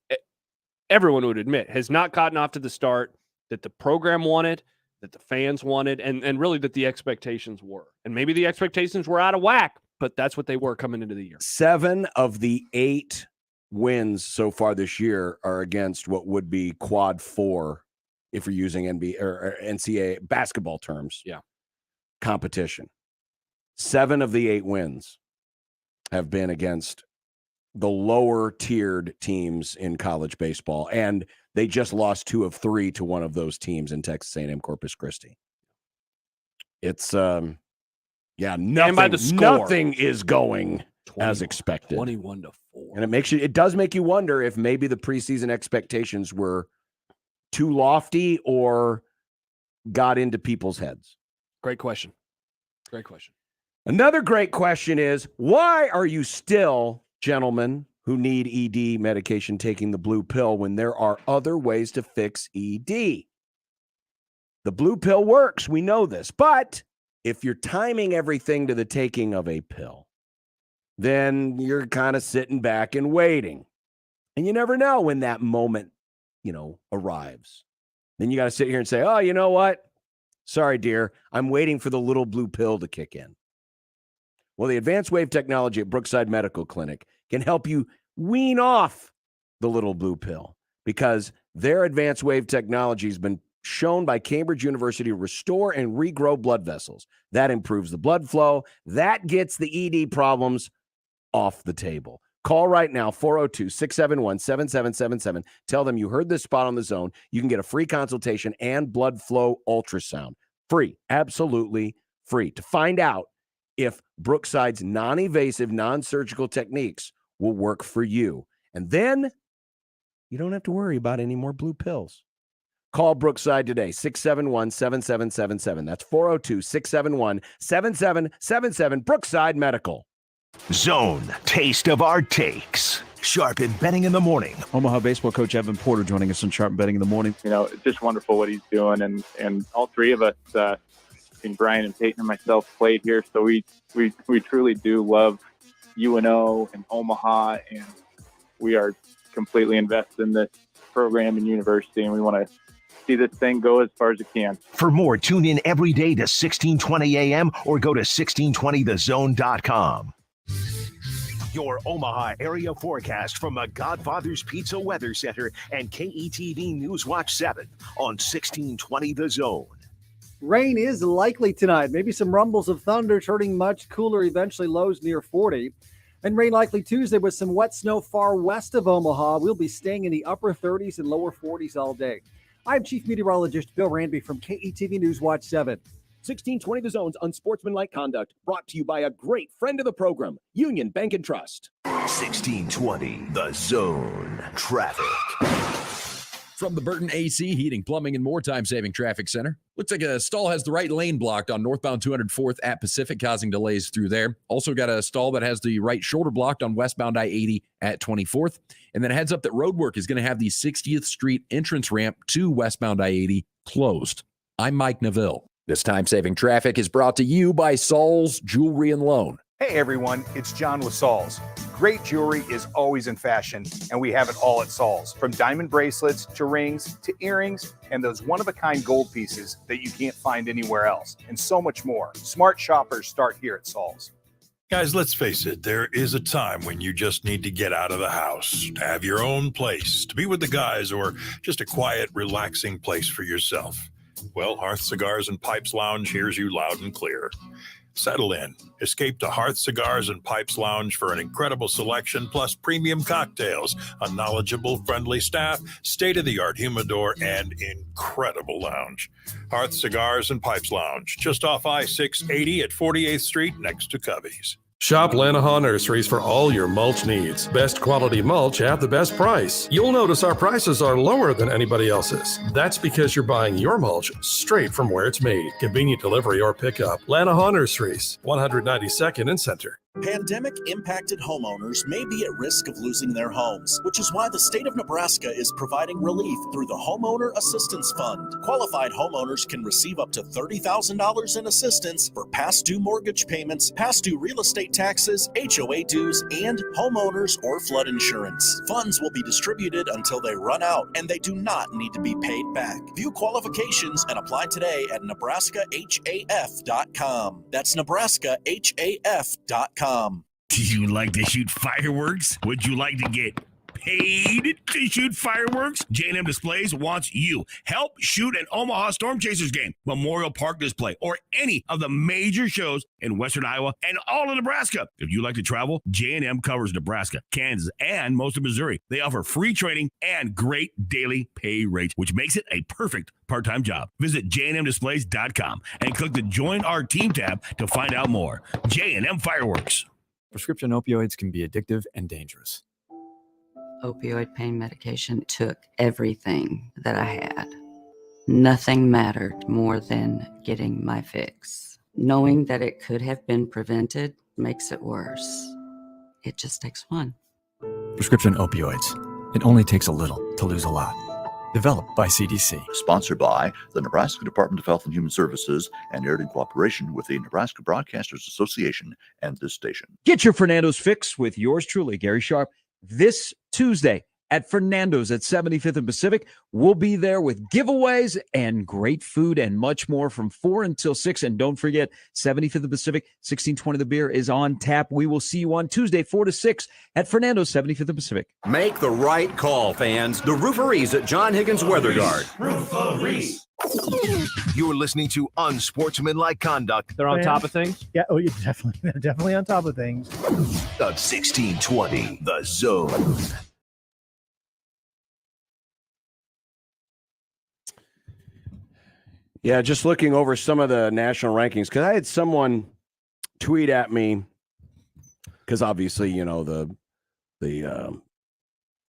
everyone would admit, has not gotten off to the start that the program wanted, that the fans wanted, and really that the expectations were. And maybe the expectations were out of whack, but that's what they were coming into the year. 7 of the 8 wins so far this year are against what would be quad 4 if you're using NBA or NCAA basketball terms. Yeah. Competition. 7 of the 8 wins have been against the lower tiered teams in college baseball, and they just lost 2 of 3 to one of those teams in Texas A&M Corpus Christi. It's nothing is going as expected. 21-4. And it does make you wonder if maybe the preseason expectations were too lofty or got into people's heads. Great question. Another great question is, why are you still, gentlemen who need ED medication, taking the blue pill when there are other ways to fix ED? The blue pill works. We know this. But if you're timing everything to the taking of a pill, then you're kind of sitting back and waiting. And you never know when that moment, arrives. Then you got to sit here and say, "Oh, you know what? Sorry, dear. I'm waiting for the little blue pill to kick in." Well, the advanced wave technology at Brookside Medical Clinic can help you wean off the little blue pill, because their advanced wave technology has been shown by Cambridge University to restore and regrow blood vessels. That improves the blood flow. That gets the ED problems off the table. Call right now, 402-671-7777. Tell them you heard this spot on The Zone. You can get a free consultation and blood flow ultrasound. Free, absolutely free, to find out if Brookside's non-invasive, non-surgical techniques will work for you. And then you don't have to worry about any more blue pills. Call Brookside today, 671-7777. That's 402-671-7777. Brookside Medical. Zone, taste of our takes. Sharp and Betting in the Morning. Omaha baseball coach Evan Porter joining us on Sharp and Betting in the Morning. It's just wonderful what he's doing. And all three of us, Brian and Peyton and myself, played here. So we truly do love UNO and Omaha. And we are completely invested in this program and university. And we want to see this thing go as far as it can. For more, tune in every day to 1620 AM or go to 1620thezone.com. Your Omaha area forecast from the Godfather's Pizza Weather Center and KETV News Watch 7 on 1620 The Zone. Rain is likely tonight. Maybe some rumbles of thunder, turning much cooler, eventually lows near 40. And rain likely Tuesday with some wet snow far west of Omaha. We'll be staying in the upper 30s and lower 40s all day. I'm Chief Meteorologist Bill Ranby from KETV News Watch 7. 1620 The Zone's Unsportsmanlike Conduct, brought to you by a great friend of the program, Union Bank and Trust. 1620 The Zone. Traffic. From the Burton AC Heating, Plumbing, and More Time-Saving Traffic Center. Looks like a stall has the right lane blocked on northbound 204th at Pacific, causing delays through there. Also got a stall that has the right shoulder blocked on westbound I-80 at 24th. And then heads up that road work is going to have the 60th Street entrance ramp to westbound I-80 closed. I'm Mike Neville. This time-saving traffic is brought to you by Saul's Jewelry and Loan. Hey everyone, it's John with Saul's. Great jewelry is always in fashion, and we have it all at Saul's. From diamond bracelets to rings to earrings and those one-of-a-kind gold pieces that you can't find anywhere else, and so much more. Smart shoppers start here at Saul's. Guys, let's face it, there is a time when you just need to get out of the house, to have your own place, to be with the guys, or just a quiet, relaxing place for yourself. Well, Hearth Cigars and Pipes Lounge hears you loud and clear. Settle in. Escape to Hearth Cigars and Pipes Lounge for an incredible selection, plus premium cocktails, a knowledgeable, friendly staff, state-of-the-art humidor, and incredible lounge. Hearth Cigars and Pipes Lounge, just off I-680 at 48th Street next to Covey's. Shop Lanahaw Nurseries for all your mulch needs. Best quality mulch at the best price. You'll notice our prices are lower than anybody else's. That's because you're buying your mulch straight from where it's made. Convenient delivery or pickup. Lanahaw Nurseries, 192nd and Center. Pandemic-impacted homeowners may be at risk of losing their homes, which is why the state of Nebraska is providing relief through the Homeowner Assistance Fund. Qualified homeowners can receive up to $30,000 in assistance for past due mortgage payments, past due real estate taxes, HOA dues, and homeowners or flood insurance. Funds will be distributed until they run out, and they do not need to be paid back. View qualifications and apply today at NebraskaHAF.com. That's NebraskaHAF.com. Do you like to shoot fireworks? Would you like to get paid to shoot fireworks? J&M Displays wants you. Help shoot an Omaha Storm Chasers game, Memorial Park display, or any of the major shows in western Iowa and all of Nebraska. If you like to travel, J&M covers Nebraska, Kansas, and most of Missouri. They offer free training and great daily pay rates, which makes it a perfect part-time job. Visit jnmdisplays.com and click the Join Our Team tab to find out more. J&M Fireworks. Prescription opioids can be addictive and dangerous. Opioid pain medication took everything that I had. Nothing mattered more than getting my fix. Knowing that it could have been prevented makes it worse. It just takes one. Prescription opioids. It only takes a little to lose a lot. Developed by CDC. Sponsored by the Nebraska Department of Health and Human Services and aired in cooperation with the Nebraska Broadcasters Association and this station. Get your Fernando's fix with yours truly, Gary Sharp, this Tuesday at Fernando's at 75th and Pacific. We'll be there with giveaways and great food and much more from 4 until 6. And don't forget, 75th and Pacific, 1620 the beer is on tap. We will see you on Tuesday, 4 to 6 at Fernando's, 75th and Pacific. Make the right call, fans. The Rooferees at John Higgins Weather Guard. Rooferees. You're listening to Unsportsmanlike Conduct. They're on top of things? Yeah, oh, yeah, definitely. They're definitely on top of things. On 1620, The Zone. Yeah, just looking over some of the national rankings, because I had someone tweet at me, because obviously, you know, the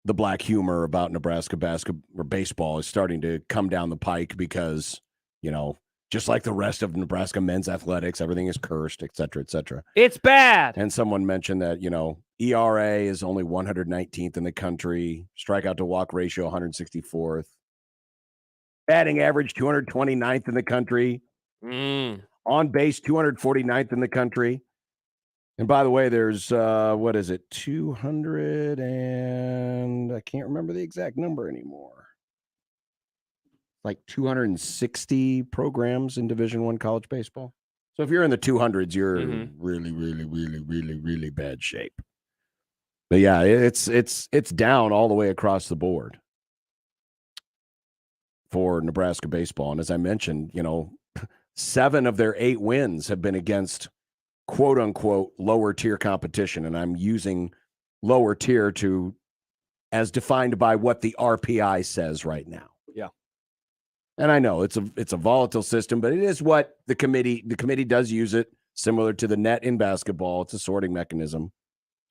black humor about Nebraska basketball or baseball is starting to come down the pike because, you know, just like the rest of Nebraska men's athletics, everything is cursed, et cetera, et cetera. It's bad. And someone mentioned that, you know, ERA is only 119th in the country, strikeout to walk ratio 164th. Batting average 229th in the country. On base 249th in the country. And by the way, there's 200 and I can't remember the exact number anymore. Like 260 programs in Division I college baseball. So if you're in the 200s, you're really, really, really, really, really bad shape. But yeah, it's down all the way across the board for Nebraska baseball. And as I mentioned, you know, 7 of their 8 wins have been against quote unquote lower tier competition. And I'm using lower tier as defined by what the RPI says right now. Yeah. And I know it's a volatile system, but it is what the committee does use it, similar to the net in basketball. It's a sorting mechanism,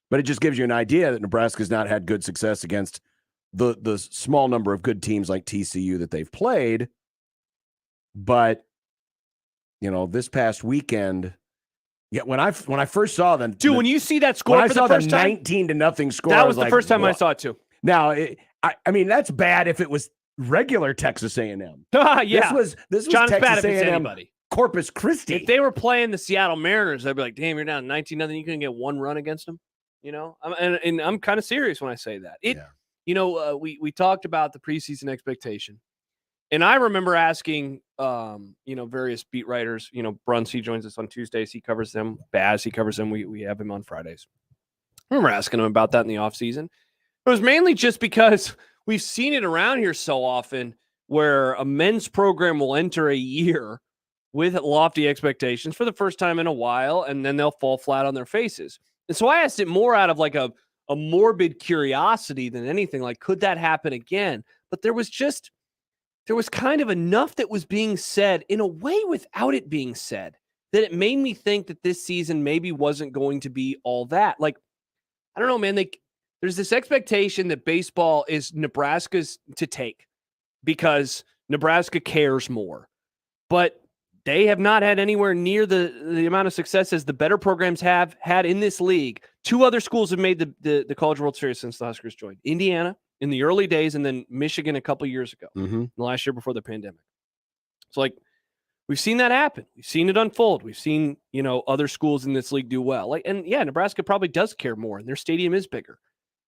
but it just gives you an idea that Nebraska's not had good success against the small number of good teams like TCU that they've played. But, you know, this past weekend, when I first saw them, dude, when you see that score for the first time, 19-0 score, that was the first time I saw it too. Now, I mean, that's bad if it was regular Texas A&M. Yeah, this was John's Texas bad if it's A&M, anybody. Corpus Christi. If they were playing the Seattle Mariners, I'd be like, damn, you're down 19-0. You couldn't get one run against them. You know, and I'm kind of serious when I say that. You know, we talked about the preseason expectation, and I remember asking, you know, various beat writers. You know, Bruns, he joins us on Tuesdays. He covers them. Baz, he covers them. We have him on Fridays. I remember asking him about that in the offseason. It was mainly just because we've seen it around here so often where a men's program will enter a year with lofty expectations for the first time in a while, and then they'll fall flat on their faces. And so I asked it more out of like a morbid curiosity than anything. Like, could that happen again? But there was kind of enough that was being said in a way without it being said that it made me think that this season maybe wasn't going to be all that. Like, I don't know, man. There's this expectation that baseball is Nebraska's to take because Nebraska cares more. But they have not had anywhere near the amount of success as the better programs have had in this league. 2 other schools have made the College World Series since the Huskers joined. Indiana in the early days, and then Michigan a couple years ago, the last year before the pandemic. So, like, we've seen that happen. We've seen it unfold. We've seen, other schools in this league do well. Nebraska probably does care more, and their stadium is bigger.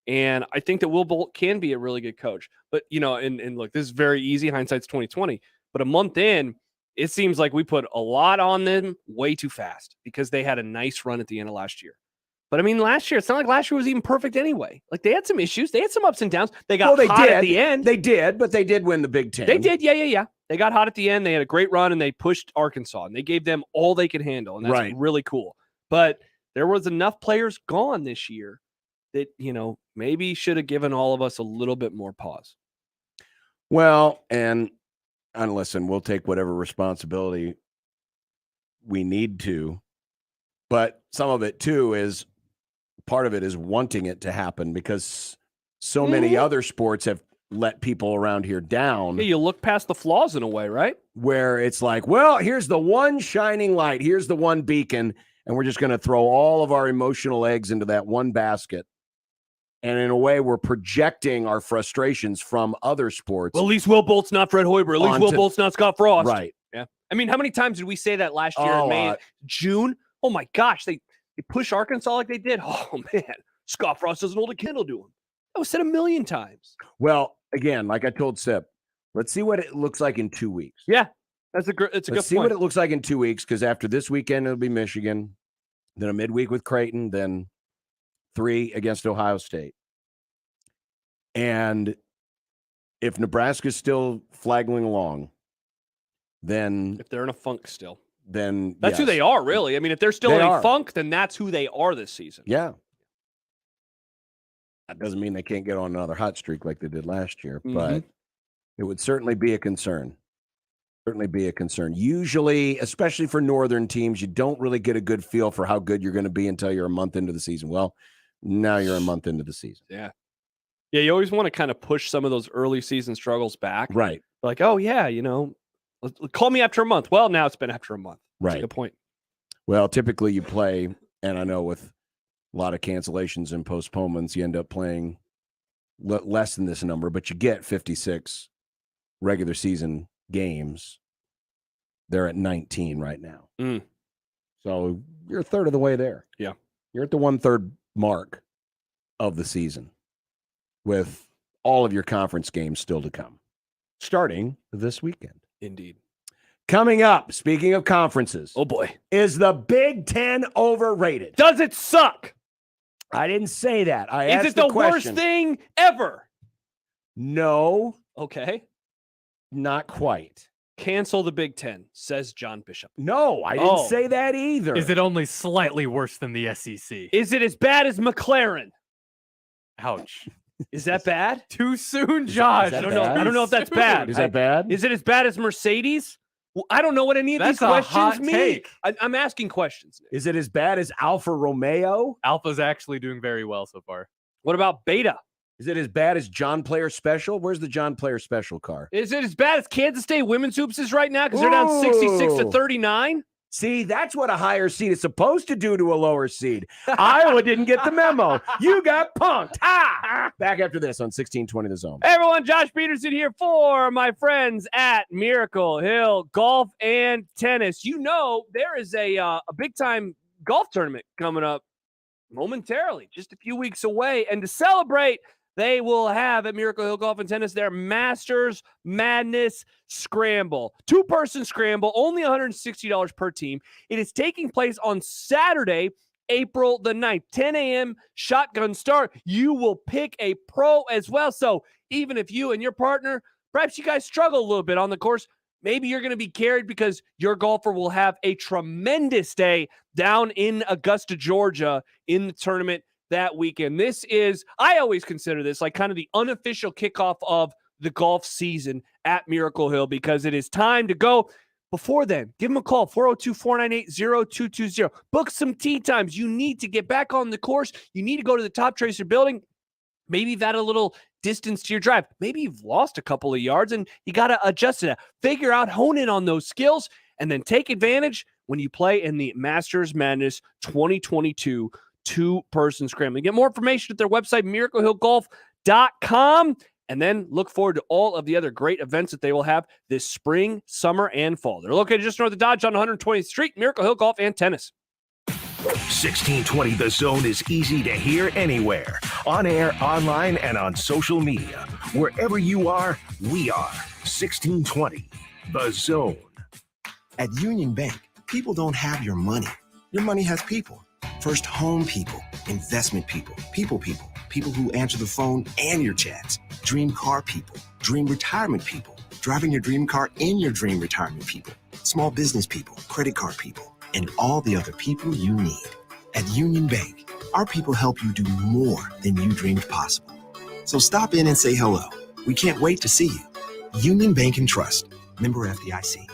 And I think that Will Bolt can be a really good coach. But, and look, this is very easy. Hindsight's 2020. But a month in, it seems like we put a lot on them way too fast because they had a nice run at the end of last year. But I mean, last year, it's not like last year was even perfect anyway. Like, they had some issues. They had some ups and downs. They got hot at the end. They did, but they did win the Big Ten. They did. Yeah. They got hot at the end. They had a great run, and they pushed Arkansas, and they gave them all they could handle. And that's really cool. But there was enough players gone this year that, maybe should have given all of us a little bit more pause. Well, and listen, we'll take whatever responsibility we need to. But some of it, too, is part of it is wanting it to happen because so many other sports have let people around here down. Yeah, you look past the flaws in a way, right? Where it's like, well, here's the one shining light. Here's the one beacon. And we're just going to throw all of our emotional eggs into that one basket. And in a way, we're projecting our frustrations from other sports. Well, at least Will Bolt's not Fred Hoiberg. At least Will Bolt's not Scott Frost. Right. Yeah. I mean, how many times did we say that last year in May, June? Oh, my gosh. They push Arkansas like they did. Oh, man. Scott Frost doesn't hold a candle to him. That was said a million times. Well, again, like I told Sip, let's see what it looks like in 2 weeks. Yeah. It's a good Let's see what it looks like in 2 weeks, because after this weekend, it'll be Michigan, then a midweek with Creighton, then 3 against Ohio State. And if Nebraska's still flagging along, then if they're in a funk still, then that's who they are, really. I mean, if they're still in a funk, then that's who they are this season. Yeah. That doesn't mean they can't get on another hot streak like they did last year, but it would certainly be a concern. Certainly be a concern. Usually, especially for northern teams, you don't really get a good feel for how good you're going to be until you're a month into the season. Well, now you're a month into the season. Yeah. Yeah, you always want to kind of push some of those early season struggles back. Right. Like, oh, yeah, call me after a month. Well, now it's been after a month. That's Right. a good point. Well, typically you play, and I know with a lot of cancellations and postponements, you end up playing less than this number, but you get 56 regular season games. They're at 19 right now. So you're a third of the way there. Yeah. You're at the 1/3 mark of the season with all of your conference games still to come, starting this weekend. Indeed. Coming up, speaking of conferences. Oh, boy. Is the Big Ten overrated? Does it suck? I didn't say that. Is it the worst thing ever? No. Okay. Not quite. Cancel the Big Ten, says John Bishop. No, I didn't say that either. Is it only slightly worse than the SEC? Is it as bad as McLaren? Ouch. Is that bad? Too soon, Josh. Is that I don't know. bad? I don't know if that's bad. Is that bad? Is it as bad as Mercedes? Well, I don't know what any of That's these a questions hot mean. take. I'm asking questions. Is it as bad as Alfa Romeo? Alpha's actually doing very well so far. What about Beta? Is it as bad as John Player Special? Where's the John Player Special car? Is it as bad as Kansas State women's hoops is right now because they're down 66-39? See, that's what a higher seed is supposed to do to a lower seed. Iowa didn't get the memo. You got punked. Ha! Back after this on 1620 The Zone. Hey everyone, Josh Peterson here for my friends at Miracle Hill Golf and Tennis. You know there is a big-time golf tournament coming up momentarily, just a few weeks away. And to celebrate, they will have at Miracle Hill Golf and Tennis their Masters Madness Scramble. 2-person scramble, only $160 per team. It is taking place on Saturday, April the 9th, 10 a.m. shotgun start. You will pick a pro as well. So even if you and your partner, perhaps you guys struggle a little bit on the course, maybe you're going to be carried because your golfer will have a tremendous day down in Augusta, Georgia in the tournament that weekend. This is, I always consider this like kind of the unofficial kickoff of the golf season at Miracle Hill because it is time to go before then, give them a call, 402-498-0220. Book some tee times. You need to get back on the course. You need to go to the Top Tracer building. Maybe you've had a little distance to your drive. Maybe you've lost a couple of yards and you got to adjust it. Figure out, hone in on those skills, and then take advantage when you play in the Masters Madness 2022 two-person scrambling. Get more information at their website, miraclehillgolf.com. And then look forward to all of the other great events that they will have this spring, summer, and fall. They're located just north of Dodge on 120th Street, Miracle Hill Golf and Tennis. 1620 The Zone is easy to hear anywhere. On air, online, and on social media. Wherever you are, we are. 1620 The Zone. At Union Bank, people don't have your money. Your money has people. First home people, investment people, people who answer the phone and your chats. Dream car people, dream retirement people, driving your dream car in your dream retirement people, small business people, credit card people, and all the other people you need. At Union Bank, our people help you do more than you dreamed possible. So stop in and say hello. We can't wait to see you. Union Bank and Trust, member FDIC.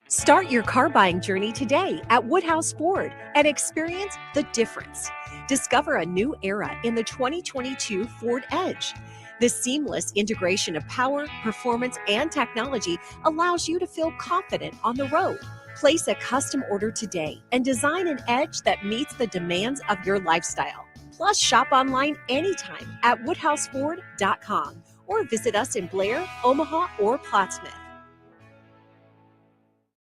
Start your car buying journey today at Woodhouse Ford and experience the difference. Discover a new era in the 2022 Ford Edge. The seamless integration of power, performance, and technology allows you to feel confident on the road. Place a custom order today and design an Edge that meets the demands of your lifestyle. Plus, shop online anytime at woodhouseford.com or visit us in Blair, Omaha, or Plattsmouth.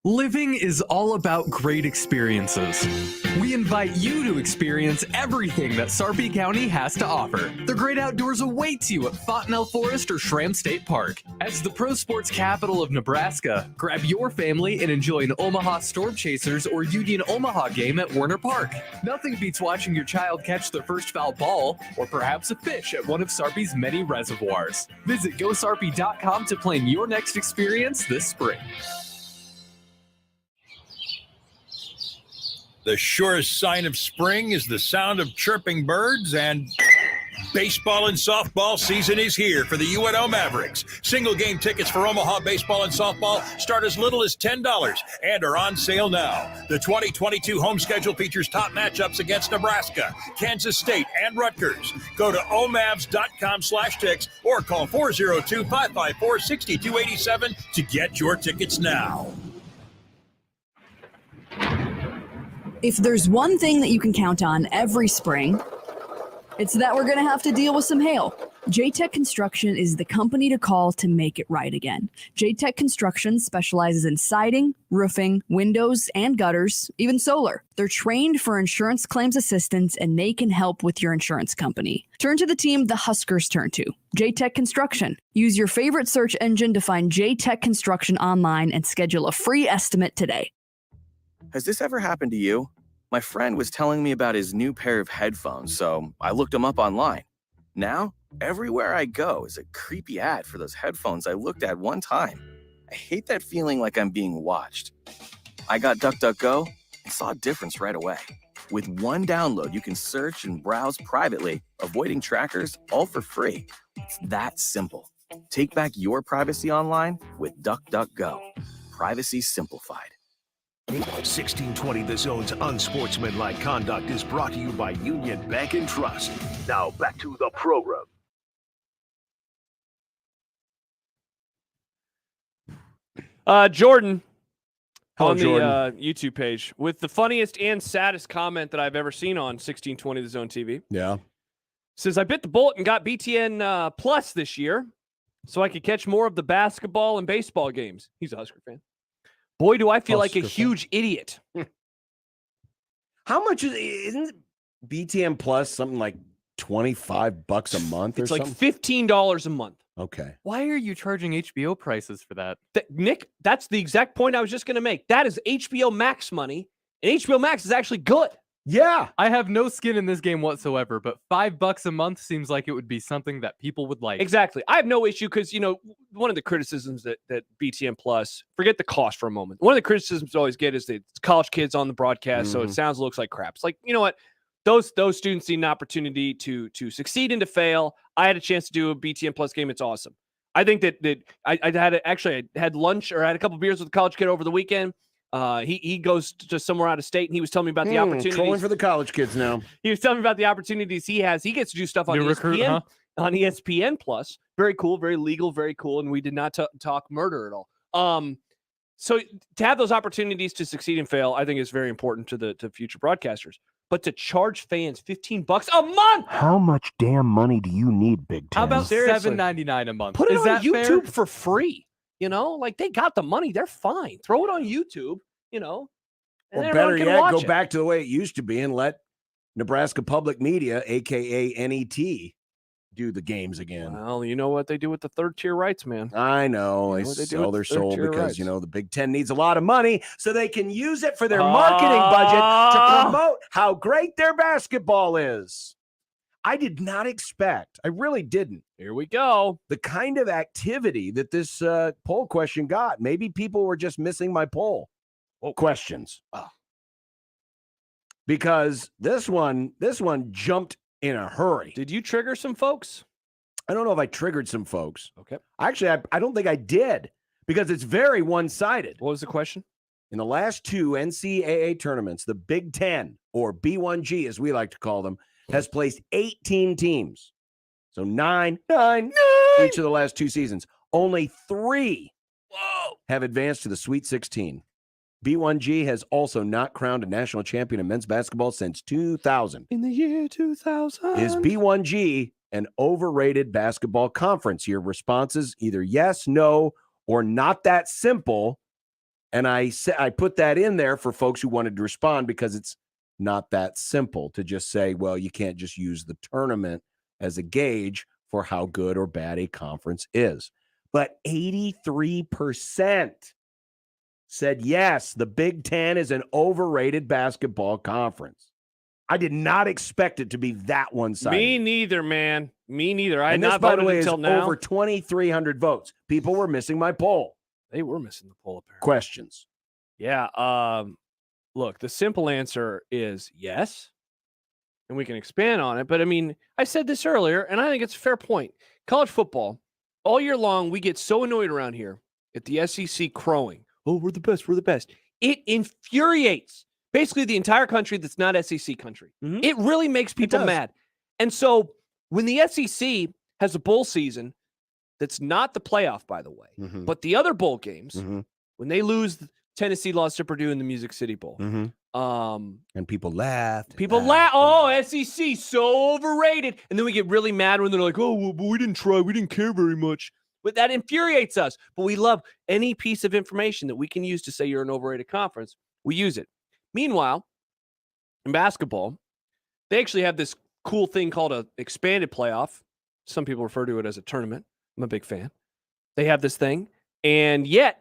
Living is all about great experiences. We invite you to experience everything that Sarpy County has to offer. The great outdoors awaits you at Fontenelle Forest or Schramm State Park. As the pro sports capital of Nebraska, grab your family and enjoy an Omaha Storm Chasers or Union Omaha game at Werner Park. Nothing beats watching your child catch their first foul ball or perhaps a fish at one of Sarpy's many reservoirs. Visit GoSarpy.com to plan your next experience this spring. The surest sign of spring is the sound of chirping birds, and baseball and softball season is here for the UNO Mavericks. Single game tickets for Omaha baseball and softball start as little as $10 and are on sale now. The 2022 home schedule features top matchups against Nebraska, Kansas State, and Rutgers. Go to omavs.com/ticks or call 402-554-6287 to get your tickets now. If there's one thing that you can count on every spring, it's that we're going to have to deal with some hail. J-Tech Construction is the company to call to make it right again. J-Tech Construction specializes in siding, roofing, windows, and gutters, even solar. They're trained for insurance claims assistance, and they can help with your insurance company. Turn to the team the Huskers turn to, J-Tech Construction. Use your favorite search engine to find J-Tech Construction online and schedule a free estimate today. Has this ever happened to you? My friend was telling me about his new pair of headphones, so I looked them up online. Now, everywhere I go is a creepy ad for those headphones I looked at one time. I hate that feeling like I'm being watched. I got DuckDuckGo and saw a difference right away. With one download, you can search and browse privately, avoiding trackers, all for free. It's that simple. Take back your privacy online with DuckDuckGo. Privacy simplified. 1620 The Zone's Unsportsmanlike Conduct is brought to you by Union Bank and Trust. Now back to the program. Jordan, Hello, on the Jordan. YouTube page, with the funniest and saddest comment that I've ever seen on 1620 The Zone TV. Yeah. Says, I bit the bullet and got BTN Plus this year so I could catch more of the basketball and baseball games. He's a Husker fan. Boy, do I feel like a huge idiot. How much isn't BTN Plus something like $25 a month or It's like something? $15 a month. Okay. Why are you charging HBO prices for that? Nick, that's the exact point I was just going to make. That is HBO Max money, and HBO Max is actually good. Yeah. I have no skin in this game whatsoever, but $5 a month seems like it would be something that people would like. Exactly. I have no issue because, one of the criticisms that BTN Plus, forget the cost for a moment. One of the criticisms I always get is that it's college kids on the broadcast, so it sounds, looks like crap. It's like, you know what? Those students need an opportunity to succeed and to fail. I had a chance to do a BTN Plus game. It's awesome. I think that I had lunch or I had a couple beers with a college kid over the weekend. He goes to somewhere out of state, and he was telling me about the opportunities. Trolling for the college kids now. He was telling me about the opportunities he has. He gets to do stuff on ESPN, on ESPN Plus. Very cool, very legal, very cool. And we did not talk murder at all. So to have those opportunities to succeed and fail, I think is very important to future broadcasters. But to charge fans $15 a month, how much damn money do you need, Big Ten? How about $7.99 a month? Put it Is on that YouTube fair? for free. You know, like they got the money, they're fine. Throw it on YouTube. You know, and Or better can yet, watch go it. back to the way it used to be and let Nebraska Public Media, aka NET, do the games again. Well, you know what they do with the third tier rights, man. I know. You They know what they do sell with their the soul third-tier because, rights. the Big Ten needs a lot of money so they can use it for their marketing budget to promote how great their basketball is. I did not expect, I really didn't. Here we go. The kind of activity that this poll question got. Maybe people were just missing my poll questions. Because this one jumped in a hurry. Did you trigger some folks? I don't know if I triggered some folks. Okay. Actually, I don't think I did because it's very one-sided. What was the question? In the last two NCAA tournaments, the Big Ten, or B1G as we like to call them, has placed 18 teams. So nine each of the last two seasons. Only 3 have advanced to the Sweet 16. B1G has also not crowned a national champion in men's basketball since 2000. In the year 2000. Is B1G an overrated basketball conference? Your responses either yes, no, or not that simple. And I put that in there for folks who wanted to respond because it's not that simple to just say, well, you can't just use the tournament as a gauge for how good or bad a conference is. But 83% said, yes, the Big Ten is an overrated basketball conference. I did not expect it to be that one-sided. Me neither, man. Me neither. I had And this, not by the voted way, is until now. over 2,300 votes. People were missing my poll. They were missing the poll, apparently. Questions? Yeah. Look, the simple answer is yes. And we can expand on it. But I mean, I said this earlier, and I think it's a fair point. College football, all year long, we get so annoyed around here at the SEC crowing. Oh, we're the best. We're the best. It infuriates basically the entire country that's not SEC country. It really makes people mad. And so when the SEC has a bowl season that's not the playoff, by the way, but the other bowl games, when they lose, Tennessee lost to Purdue in the Music City Bowl. And people laughed. People laugh. Oh, SEC, so overrated. And then we get really mad when they're like, oh, well, but we didn't try. We didn't care very much. But that infuriates us. But we love any piece of information that we can use to say you're an overrated conference. We use it. Meanwhile, in basketball, they actually have this cool thing called an expanded playoff. Some people refer to it as a tournament. I'm a big fan. They have this thing. And yet,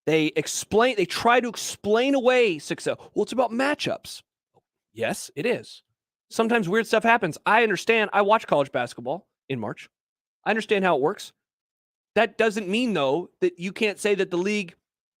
they try to explain away success. Well, it's about matchups. Yes, it is. Sometimes weird stuff happens. I understand. I watch college basketball in March. I understand how it works. That doesn't mean, though, that you can't say that the league,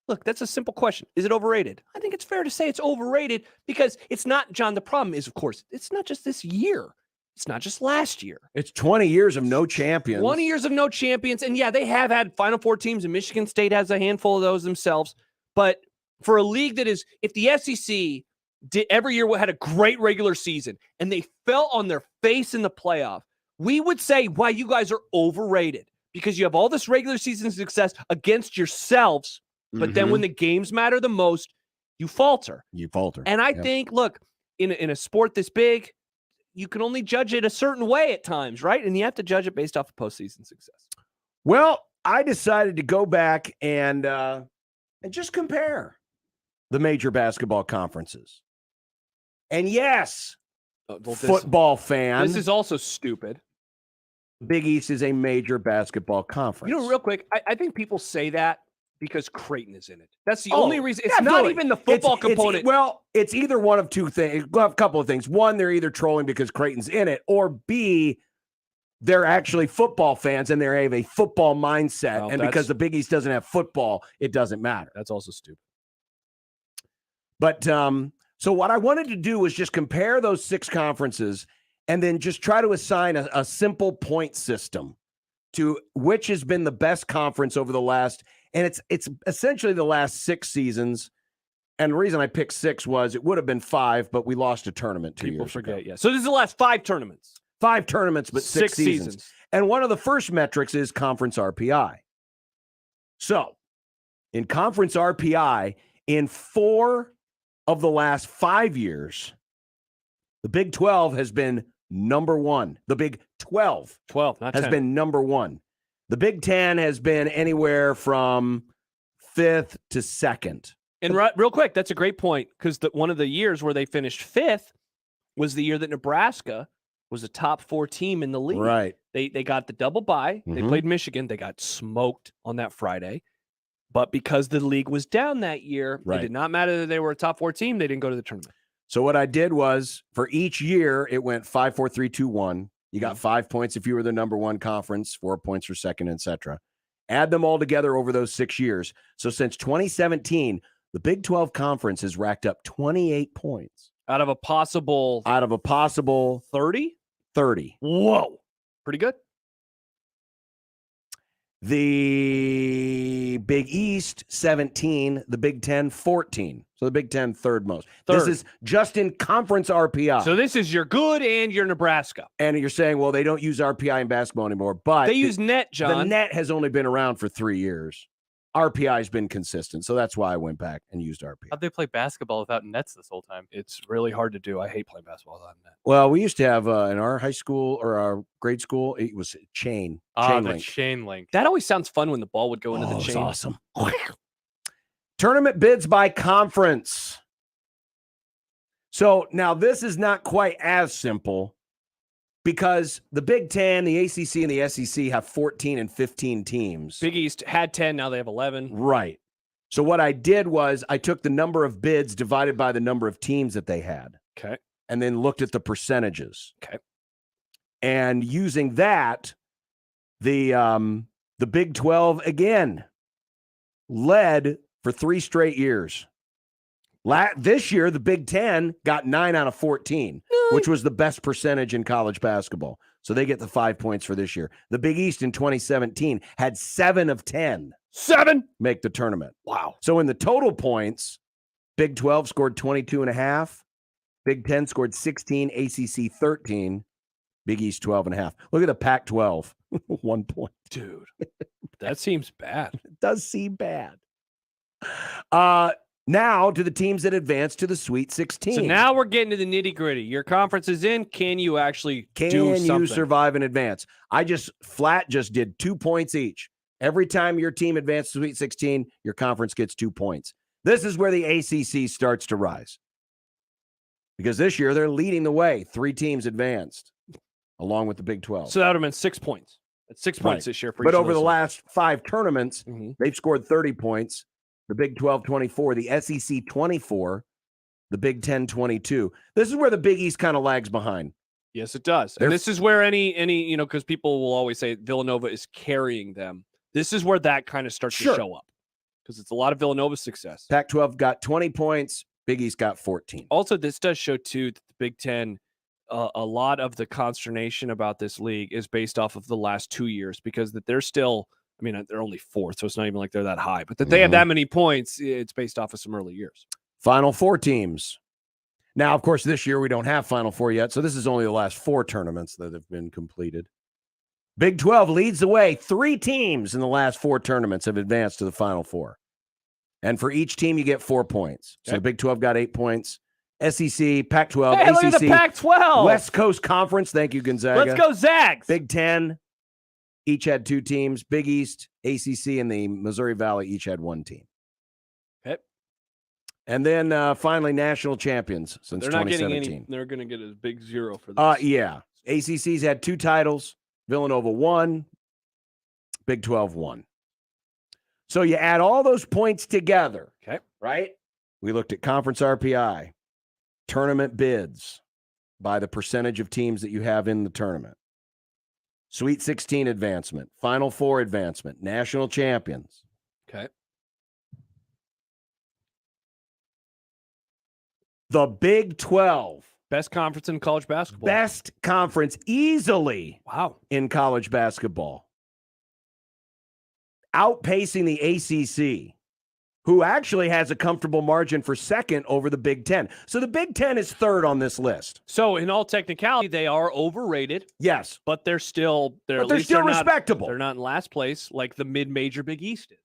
look, that's a simple question. Is it overrated? I think it's fair to say it's overrated because it's not, John, the problem is, of course, it's not just this year. It's not just last year. It's 20 years of no champions. 20 years of no champions. And yeah, they have had Final Four teams, and Michigan State has a handful of those themselves. But for a league that is, if the SEC did every year had a great regular season and they fell on their face in the playoff, we would say, wow, you guys are overrated because you have all this regular season success against yourselves. But then when the games matter the most, you falter. You falter. And I think, look, in a sport this big, you can only judge it a certain way at times, right? And you have to judge it based off of postseason success. Well, I decided to go back and just compare the major basketball conferences. And yes, football fan. This is also stupid. Big East is a major basketball conference. You know, real quick, I think people say that because Creighton is in it. That's the only reason. It's not even the football component. It's either one of two things. We'll have a couple of things. One, they're either trolling because Creighton's in it, or B, they're actually football fans and they have a football mindset. Well, and because the Big East doesn't have football, it doesn't matter. That's also stupid. But so what I wanted to do was just compare those 6 conferences and then just try to assign a simple point system to which has been the best conference over the last, and it's essentially the last 6 seasons. And the reason I picked 6 was it would have been 5, but we lost a tournament 2 People years forget, ago. yeah. So this is the last 5 tournaments. 5 tournaments, but 6 seasons. And one of the first metrics is conference RPI. So in conference RPI, in 4 of the last 5 years, the Big 12 has been number 1. The Big 12, not has 10. been number 1. The Big 10 has been anywhere from 5th to 2nd. And real quick, that's a great point, because one of the years where they finished 5th was the year that Nebraska was a top 4 team in the league. Right. They got the double bye. They Mhm. played Michigan. They got smoked on that Friday. But because the league was down that year, Right. it did not matter that they were a top 4 team. They didn't go to the tournament. So what I did was for each year, it went 5, 4, 3, 2, 1. You got 5 points if you were the number 1 conference, 4 points for second, etc. Add them all together over those 6 years. So since 2017, the Big 12 conference has racked up 28 points. Out of a possible 30? 30. Whoa. Pretty good. The Big East, 17. The Big 10, 14. So the Big 10, third most. This Third. is just in conference RPI. So this is your good and your Nebraska. And you're saying, well, they don't use RPI in basketball anymore. But They use net, John. The net has only been around for 3 years. RPI has been consistent. So that's why I went back and used RPI. How'd they play basketball without nets this whole time? It's really hard to do. I hate playing basketball without net. Well, we used to have in our high school or our grade school, it was chain The link. chain link. That always sounds fun when the ball would go into the It was chain. awesome. Tournament bids by conference. So now this is not quite as simple because the Big 10, the ACC, and the SEC have 14 and 15 teams. Big East had 10. Now they have 11. Right. So what I did was I took the number of bids divided by the number of teams that they had. Okay. And then looked at the percentages. Okay. And using that, the Big 12 again led for 3 straight years. This year, the Big 10 got 9 out of 14, which was the best percentage in college basketball. So they get the 5 points for this year. The Big East in 2017 had 7 of 10. 7 make the tournament. Wow. So in the total points, Big 12 scored 22.5. Big 10 scored 16. ACC 13. Big East 12.5. Look at the Pac-12. 1 point. Dude, that seems bad. It does seem bad. Now to the teams that advanced to the Sweet 16. So now we're getting to the nitty gritty. Your conference is in. Can you actually do Can something? you survive in advance? I just did 2 points each. Every time your team advances to Sweet 16, your conference gets 2 points. This is where the ACC starts to rise. Because this year they're leading the way. 3 teams advanced along with the Big 12. So that would have been 6 points. That's 6 points Right. this year. For But each of over the those. last 5 tournaments, Mhm. they've scored 30 points. The Big 12, 24. The SEC, 24. The Big 10, 22. This is where the Big East kind of lags behind. Yes, it does. They're- And this is where any because people will always say Villanova is carrying them. This is where that kind of starts Sure. to show up because it's a lot of Villanova success. Pac-12 got 20 points. Big East got 14. Also, this does show too that the Big Ten, a lot of the consternation about this league is based off of the last 2 years because that they're still. I mean, they're only 4th, so it's not even like they're that high. But that they have that many points, it's based off of some early years. Final 4 teams. Now, of course, this year we don't have Final 4 yet, so this is only the last 4 tournaments that have been completed. Big 12 leads the way. 3 teams in the last 4 tournaments have advanced to the Final 4. And for each team, you get 4 points. So Okay. the Big 12 got 8 points. SEC, Pac-12, Hey, look at the ACC, Pac-12. West Coast Conference. Thank you, Gonzaga. Let's go, Zags. Big 10 each had 2 teams. Big East, ACC, and the Missouri Valley each had 1 team. Okay. And then finally, national champions since They're not getting 2017. any. They're going to get a big 0 for this. Yeah. ACC's had 2 titles. Villanova 1. Big 12 1. So you add all those points together. Okay. Right? We looked at conference RPI, tournament bids by the percentage of teams that you have in the tournament, Sweet 16 advancement, Final 4 advancement, national champions. Okay. The Big 12. Best conference in college basketball. Best conference easily Wow. in college basketball. outpacing the ACC, who actually has a comfortable margin for second over the Big Ten. So the Big Ten is third on this list. So in all technicality, they are overrated. Yes. But they're still They're respectable. They're not in last place like the mid-major Big East is.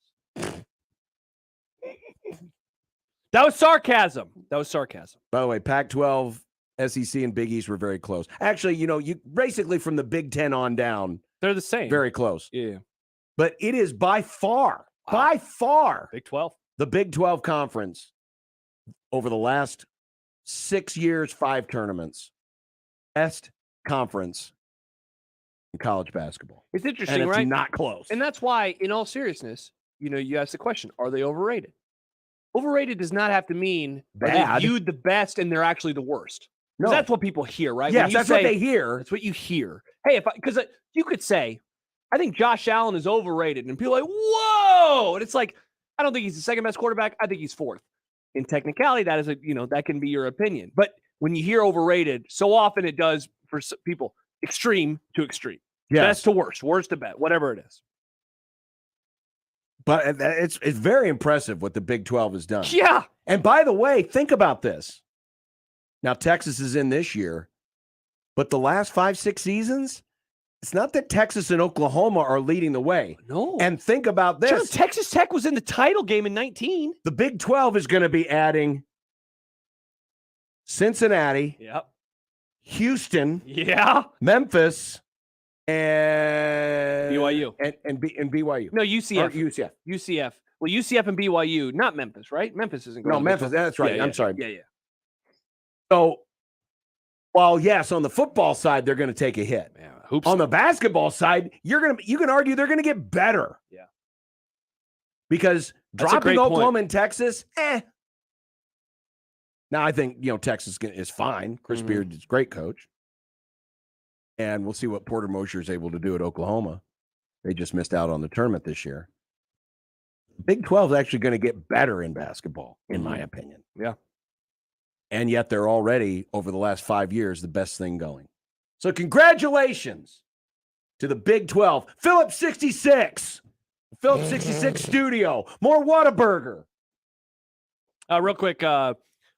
That was sarcasm. By the way, Pac-12, SEC, and Big East were very close. Actually, you basically from the Big Ten on down, they're the same. Very close. Yeah. But it is by far, Big 12. The Big 12 conference over the last 6 years, 5 tournaments, best conference in college basketball. It's interesting, and it's right? Not close. And that's why, in all seriousness, you ask the question, are they overrated? Overrated does not have to mean Bad. Are they viewed the best and they're actually the worst. No. That's what people hear, right? Yes, When you that's what say- they hear. That's what you hear. Hey, because you could say, I think Josh Allen is overrated, and people are like, whoa! And it's like, I don't think he's the second best quarterback. I think he's fourth. In technicality, that is that can be your opinion. But when you hear overrated, so often it does for people extreme to extreme, Yes. best to worst, worst to best, whatever it is. But it's very impressive what the Big 12 has done. Yeah. And by the way, think about this. Now, Texas is in this year, but the last 5-6 seasons, it's not that Texas and Oklahoma are leading the way. No. And think about this. John, Texas Tech was in the title game in 19. The Big 12 is going to be adding Cincinnati, Yep. Houston, Yeah. Memphis, and BYU. And BYU. No, UCF. Or UCF. UCF. Well, UCF and BYU, not Memphis, right? Memphis isn't going No, to Memphis. That's right. Yeah, I'm yeah. sorry. Yeah. So, while yes, on the football side they're going to take a hit. Yeah. Hoops. On the basketball side, you can argue they're going to get better. Yeah. Because That's a dropping great point. Oklahoma and Texas, Now I think Texas is fine. Chris Beard is a great coach, and we'll see what Porter Mosher is able to do at Oklahoma. They just missed out on the tournament this year. Big 12 is actually going to get better in basketball, in my opinion. Yeah. And yet they're already, over the last 5 years, the best thing going. So congratulations to the Big 12. Phillips 66 studio. More Whataburger. Real quick,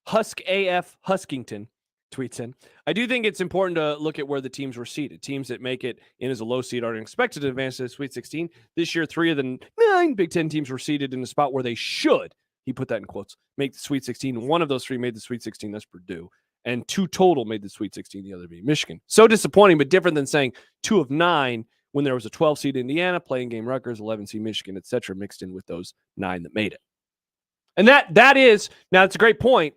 Husk AF Huskington tweets in. I do think it's important to look at where the teams were seeded. Teams that make it in as a low seed are expected to advance to the Sweet 16. This year, 3 of the 9 Big Ten teams were seeded in a spot where they should, he put that in quotes, make the Sweet 16. One of those 3 made the Sweet 16, that's Purdue. And 2 total made the Sweet 16, the other being Michigan. So disappointing, but different than saying 2 of 9 when there was a 12 seed Indiana, playing game Rutgers, 11 seed Michigan, etc., mixed in with those 9 that made it. And that is, now it's a great point.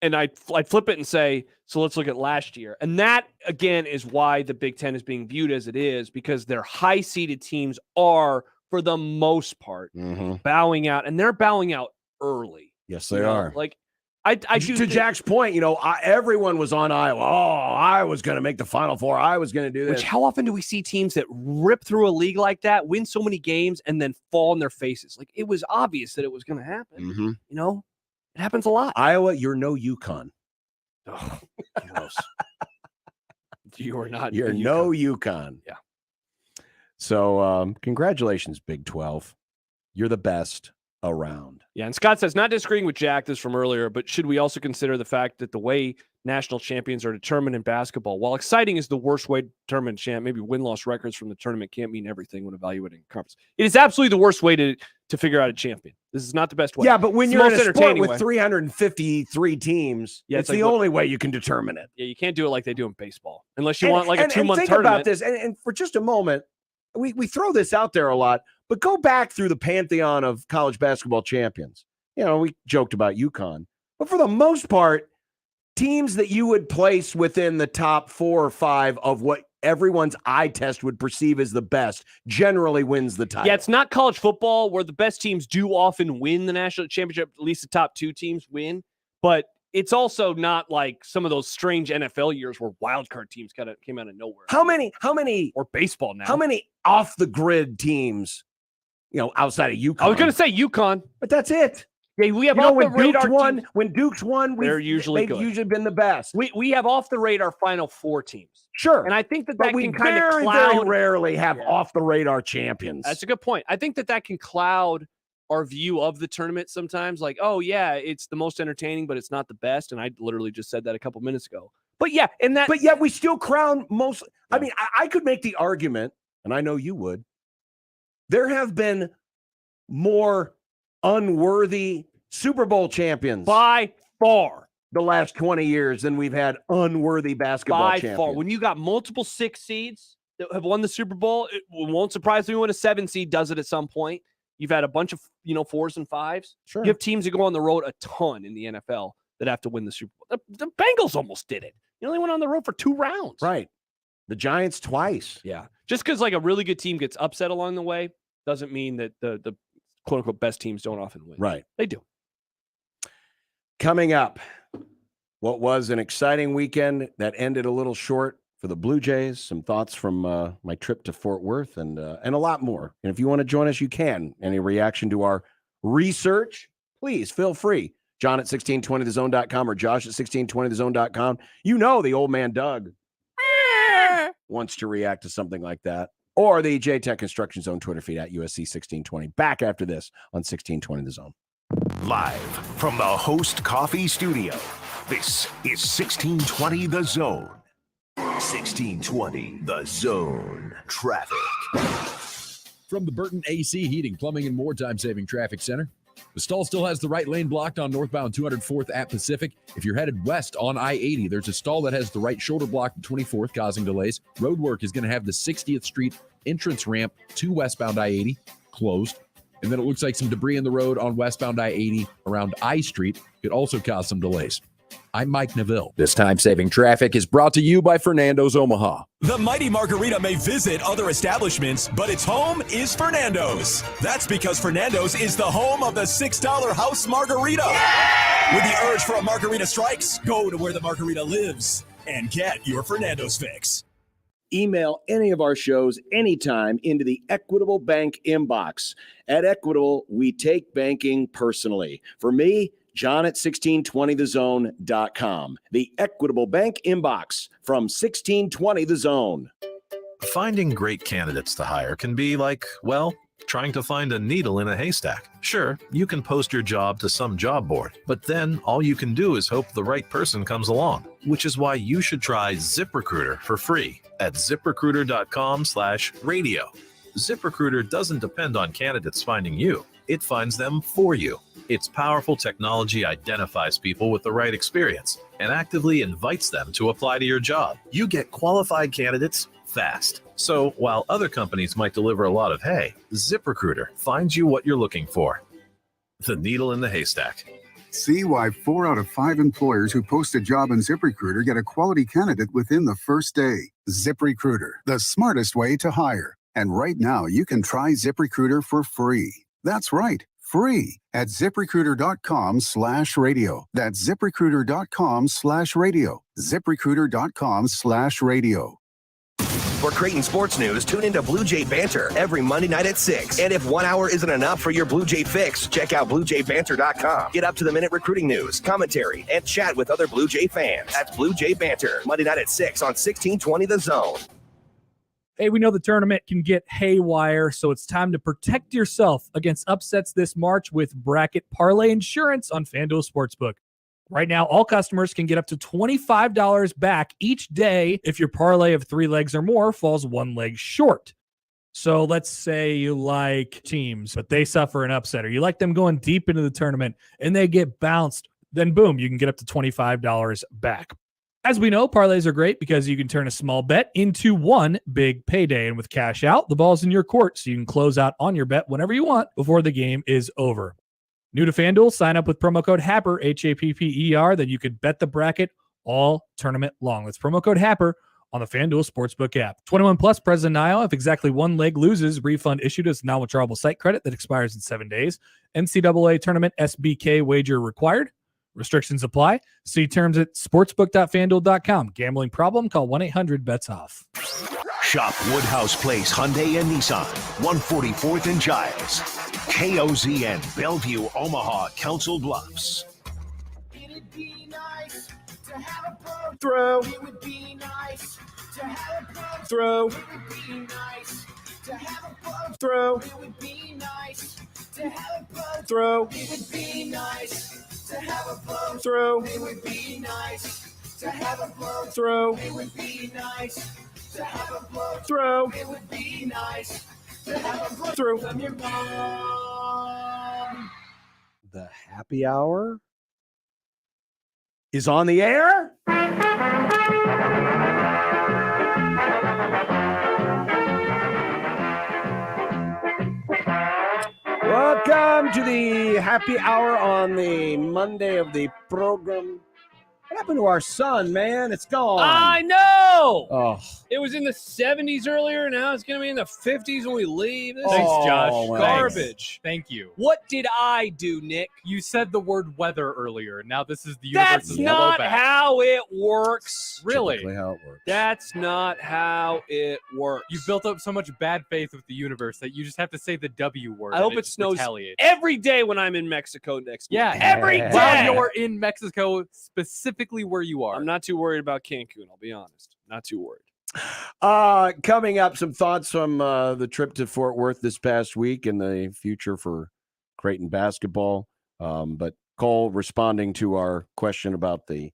And I'd flip it and say, so let's look at last year. And that, again, is why the Big Ten is being viewed as it is, because their high-seeded teams are, for the most part, bowing out. And they're bowing out early. Yes, they are. Like, I do to Jack's point, everyone was on Iowa. Oh, I was going to make the Final Four. I was going to do this. Which, how often do we see teams that rip through a league like that, win so many games, and then fall on their faces? Like, it was obvious that it was going to happen. It happens a lot. Iowa, you're no UConn. Oh, gross. You are not. You're no UConn. Yeah. So, congratulations, Big 12. You're the best around. Yeah, and Scott says, not disagreeing with Jack, this from earlier, but should we also consider the fact that the way national champions are determined in basketball, while exciting is the worst way to determine maybe win-loss records from the tournament can't mean everything when evaluating conference. It is absolutely the worst way to figure out a champion. This is not the best way. Yeah, but when It's you're the in most a sport entertaining with way. 353 teams, Yeah, it's it's the like only way you can determine it. Yeah, you can't do it like they do in baseball, unless you want like a 2-month think tournament. about this, and for just a moment, we throw this out there a lot, but go back through the pantheon of college basketball champions. We joked about UConn, but for the most part, teams that you would place within the top 4 or 5 of what everyone's eye test would perceive as the best generally wins the title. Yeah, it's not college football where the best teams do often win the national championship. At least the top 2 teams win, but it's also not like some of those strange NFL years where wild card teams kind of came out of nowhere. How many, or baseball now? How many off the grid teams, outside of UConn? I was going to say UConn, but that's it. Yeah, we have You know, off the when radar Duke's won, teams. when Duke's won, They're usually they've good. usually been the best. We have off the radar Final Four teams. Sure. And I think that But that we can kind of very, cloud. very rarely have off the radar champions. That's a good point. I think that that can cloud our view of the tournament sometimes. Like, oh, yeah, it's the most entertaining, but it's not the best. And I literally just said that a couple minutes ago. But yeah, and that. But yet we still crown most. I mean, I could make the argument, and I know you would. There have been more unworthy Super Bowl champions by far the last 20 years than we've had unworthy basketball by champions. far. When you got multiple 6 seeds that have won the Super Bowl, it won't surprise me when a 7 seed does it at some point. You've had a bunch of 4s and 5s. Sure. You have teams that go on the road a ton in the NFL that have to win the Super Bowl. The Bengals almost did it. You only went on the road for 2 rounds. Right. The Giants twice. Yeah. Just because like a really good team gets upset along the way doesn't mean that the quote unquote best teams don't often win. Right. They do. Coming up, what was an exciting weekend that ended a little short for the Blue Jays. Some thoughts from my trip to Fort Worth and a lot more. And if you want to join us, you can. Any reaction to our research, please feel free. John at 1620thezone.com or Josh at 1620thezone.com. You know the old man Doug wants to react to something like that. Or the J-Tech Construction Zone Twitter feed at USC 1620. Back after this on 1620 The Zone. Live from the Host Coffee Studio, this is 1620 The Zone. 1620 The Zone. Traffic. From the Burton AC Heating, Plumbing, and More Time-Saving Traffic Center. The stall still has the right lane blocked on northbound 204th at Pacific. If you're headed west on I-80, there's a stall that has the right shoulder blocked at 24th, causing delays. Road work is going to have the 60th Street entrance ramp to westbound I-80 closed. And then it looks like some debris in the road on westbound I-80 around I Street could also cause some delays. I'm Mike Neville. This time-saving traffic is brought to you by Fernando's Omaha. The Mighty Margarita may visit other establishments, but its home is Fernando's. That's because Fernando's is the home of the $6 house margarita. When the urge for a margarita strikes, go to where the margarita lives and get your Fernando's fix. Email any of our shows anytime into the Equitable Bank inbox. At Equitable, we take banking personally. For me, John at 1620thezone.com. The Equitable Bank inbox from 1620 The Zone. Finding great candidates to hire can be like, well, trying to find a needle in a haystack. Sure, you can post your job to some job board, but then all you can do is hope the right person comes along, which is why you should try ZipRecruiter for free at ZipRecruiter.com/radio. ZipRecruiter doesn't depend on candidates finding you. It finds them for you. Its powerful technology identifies people with the right experience and actively invites them to apply to your job. You get qualified candidates fast. So while other companies might deliver a lot of hay, ZipRecruiter finds you what you're looking for. The needle in the haystack. See why 4 out of 5 employers who post a job in ZipRecruiter get a quality candidate within the first day. ZipRecruiter, the smartest way to hire. And right now, you can try ZipRecruiter for free. That's right, free at ZipRecruiter.com/radio. That's ZipRecruiter.com/radio. ZipRecruiter.com/radio. For Creighton Sports News, tune into Blue Jay Banter every Monday night at 6. And if 1 hour isn't enough for your Blue Jay fix, check out BlueJayBanter.com. Get up-to-the-minute recruiting news, commentary, and chat with other Blue Jay fans. That's Blue Jay Banter, Monday night at 6 on 1620 The Zone. Hey, we know the tournament can get haywire, so it's time to protect yourself against upsets this March with Bracket Parlay Insurance on FanDuel Sportsbook. Right now, all customers can get up to $25 back each day if your parlay of 3 legs or more falls 1 leg short. So let's say you like teams, but they suffer an upset, or you like them going deep into the tournament and they get bounced, then boom, you can get up to $25 back. As we know, parlays are great because you can turn a small bet into one big payday. And with cash out, the ball's in your court, so you can close out on your bet whenever you want before the game is over. New to FanDuel, sign up with promo code HAPPER, HAPPER, then you could bet the bracket all tournament long. That's promo code HAPPER on the FanDuel Sportsbook app. 21 plus, present now. If exactly 1 leg loses, refund issued as non-withdrawable site credit that expires in 7 days. NCAA tournament SBK wager required. Restrictions apply. See terms at sportsbook.fanduel.com. Gambling problem? Call 1-800-BETS-OFF. Shop Woodhouse Place Hyundai and Nissan, 144th and Giles. KOZN, Bellevue, Omaha, Council Bluffs. It'd be nice to have a Throw. It would be nice to have a Throw. It would be nice to have a Throw. It would be nice to have a Throw. It would be nice to have a Throw. It would be nice to have a Throw. It would be nice to have a Throw. It would be nice to have a Throw. from your mom. The happy hour is on the air. Welcome to the happy hour on the Monday of the program. What happened to our sun, man? It's gone. I know. Oh, It was in the 70s earlier. Now it's going to be in the 50s when we leave. This Thanks, is Josh. well. garbage. Thank you. What did I do, Nick? You said the word weather earlier. Now this is the universe's That's not blowback. how it works. Really? typically how it works. That's not how it works. You've built up so much bad faith with the universe that you just have to say the W word. I hope and it just snows retaliates. every day when I'm in Mexico next Yeah, month. Every day. While you're in Mexico, specifically where you are. I'm not too worried about Cancun, I'll be honest. Not too worried. Coming up, some thoughts from the trip to Fort Worth this past week and the future for Creighton basketball. But Cole responding to our question about the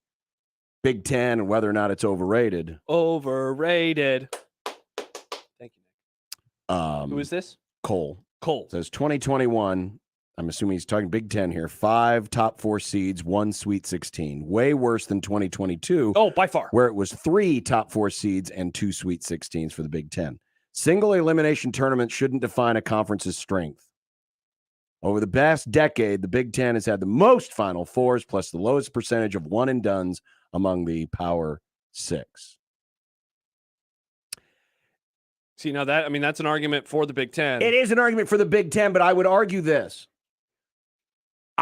Big Ten and whether or not it's overrated. Overrated. Thank you, Nick. Who is this? Cole. Cole. Says 2021. I'm assuming he's talking Big Ten here. 5 top 4 seeds, 1 Sweet 16. Way worse than 2022. Oh, by far. Where it was 3 top 4 seeds and 2 Sweet 16s for the Big Ten. Single elimination tournament shouldn't define a conference's strength. Over the past decade, the Big Ten has had the most Final Fours plus the lowest percentage of one and dones among the Power 6. See, now that's an argument for the Big Ten. It is an argument for the Big Ten, but I would argue this.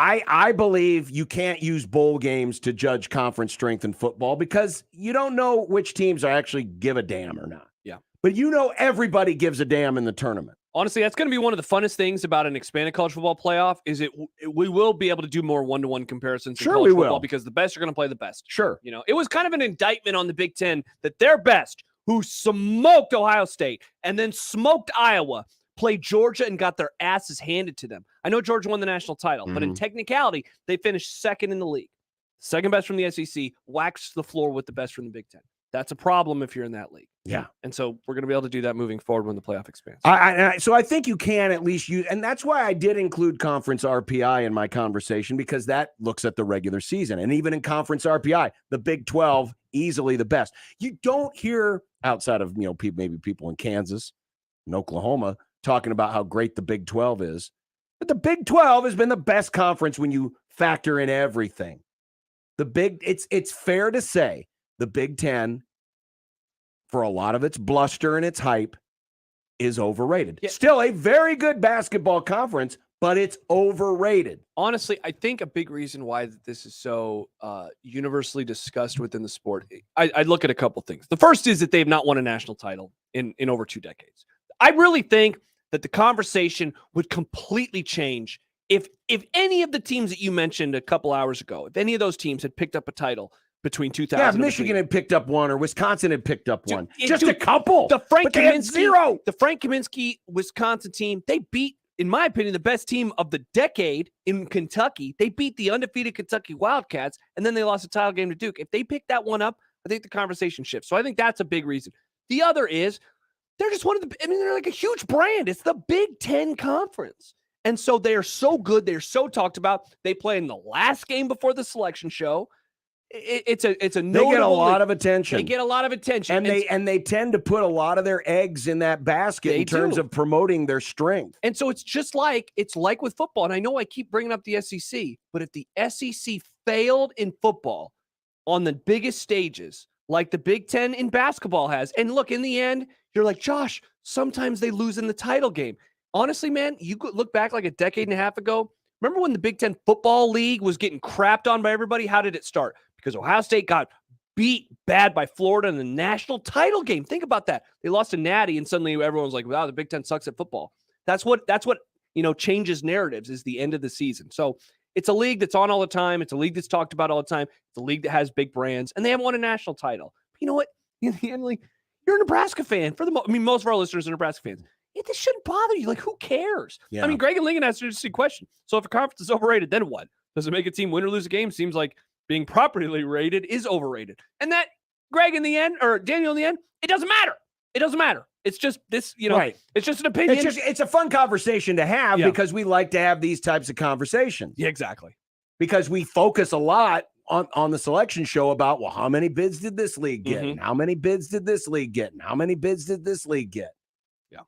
I believe you can't use bowl games to judge conference strength in football because you don't know which teams actually give a damn or not. Yeah. But you know everybody gives a damn in the tournament. Honestly, that's going to be one of the funnest things about an expanded college football playoff is we will be able to do more one-to-one comparisons in Sure, college we football will. because the best are going to play the best. Sure. You know, it was kind of an indictment on the Big Ten that their best, who smoked Ohio State and then smoked Iowa, played Georgia and got their asses handed to them. I know Georgia won the national title, but in technicality, they finished second in the league. Second best from the SEC, waxed the floor with the best from the Big Ten. That's a problem if you're in that league. Yeah. And so we're going to be able to do that moving forward when the playoff expands. So I think you can at least use, and that's why I did include conference RPI in my conversation because that looks at the regular season. And even in conference RPI, the Big 12, easily the best. You don't hear outside of, maybe people in Kansas and Oklahoma talking about how great the Big 12 is. But the Big 12 has been the best conference when you factor in everything. It's fair to say the Big 10, for a lot of its bluster and its hype, is overrated. Yeah. Still a very good basketball conference, but it's overrated. Honestly, I think a big reason why this is so universally discussed within the sport, I look at a couple things. The first is that they've not won a national title in over 2 decades. I really think that the conversation would completely change if any of the teams that you mentioned a couple hours ago, if any of those teams had picked up a title between 2000. Yeah, if Michigan had picked up one or Wisconsin had picked up one. Just a couple. The Frank Kaminsky, the Frank Kaminsky Wisconsin team, they beat, in my opinion, the best team of the decade in Kentucky. They beat the undefeated Kentucky Wildcats, and then they lost a title game to Duke. If they pick that one up, I think the conversation shifts. So I think that's a big reason. The other is they're just they're like a huge brand. It's the Big Ten Conference. And so they are so good. They're so talked about. They play in the last game before the selection show. It's a they get a lot of attention. They get a lot of attention. And they tend to put a lot of their eggs in that basket in terms of promoting their strength. And so it's like with football. And I know I keep bringing up the SEC, but if the SEC failed in football on the biggest stages, like the Big Ten in basketball has, and look, in the end, you're like, Josh, sometimes they lose in the title game. Honestly, man, you could look back like a decade and a half ago. Remember when the Big Ten Football League was getting crapped on by everybody? How did it start? Because Ohio State got beat bad by Florida in the national title game. Think about that. They lost to Natty, and suddenly everyone's like, wow, the Big Ten sucks at football. That's what changes narratives is the end of the season. So it's a league that's on all the time. It's a league that's talked about all the time. It's a league that has big brands, and they haven't won a national title. But you know what? In the end, like, you're a Nebraska fan. Most of our listeners are Nebraska fans. This shouldn't bother you. Like, who cares? Yeah. I mean, Greg and Lincoln asked an interesting question. So if a conference is overrated, then what? Does it make a team win or lose a game? Seems like being properly rated is overrated. And that, Greg, in the end, or Daniel in the end, it doesn't matter. It doesn't matter. It's just this, Right. It's just an opinion. It's a fun conversation to have because we like to have these types of conversations. Yeah, exactly. Because we focus a lot on the selection show about, well, how many bids did this league get? And how many bids did this league get? And how many bids did this league get? Yeah.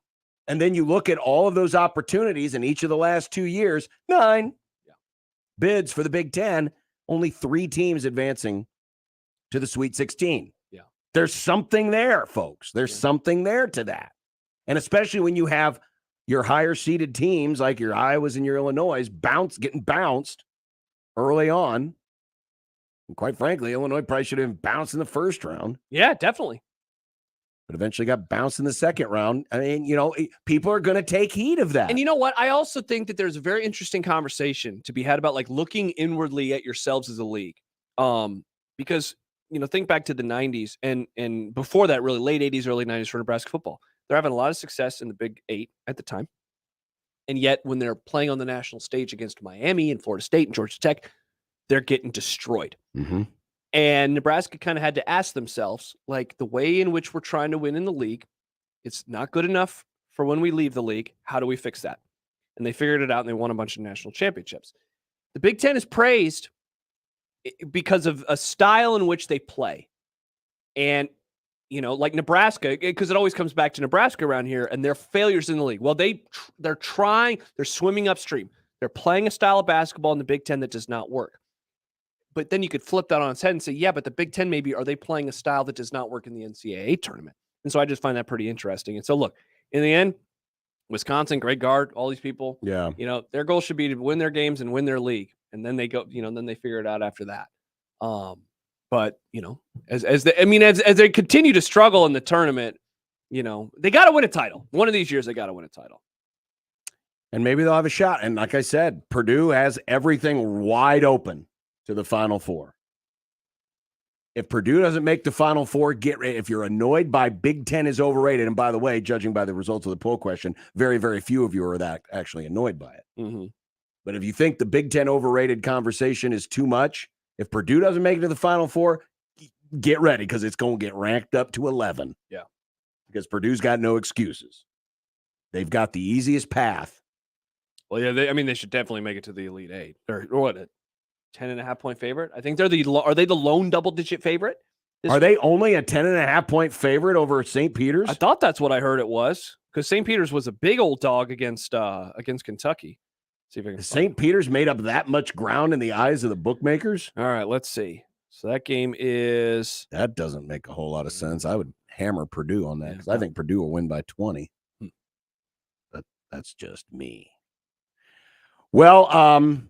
And then you look at all of those opportunities in each of the last 2 years, 9 bids for the Big Ten, only 3 teams advancing to the Sweet 16. Yeah. There's something there, folks. There's something there to that. And especially when you have your higher seeded teams like your Iowas and your Illinois getting bounced early on. And quite frankly, Illinois probably should have been bounced in the first round. Yeah, definitely. But eventually got bounced in the second round. I mean, people are going to take heed of that. And you know what? I also think that there's a very interesting conversation to be had about like looking inwardly at yourselves as a league. Because, think back to the 90s and before that, really late 80s, early 90s for Nebraska football. They're having a lot of success in the Big 8 at the time. And yet when they're playing on the national stage against Miami and Florida State and Georgia Tech, they're getting destroyed. Mm-hmm. And Nebraska kind of had to ask themselves, like, the way in which we're trying to win in the league, it's not good enough for when we leave the league. How do we fix that? And they figured it out, and they won a bunch of national championships. The Big Ten is praised because of a style in which they play. And, like Nebraska, because it always comes back to Nebraska around here and their failures in the league. Well, they're trying, they're swimming upstream. They're playing a style of basketball in the Big Ten that does not work. But then you could flip that on its head and say, yeah, but the Big Ten are they playing a style that does not work in the NCAA tournament? And so I just find that pretty interesting. And so look, in the end, Wisconsin, Greg Gard, all these people, their goal should be to win their games and win their league. And then they go, then they figure it out after that. But as they continue to struggle in the tournament, they got to win a title. One of these years, they got to win a title. And maybe they'll have a shot. And like I said, Purdue has everything wide open to the Final Four. If Purdue doesn't make the Final Four, get ready. If you're annoyed by Big Ten is overrated, and by the way, judging by the results of the poll question, very, very few of you are that actually annoyed by it. Mm-hmm. But if you think the Big Ten overrated conversation is too much, if Purdue doesn't make it to the Final Four, get ready because it's going to get ranked up to 11. Yeah. Because Purdue's got no excuses. They've got the easiest path. Well, yeah, they should definitely make it to the Elite Eight. Or what, a 10.5-point favorite? I think are they the lone double-digit favorite? Are they only a 10.5-point favorite over St. Peter's? I thought that's what I heard it was because St. Peter's was a big old dog against Kentucky. See if I can. St. Peter's made up that much ground in the eyes of the bookmakers? All right, let's see. So that game is. That doesn't make a whole lot of sense. I would hammer Purdue on that because I think Purdue will win by 20. But that's just me. Well,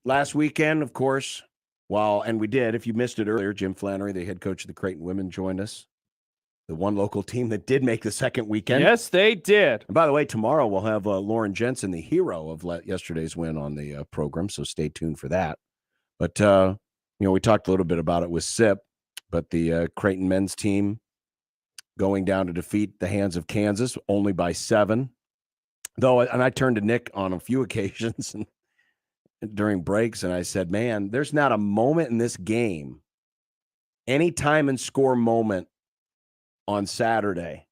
last weekend, of course, and we did, if you missed it earlier, Jim Flannery, the head coach of the Creighton women, joined us. The one local team that did make the second weekend. Yes, they did. And by the way, tomorrow we'll have Lauren Jensen, the hero of yesterday's win on the program, so stay tuned for that. But, we talked a little bit about it with SIP, but the Creighton men's team going down to defeat the Hands of Kansas only by 7. And I turned to Nick on a few occasions and during breaks, and I said, man, there's not a moment in this game, any time and score moment on Saturday,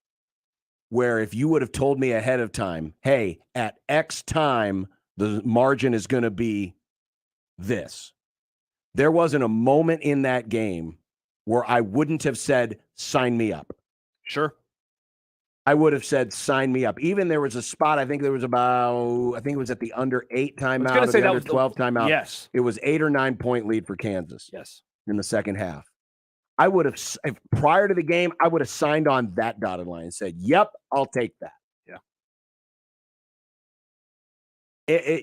where if you would have told me ahead of time, hey, at X time, the margin is going to be this. There wasn't a moment in that game where I wouldn't have said, sign me up. Sure. I would have said, sign me up. Even there was a spot, I think it was at the under 8 timeout or the under 12 timeout. Yes. It was 8 or 9 point lead for Kansas. Yes. In the second half. I would have, prior to the game, I would have signed on that dotted line and said, yep, I'll take that. Yeah.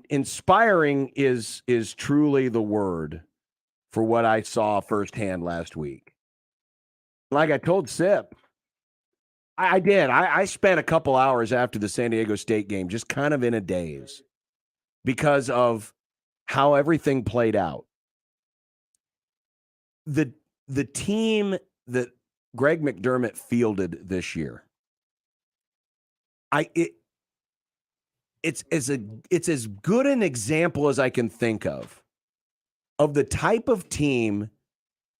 Inspiring is truly the word for what I saw firsthand last week. Like I told Sip, I did. I spent a couple hours after the San Diego State game just kind of in a daze because of how everything played out. The team that Greg McDermott fielded this year, it's as good an example as I can think of the type of team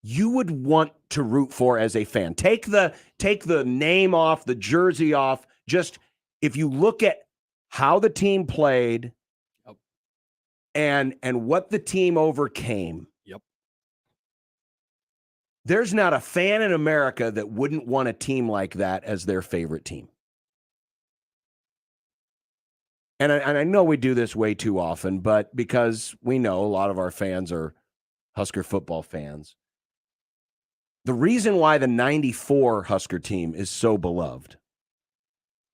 you would want to root for as a fan. Take the name off, the jersey off. Just if you look at how the team played and what the team overcame. Yep. There's not a fan in America that wouldn't want a team like that as their favorite team. And I know we do this way too often, but because we know a lot of our fans are Husker football fans. The reason why the 94 Husker team is so beloved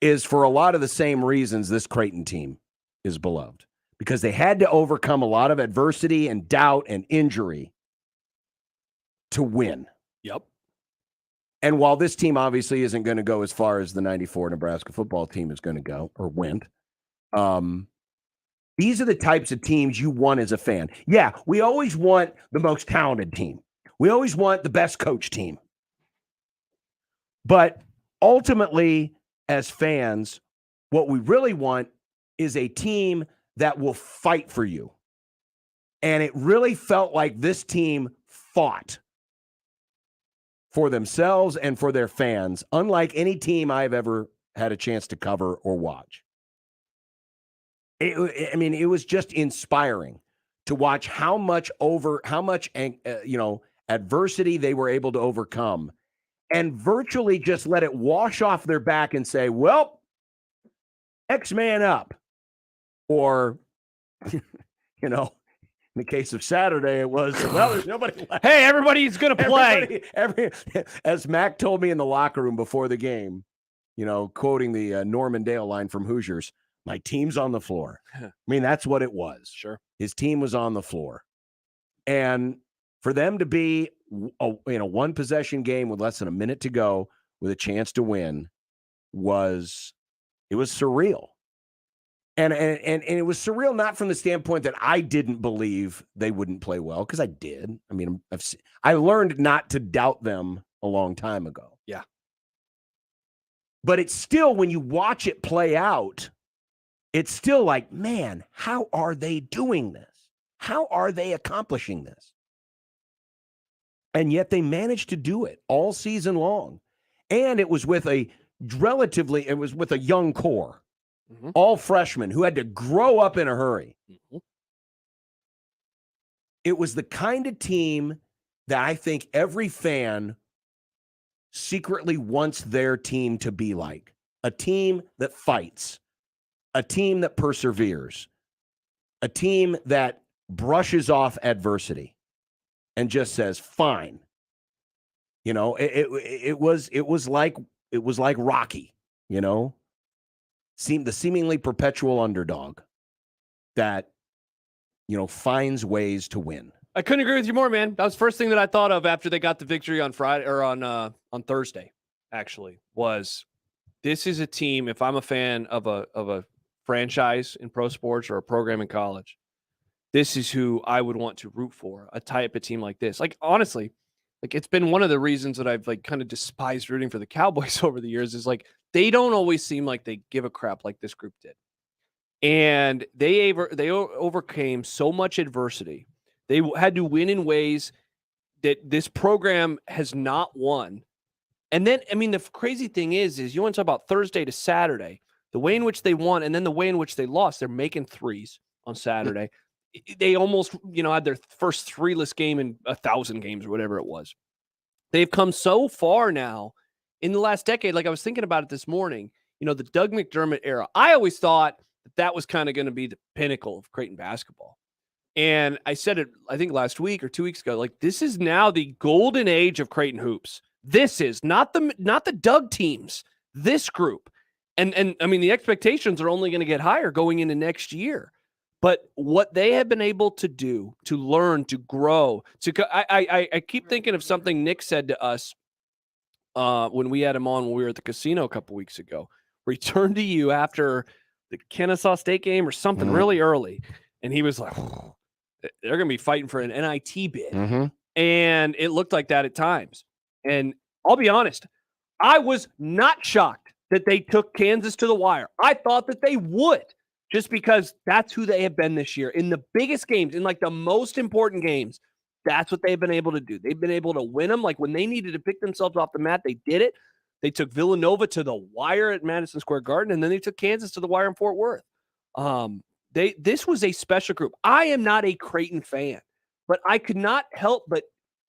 is for a lot of the same reasons this Creighton team is beloved. Because they had to overcome a lot of adversity and doubt and injury to win. Yep. And while this team obviously isn't going to go as far as the 94 Nebraska football team is going to go or went, these are the types of teams you want as a fan. Yeah, we always want the most talented team. We always want the best coach team. But ultimately, as fans, what we really want is a team that will fight for you. And it really felt like this team fought for themselves and for their fans, unlike any team I've ever had a chance to cover or watch. It was just inspiring to watch how much adversity they were able to overcome and virtually just let it wash off their back and say, well, X man up. Or, in the case of Saturday, it was, well, there's nobody left. Hey, everybody's going to play. As Mac told me in the locker room before the game, quoting the Norman Dale line from Hoosiers, my team's on the floor. I mean, that's what it was. Sure. His team was on the floor. And for them to be in a one-possession game with less than a minute to go with a chance to win was surreal. And it was surreal not from the standpoint that I didn't believe they wouldn't play well, because I did. I mean, I learned not to doubt them a long time ago. Yeah. But it's still, when you watch it play out, it's still like, man, how are they doing this? How are they accomplishing this? And yet they managed to do it all season long. And it was with a young core. Mm-hmm. All freshmen who had to grow up in a hurry. Mm-hmm. It was the kind of team that I think every fan secretly wants their team to be like. A team that fights. A team that perseveres. A team that brushes off adversity and just says, fine. It was like Rocky, the seemingly perpetual underdog that, finds ways to win. I couldn't agree with you more, man. That was the first thing that I thought of after they got the victory on Friday or on Thursday, actually, was this is a team. If I'm a fan of a franchise in pro sports or a program in college, this is who I would want to root for, a type of team like this. Like, honestly, it's been one of the reasons that I've kind of despised rooting for the Cowboys over the years is they don't always seem like they give a crap like this group did. And they overcame so much adversity. They had to win in ways that this program has not won. And then, the crazy thing is you want to talk about Thursday to Saturday, the way in which they won and then the way in which they lost. They're making threes on Saturday. They almost, had their first three-less game in 1,000 games or whatever it was. They've come so far now in the last decade. Like I was thinking about it this morning, the Doug McDermott era. I always thought that was kind of going to be the pinnacle of Creighton basketball. And I said it, I think last week or 2 weeks ago, this is now the golden age of Creighton hoops. This is not the Doug teams, this group. And the expectations are only going to get higher going into next year. But what they have been able to do, to learn, to grow, I keep thinking of something Nick said to us when we had him on when we were at the casino a couple weeks ago, returned to you after the Kennesaw State game or something really early. And he was like, they're going to be fighting for an NIT bid. And it looked like that at times. And I'll be honest, I was not shocked that they took Kansas to the wire. I thought that they would, just because that's who they have been this year. In the biggest games, in like the most important games, that's what they've been able to do. They've been able to win them. Like when they needed to pick themselves off the mat, they did it. They took Villanova to the wire at Madison Square Garden, and then they took Kansas to the wire in Fort Worth. This was a special group. I am not a Creighton fan, but I could not help but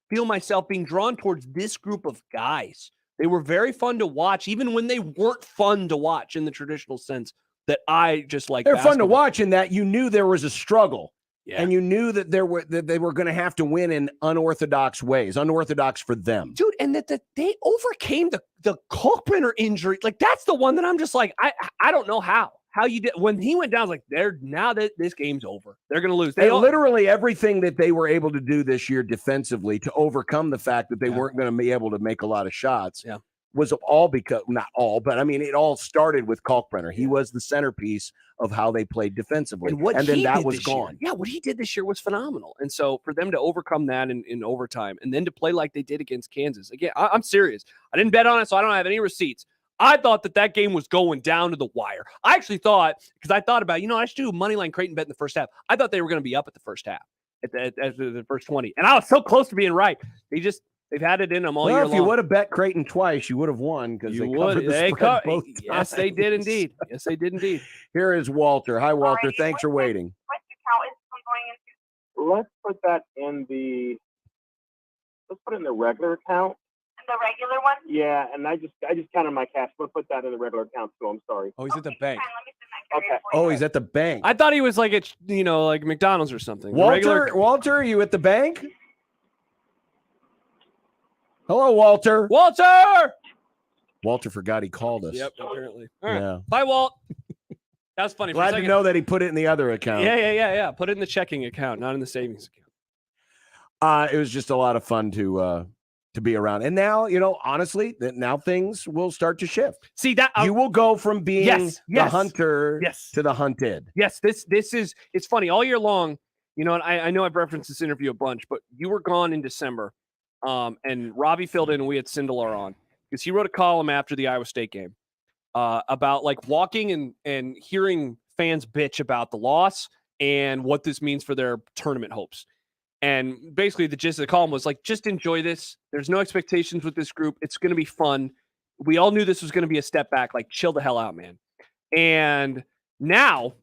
feel myself being drawn towards this group of guys. They were very fun to watch, even when they weren't fun to watch in the traditional sense that I just like. They're fun to watch in that you knew there was a struggle. Yeah. And you knew that they were going to have to win in unorthodox ways, unorthodox for them. Dude, and that they overcame the Kalkbrenner injury. Like, that's the one that I'm just like, I don't know how you did. When he went down, I was like, now that this game's over. They're going to lose. They literally everything that they were able to do this year defensively to overcome the fact that they weren't going to be able to make a lot of shots. Yeah. Was all because, not all, but I mean, it all started with Kalkbrenner. He was the centerpiece of how they played defensively. And then that was gone. Yeah, what he did this year was phenomenal. And so for them to overcome that in overtime and then to play like they did against Kansas, again, I'm serious. I didn't bet on it, so I don't have any receipts. I thought that game was going down to the wire. I actually thought, because I thought about, I should do a moneyline Creighton bet in the first half. I thought they were going to be up at the first half, at the first 20. And I was so close to being right. They've had it in them all year long. If you would have bet Creighton twice, you would have won because they covered the spread both times. Yes, they did indeed. Yes, they did indeed. Here is Walter. Hi, Walter. Thanks for waiting. Let's put that in the regular account. The regular one? Yeah, and I just counted my cash. We'll put that in the regular account, so I'm sorry. Oh, he's at the bank. Okay. Oh, he's at the bank. I thought he was like at like McDonald's or something. Walter, are you at the bank? Hello, Walter. Walter forgot he called us. Yep, apparently. All right. Yeah. Bye, Walt. That was funny. Glad to know that he put it in the other account. Yeah. Put it in the checking account, not in the savings account. It was just a lot of fun to be around. And now, honestly, now things will start to shift. See that you will go from being the hunter to the hunted. Yes, this is, it's funny all year long. And I know I've referenced this interview a bunch, but you were gone in December. And Robbie filled in and we had Sindelar on because he wrote a column after the Iowa State game about like walking and hearing fans bitch about the loss and what this means for their tournament hopes. And basically the gist of the column was like, just enjoy this. There's no expectations with this group. It's going to be fun. We all knew this was going to be a step back, like chill the hell out, man. And now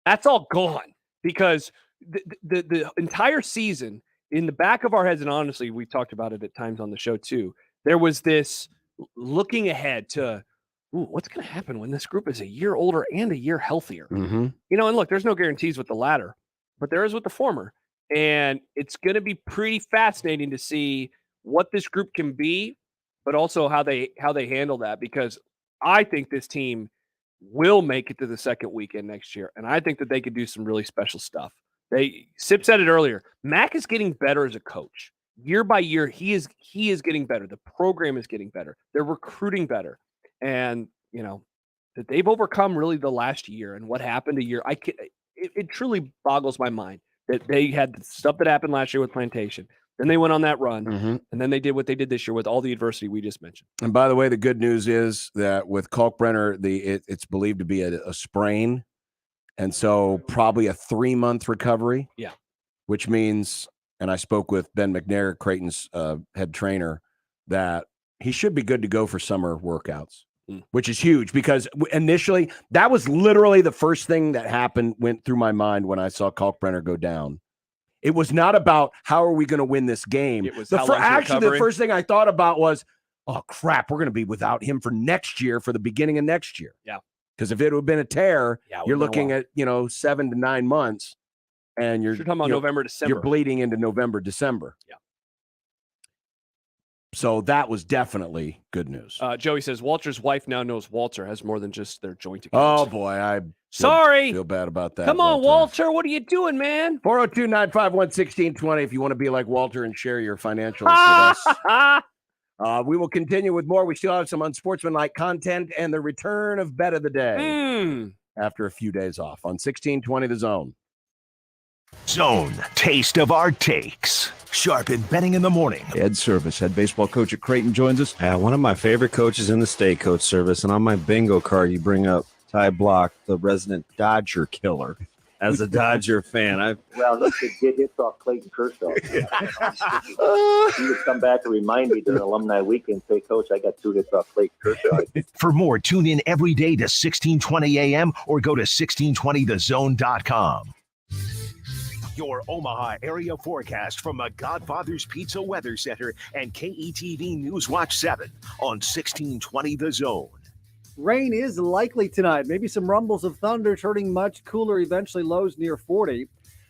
that's all gone because the entire season in the back of our heads, and honestly, we talked about it at times on the show too, there was this looking ahead to, what's going to happen when this group is a year older and a year healthier? Mm-hmm. And look, there's no guarantees with the latter, but there is with the former. And it's going to be pretty fascinating to see what this group can be, but also how they handle that, because I think this team will make it to the second weekend next year. And I think that they could do some really special stuff. Sip said it earlier. Mac is getting better as a coach. Year by year, he is getting better. The program is getting better. They're recruiting better. And, that they've overcome really the last year and what happened a year. It truly boggles my mind that they had the stuff that happened last year with Plantation. Then they went on that run, and then they did what they did this year with all the adversity we just mentioned. And by the way, the good news is that with Kalkbrenner, it's believed to be a sprain. And so probably a 3-month recovery. Yeah. Which means, and I spoke with Ben McNair, Creighton's head trainer, that he should be good to go for summer workouts, which is huge because initially that was literally the first thing that went through my mind when I saw Kalkbrenner go down. It was not about how are we going to win this game. It was actually the first thing I thought about was, oh crap, we're going to be without him for next year, for the beginning of next year. Yeah. Because if it would have been a tear, you're looking at 7 to 9 months, and you're talking about November, December. You're bleeding into November, December. Yeah. So that was definitely good news. Joey says Walter's wife now knows Walter has more than just their joint account. Oh boy, I feel bad about that. Come on, Walter. What are you doing, man? 402-951-1620 if you want to be like Walter and share your financials with us. We will continue with more. We still have some unsportsmanlike content and the return of Bet of the Day after a few days off on 1620 The Zone. Zone, taste of our takes. Sharpen betting in the morning. Ed Service, head baseball coach at Creighton, joins us. One of my favorite coaches in the state, Coach Service. And on my bingo card, you bring up Ty Block, the resident Dodger killer. As a Dodger fan, well, he could get hits off Clayton Kershaw. He would come back and remind me during alumni weekend, say, Coach, I got 2 hits off Clayton Kershaw. For more, tune in every day to 1620 AM or go to 1620thezone.com. Your Omaha area forecast from the Godfather's Pizza Weather Center and KETV News Watch 7 on 1620 The Zone. Rain is likely tonight. Maybe some rumbles of thunder, turning much cooler, eventually lows near 40.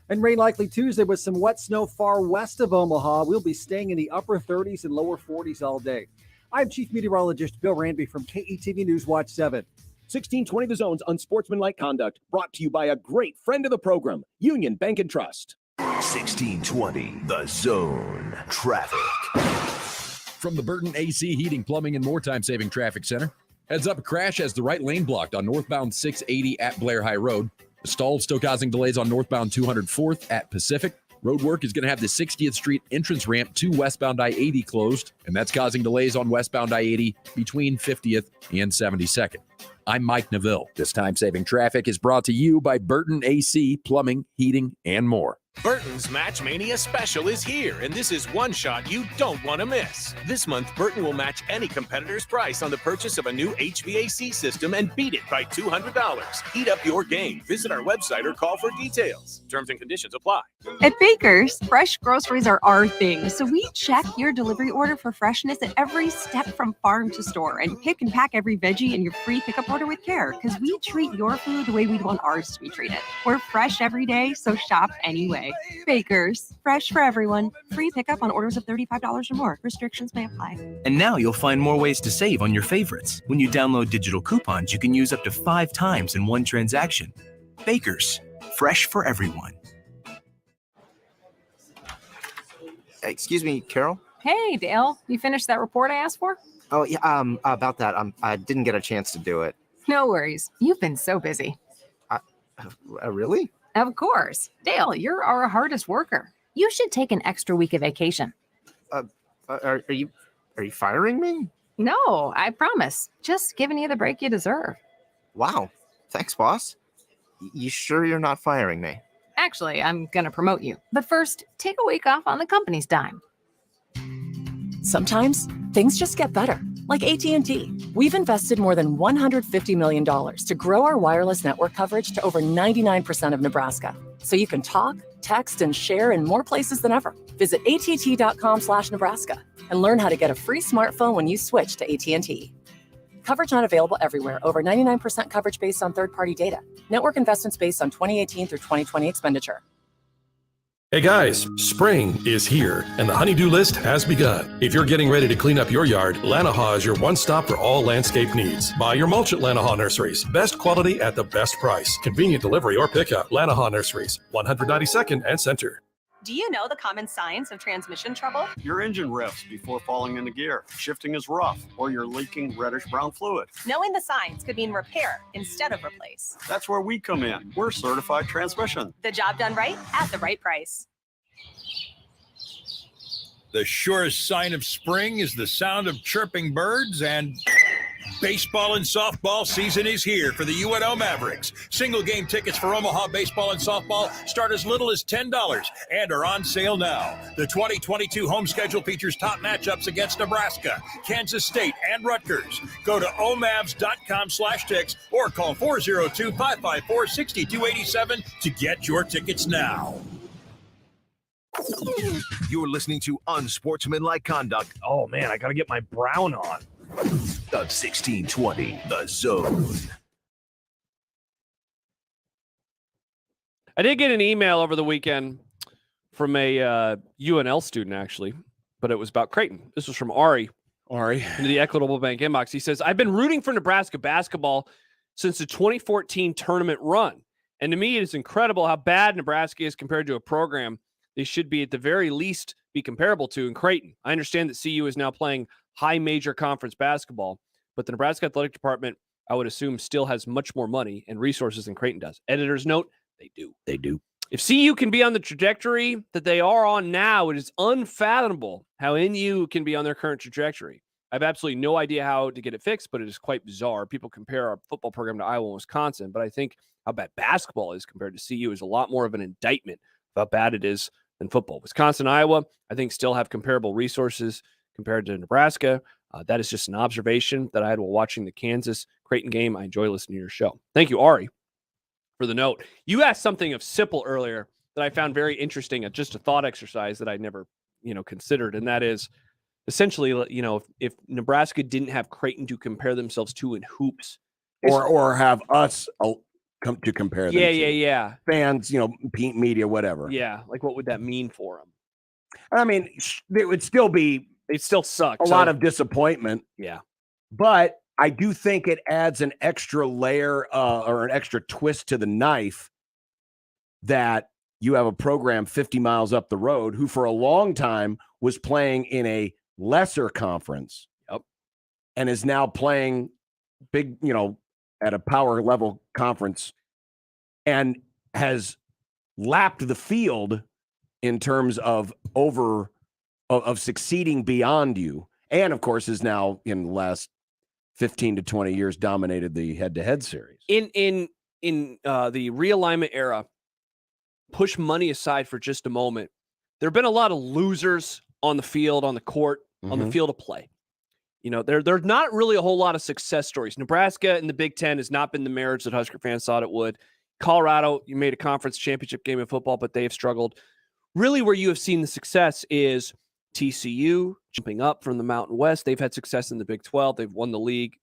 And rain likely Tuesday with some wet snow far west of Omaha. We'll be staying in the upper 30s and lower 40s all day. I'm Chief Meteorologist Bill Ranby from KETV News Watch 7. 1620 The Zone's Unsportsmanlike Conduct, brought to you by a great friend of the program, Union Bank and Trust. 1620 The Zone. Traffic. From the Burton AC Heating, Plumbing, and More Time-Saving Traffic Center. Heads up, a crash has the right lane blocked on northbound 680 at Blair High Road. The stall still causing delays on northbound 204th at Pacific. Road work is going to have the 60th Street entrance ramp to westbound I-80 closed, and that's causing delays on westbound I-80 between 50th and 72nd. I'm Mike Neville. This time-saving traffic is brought to you by Burton AC, Plumbing, Heating, and More. Burton's Match Mania special is here, and this is one shot you don't want to miss. This month, Burton will match any competitor's price on the purchase of a new HVAC system and beat it by $200. Heat up your game. Visit our website or call for details. Terms and conditions apply. At Baker's, fresh groceries are our thing, so we check your delivery order for freshness at every step from farm to store and pick and pack every veggie in your free pickup order with care, because we treat your food the way we'd want ours to be treated. We're fresh every day, so shop anyway. Baker's, fresh for everyone. Free pickup on orders of $35 or more. Restrictions may apply. And now you'll find more ways to save on your favorites. When you download digital coupons, you can use up to 5 times in one transaction. Baker's, fresh for everyone. Excuse me, Carol? Hey, Dale. You finished that report I asked for? Oh, yeah, about that. I didn't get a chance to do it. No worries. You've been so busy. Really? Of course. Dale, you're our hardest worker. You should take an extra week of vacation. Are you firing me? No, I promise. Just giving you the break you deserve. Wow. Thanks, boss. You sure you're not firing me? Actually, I'm going to promote you. But first, take a week off on the company's dime. Sometimes things just get better. Like AT&T. We've invested more than $150 million to grow our wireless network coverage to over 99% of Nebraska. So you can talk, text, and share in more places than ever. Visit att.com/Nebraska and learn how to get a free smartphone when you switch to AT&T. Coverage not available everywhere. Over 99% coverage based on third-party data. Network investments based on 2018 through 2020 expenditure. Hey guys, spring is here and the honeydew list has begun. If you're getting ready to clean up your yard, Lanahaw is your one stop for all landscape needs. Buy your mulch at Lanahaw Nurseries. Best quality at the best price. Convenient delivery or pickup. Lanahaw Nurseries, 192nd and Center. Do you know the common signs of transmission trouble? Your engine revs before falling into gear, shifting is rough, or you're leaking reddish-brown fluid. Knowing the signs could mean repair instead of replace. That's where we come in. We're certified transmission. The job done right at the right price. The surest sign of spring is the sound of chirping birds, and baseball and softball season is here for the UNO Mavericks. Single game tickets for Omaha baseball and softball start as little as $10 and are on sale now. The 2022 home schedule features top matchups against Nebraska, Kansas State, and Rutgers. Go to omavs.com/ticks or call 402-554-6287 to get your tickets now. You're listening to Unsportsmanlike Conduct. Oh, man, I got to get my brown on. Of 1620, The Zone. I did get an email over the weekend from a UNL student, actually, but it was about Creighton. This was from Ari. Into the Equitable Bank inbox. He says, I've been rooting for Nebraska basketball since the 2014 tournament run. And to me, it is incredible how bad Nebraska is compared to a program they should be at the very least be comparable to in Creighton. I understand that CU is now playing high major conference basketball. But the Nebraska Athletic Department, I would assume, still has much more money and resources than Creighton does. Editor's note, they do. They do. If CU can be on the trajectory that they are on now, it is unfathomable how NU can be on their current trajectory. I have absolutely no idea how to get it fixed, but it is quite bizarre. People compare our football program to Iowa and Wisconsin, but I think how bad basketball is compared to CU is a lot more of an indictment of how bad it is than football. Wisconsin, Iowa, I think still have comparable resources compared to Nebraska. That is just an observation that I had while watching the Kansas Creighton game. I enjoy listening to your show. Thank you, Ari, for the note. You asked something of Sipple earlier that I found very interesting, just a thought exercise that I never, considered, and that is essentially, if Nebraska didn't have Creighton to compare themselves to in hoops, or have us come to compare them. Yeah. Fans, media, whatever. Yeah, like what would that mean for them? I mean, it would still be. It still suck. A lot of disappointment. Yeah. But I do think it adds an extra layer or an extra twist to the knife that you have a program 50 miles up the road who for a long time was playing in a lesser conference. Yep. And is now playing big, at a power level conference and has lapped the field in terms of succeeding beyond you. And of course is now in the last 15 to 20 years dominated the head-to-head series. In the realignment era, push money aside for just a moment. There have been a lot of losers on the field, on the court, on the field of play. There's not really a whole lot of success stories. Nebraska in the Big Ten has not been the marriage that Husker fans thought it would. Colorado, you made a conference championship game in football, but they have struggled. Really where you have seen the success is TCU jumping up from the Mountain West. They've had success in the Big 12. They've won the league,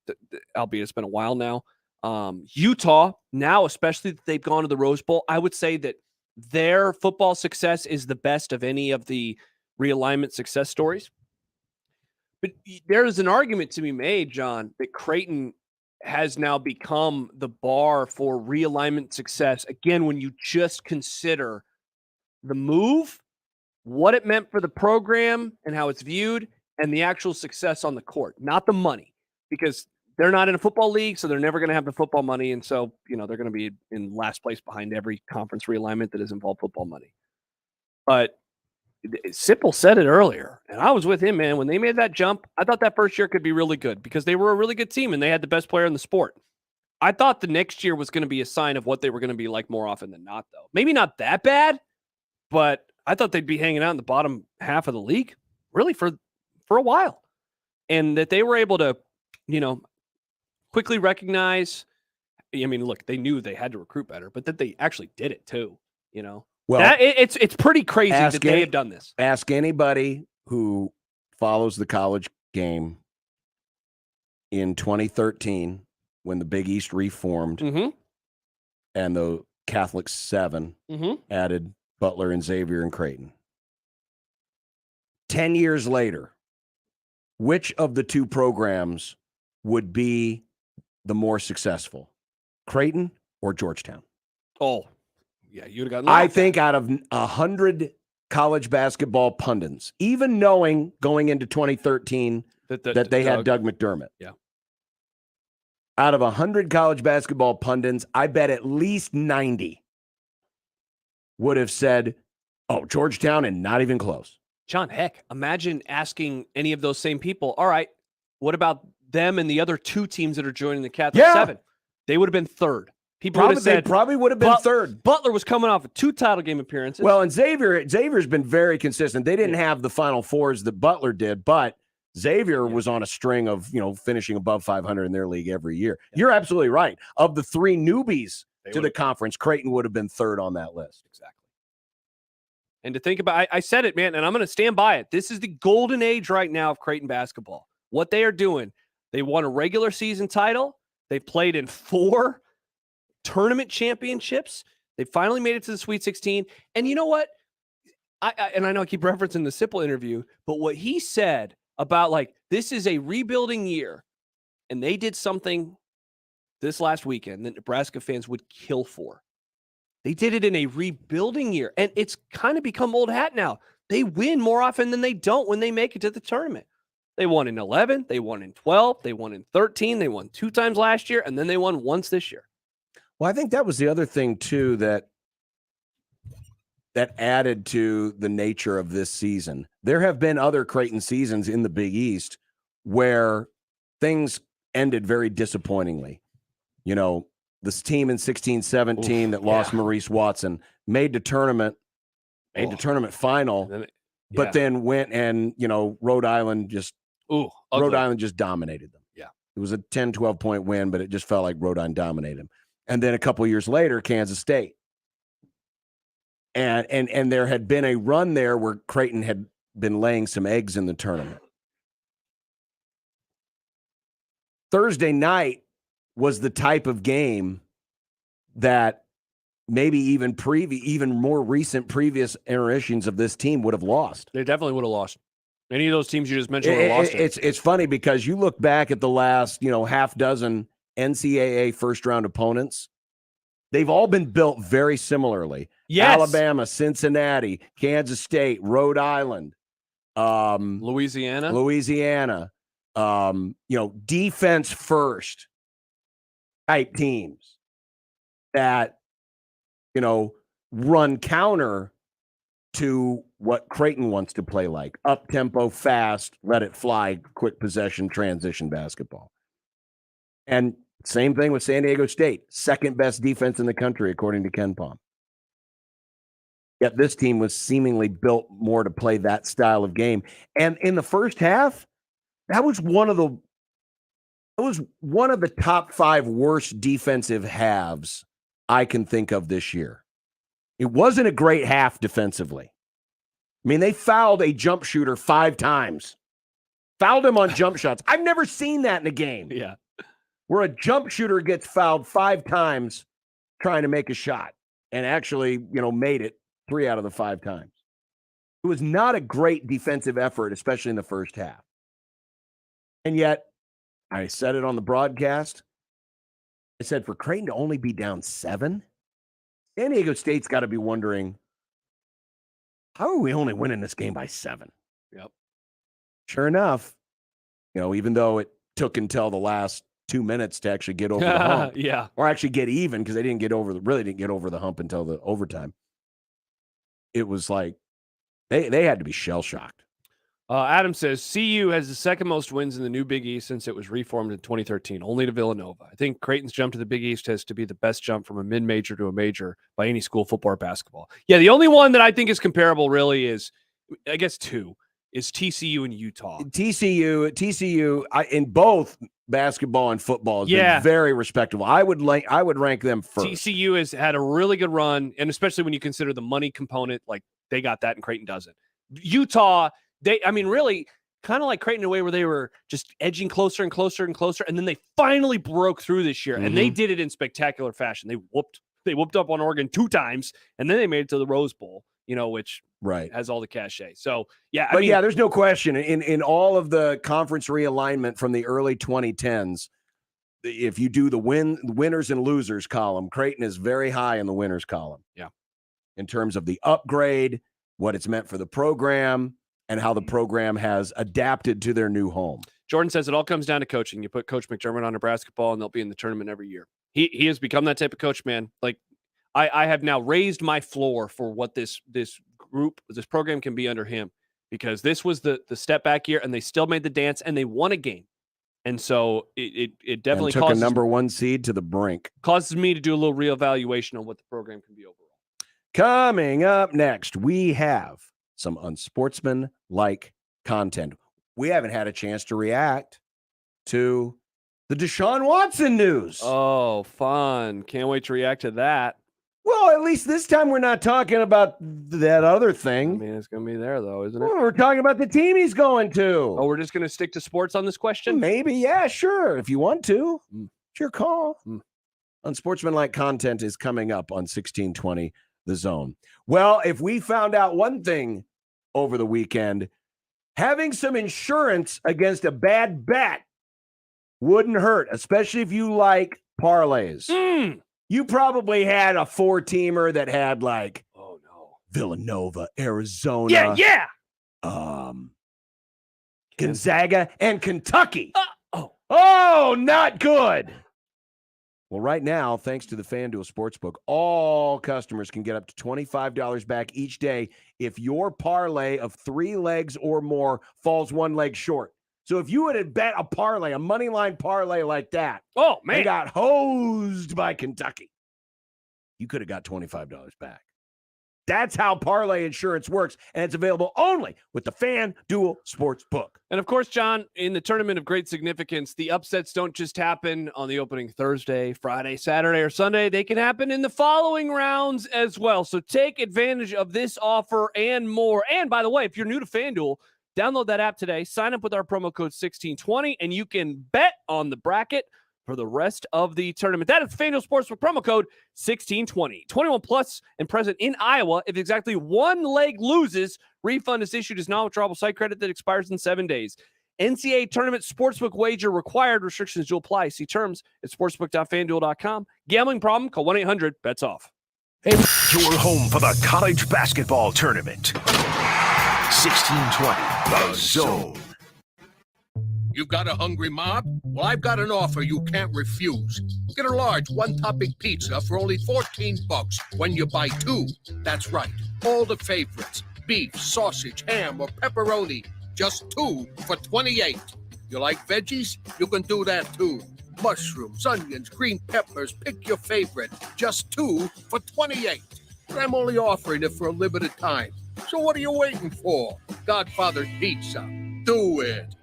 albeit it's been a while now. Utah, now especially that they've gone to the Rose Bowl, I would say that their football success is the best of any of the realignment success stories. But there is an argument to be made, John, that Creighton has now become the bar for realignment success. Again, when you just consider the move, what it meant for the program and how it's viewed, and the actual success on the court, not the money, because they're not in a football league, so they're never going to have the football money. And so, they're going to be in last place behind every conference realignment that has involved football money. But Sipple said it earlier, and I was with him, man. When they made that jump, I thought that first year could be really good because they were a really good team and they had the best player in the sport. I thought the next year was going to be a sign of what they were going to be like more often than not, though. Maybe not that bad, but I thought they'd be hanging out in the bottom half of the league really for a while. And that they were able to, quickly recognize, look, they knew they had to recruit better, but that they actually did it too, Well, it's pretty crazy that they have done this. Ask anybody who follows the college game in 2013 when the Big East reformed and the Catholic 7 added Butler and Xavier and Creighton. 10 years later, which of the two programs would be the more successful, Creighton or Georgetown? Oh, yeah, you'd have gotten. I think out of 100 college basketball pundits, even knowing going into 2013 that they had Doug McDermott. Yeah. Out of 100 college basketball pundits, I bet at least 90 would have said, oh, Georgetown, and not even close. John, heck, imagine asking any of those same people, all right, what about them and the other two teams that are joining the Catholic 7? They would have been third. People would have said, probably would have been third. Butler was coming off of 2 title game appearances. Well, and Xavier's been very consistent. They didn't have the Final Fours that Butler did, but Xavier was on a string of, finishing above 500 in their league every year. Yeah. You're absolutely right. Of the 3 newbies to the conference, Creighton would have been third on that list. Exactly. And to think about, I said it, man, and I'm going to stand by it. This is the golden age right now of Creighton basketball. What they are doing, they won a regular season title. They've played in 4 tournament championships. They finally made it to the Sweet 16. And you know what? I know I keep referencing the Sipple interview, but what he said about this is a rebuilding year, and they did something this last weekend that Nebraska fans would kill for. They did it in a rebuilding year, and it's kind of become old hat now. They win more often than they don't when they make it to the tournament. They won in 11, they won in 12, they won in 13, they won 2 times last year, and then they won once this year. Well, I think that was the other thing, too, that added to the nature of this season. There have been other Creighton seasons in the Big East where things ended very disappointingly. You know, this team in 16-17 that lost Maurice Watson made the tournament final, but then went and, Rhode Island just dominated them. Yeah. It was a 10, 12-point win, but it just felt like Rhode Island dominated them. And then a couple years later, Kansas State. And there had been a run there where Creighton had been laying some eggs in the tournament. Thursday night was the type of game that maybe even more recent previous iterations of this team would have lost. They definitely would have lost. Any of those teams you just mentioned would have lost it. It's funny because you look back at the last, half dozen NCAA first-round opponents, they've all been built very similarly. Yes. Alabama, Cincinnati, Kansas State, Rhode Island, Louisiana, defense first type teams that, run counter to what Creighton wants to play like. Up-tempo, fast, let it fly, quick possession, transition basketball. And same thing with San Diego State, second best defense in the country, according to Ken Pom. Yet this team was seemingly built more to play that style of game. And in the first half, that was one of the top 5 worst defensive halves I can think of this year. It wasn't a great half defensively. I mean, they fouled a jump shooter 5 times. Fouled him on jump shots. I've never seen that in a game. Yeah. Where a jump shooter gets fouled 5 times trying to make a shot and actually, made it 3 out of the 5 times. It was not a great defensive effort, especially in the first half. And yet, I said it on the broadcast. I said, for Creighton to only be down 7, San Diego State's got to be wondering, how are we only winning this game by 7? Yep. Sure enough, even though it took until the last 2 minutes to actually get over the hump, yeah, or actually get even, because they didn't get over the hump until the overtime. It was like they had to be shell shocked. Adam says CU has the second most wins in the new Big East since it was reformed in 2013, only to Villanova. I think Creighton's jump to the Big East has to be the best jump from a mid-major to a major by any school, football or basketball. Yeah, the only one that I think is comparable really is, I guess 2, is TCU and Utah. TCU in both basketball and football has been very respectable. I would rank them first. TCU has had a really good run, and especially when you consider the money component, like they got that and Creighton doesn't. Utah, really kind of like Creighton in a way where they were just edging closer and closer and closer, and then they finally broke through this year, and they did it in spectacular fashion. They whooped up on Oregon 2 times, and then they made it to the Rose Bowl, which has all the cachet. So, there's no question. In all of the conference realignment from the early 2010s, if you do the winners and losers column, Creighton is very high in the winners column. Yeah. In terms of the upgrade, what it's meant for the program, and how the program has adapted to their new home. Jordan says it all comes down to coaching. You put Coach McDermott on Nebraska ball, and they'll be in the tournament every year. He has become that type of coach, man. Like, I have now raised my floor for what this program can be under him, because this was the step back year, and they still made the dance, and they won a game. And so it definitely took a number 1 seed to the brink. Causes me to do a little reevaluation on what the program can be overall. Coming up next, we have some unsportsmanlike content. We haven't had a chance to react to the Deshaun Watson news. Oh, fun. Can't wait to react to that. Well, at least this time we're not talking about that other thing. I mean, it's going to be there, though, isn't it? Well, we're talking about the team he's going to. Oh, we're just going to stick to sports on this question? Maybe, yeah, sure. If you want to. It's your call. Unsportsmanlike content is coming up on 1620 The Zone. Well, if we found out one thing over the weekend, having some insurance against a bad bet wouldn't hurt, especially if you like parlays. You probably had a 4-teamer that had Villanova, Arizona. Gonzaga, and Kentucky. Oh, not good. Well, right now, thanks to the FanDuel Sportsbook, all customers can get up to $25 back each day if your parlay of 3 legs or more falls 1 leg short. So if you had bet a parlay, a money line parlay like that, and got hosed by Kentucky, you could have got $25 back. That's how parlay insurance works, and it's available only with the FanDuel Sportsbook. And of course, John, in the tournament of great significance, the upsets don't just happen on the opening Thursday, Friday, Saturday, or Sunday. They can happen in the following rounds as well. So take advantage of this offer and more. And by the way, if you're new to FanDuel, download that app today, sign up with our promo code 1620, and you can bet on the bracket for the rest of the tournament. That is FanDuel Sportsbook promo code 1620. 21 plus and present in Iowa. If exactly 1 leg loses, refund is issued as non-withdrawable site credit that expires in 7 days. NCAA tournament sportsbook wager required. Restrictions do apply. See terms at sportsbook.fanduel.com. Gambling problem? Call 1-800-BETS-OFF. You're home for the college basketball tournament. 1620, The Zone. You've got a hungry mob? Well, I've got an offer you can't refuse. Get a large one-topping pizza for only $14 when you buy 2. That's right, all the favorites. Beef, sausage, ham, or pepperoni. Just 2 for $28. You like veggies? You can do that too. Mushrooms, onions, green peppers, pick your favorite. Just 2 for $28. But I'm only offering it for a limited time. So what are you waiting for? Godfather's Pizza. Do it.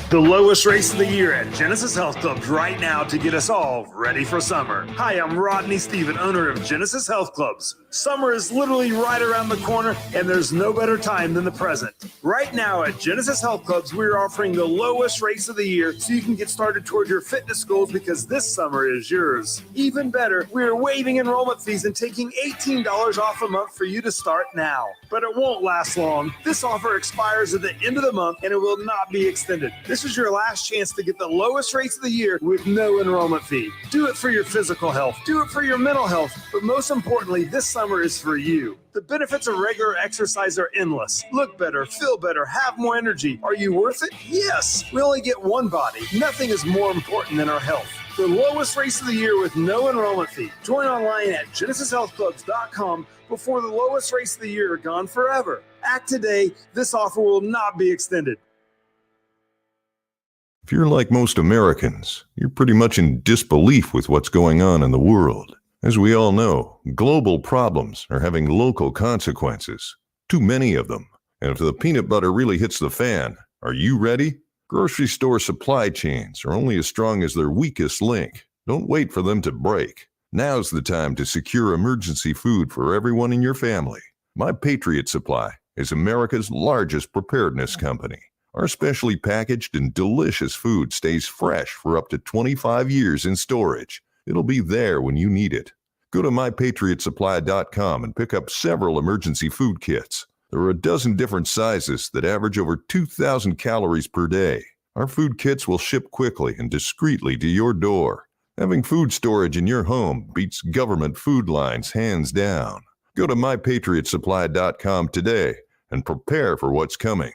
The lowest race of the year at Genesis Health Clubs right now to get us all ready for summer. Hi, I'm Rodney Stephen, owner of Genesis Health Clubs. Summer is literally right around the corner, and there's no better time than the present. Right now at Genesis Health Clubs, we're offering the lowest race of the year so you can get started toward your fitness goals because this summer is yours. Even better, we're waiving enrollment fees and taking $18 off a month for you to start now. But it won't last long. This offer expires at the end of the month, and it will not be extended. This is your last chance to get the lowest rates of the year with no enrollment fee. Do it for your physical health. Do it for your mental health. But most importantly, this summer is for you. The benefits of regular exercise are endless. Look better, feel better, have more energy. Are you worth it? Yes. We only get one body. Nothing is more important than our health. The lowest race of the year with no enrollment fee. Join online at genesishealthclubs.com before the lowest race of the year are gone forever. Act today. This offer will not be extended. If you're like most Americans, you're pretty much in disbelief with what's going on in the world. As we all know, global problems are having local consequences. Too many of them. And if the peanut butter really hits the fan, are you ready? Grocery store supply chains are only as strong as their weakest link. Don't wait for them to break. Now's the time to secure emergency food for everyone in your family. My Patriot Supply is America's largest preparedness company. Our specially packaged and delicious food stays fresh for up to 25 years in storage. It'll be there when you need it. Go to mypatriotsupply.com and pick up several emergency food kits. There are a dozen different sizes that average over 2,000 calories per day. Our food kits will ship quickly and discreetly to your door. Having food storage in your home beats government food lines hands down. Go to mypatriotsupply.com today and prepare for what's coming.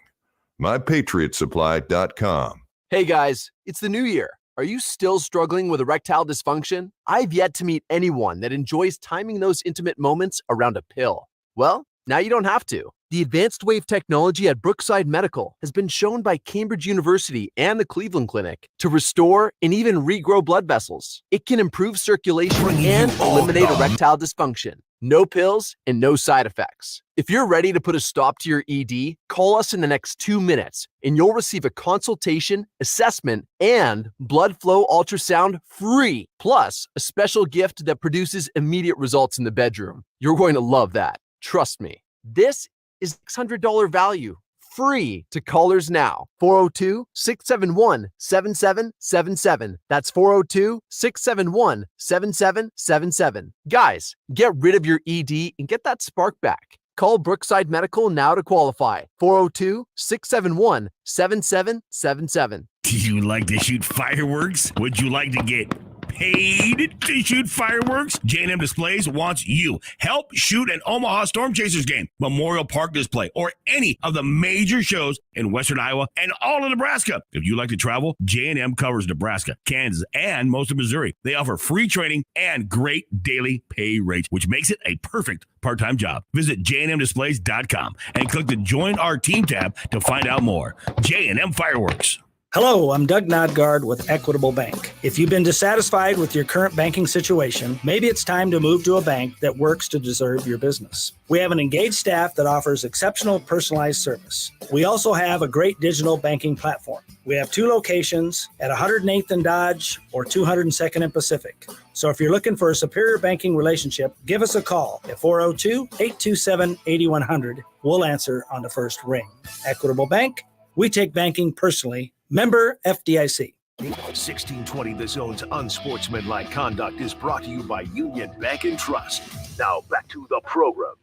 mypatriotsupply.com. Hey guys, it's the new year. Are you still struggling with erectile dysfunction? I've yet to meet anyone that enjoys timing those intimate moments around a pill. Well, now you don't have to. The advanced wave technology at Brookside Medical has been shown by Cambridge University and the Cleveland Clinic to restore and even regrow blood vessels. It can improve circulation and eliminate erectile dysfunction. No pills and no side effects. If you're ready to put a stop to your ED, call us in the next 2 minutes and you'll receive a consultation, assessment, and blood flow ultrasound free, plus a special gift that produces immediate results in the bedroom. You're going to love that. Trust me. This is $600 value, free to callers now. 402-671-7777. That's 402-671-7777. Guys, get rid of your ED and get that spark back. Call Brookside Medical now to qualify. 402-671-7777. Do you like to shoot fireworks? Would you like to get paid to shoot fireworks? J&M Displays wants you. Help shoot an Omaha Storm Chasers game, Memorial Park display, or any of the major shows in western Iowa and all of Nebraska. If you like to travel, J&M covers Nebraska, Kansas, and most of Missouri. They offer free training and great daily pay rates, which makes it a perfect part-time job. Visit jnmdisplays.com and click the Join Our Team tab to find out more. J&M Fireworks. Hello, I'm Doug Nodgard with Equitable Bank. If you've been dissatisfied with your current banking situation, maybe it's time to move to a bank that works to deserve your business. We have an engaged staff that offers exceptional personalized service. We also have a great digital banking platform. We have 2 locations at 108th and Dodge or 202nd and Pacific. So if you're looking for a superior banking relationship, give us a call at 402-827-8100. We'll answer on the first ring. Equitable Bank, we take banking personally. Member FDIC. 1620 The Zone's Unsportsmanlike Conduct is brought to you by Union Bank and Trust. Now back to the program.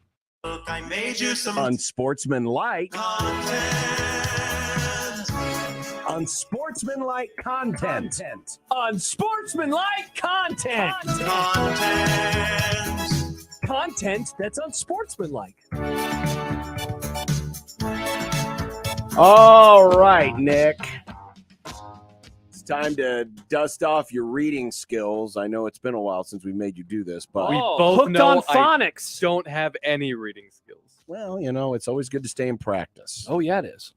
Look, I made you some Unsportsmanlike content. Unsportsmanlike content. Unsportsmanlike content. Content that's unsportsmanlike. All right, Nick. It's time to dust off your reading skills. I know it's been a while since we made you do this, but We both hooked on phonics. Don't have any reading skills. Well, it's always good to stay in practice. Oh, yeah, it is.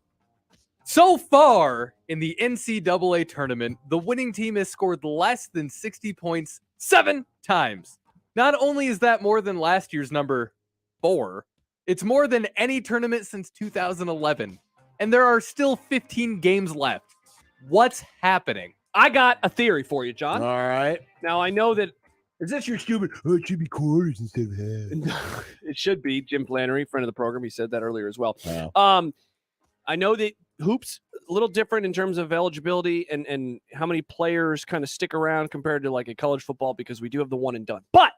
So far in the NCAA tournament, the winning team has scored less than 60 points 7 times. Not only is that more than last year's number 4, it's more than any tournament since 2011. And there are still 15 games left. What's happening? I got a theory for you, John. All right. Now, I know that Is this your stupid? Oh, it should be quarters instead of half. it should be Jim Flannery, friend of the program. He said that earlier as well. Wow. I know that hoops a little different in terms of eligibility and how many players kind of stick around compared to like a college football because we do have the one and done. But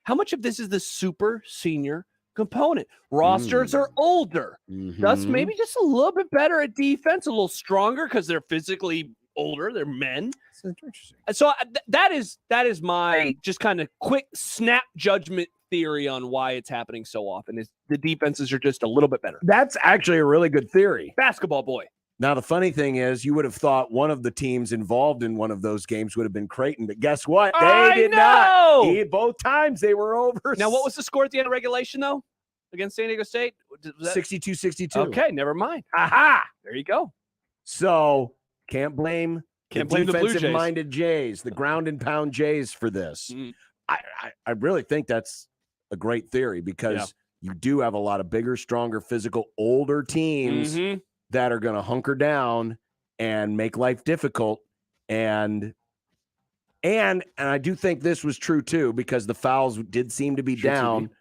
how much of this is the super senior component? Rosters are older, thus maybe just a little bit better at defense, a little stronger because they're physically older. They're men. That's interesting. So that is my just kind of quick snap judgment theory on why it's happening so often. Is the defenses are just a little bit better. That's actually a really good theory. Basketball boy. Now, the funny thing is, you would have thought one of the teams involved in one of those games would have been Creighton, but guess what? They did not. Both times they were over. Now, what was the score at the end of regulation, though, against San Diego State? 62-62. Okay, never mind. Aha! There you go. So, can't blame the Blue Jays. Defensive-minded Jays, the ground and pound Jays for this. I really think that's a great theory because you do have a lot of bigger, stronger, physical, older teams that are going to hunker down and make life difficult. And I do think this was true too, because the fouls did seem to be down.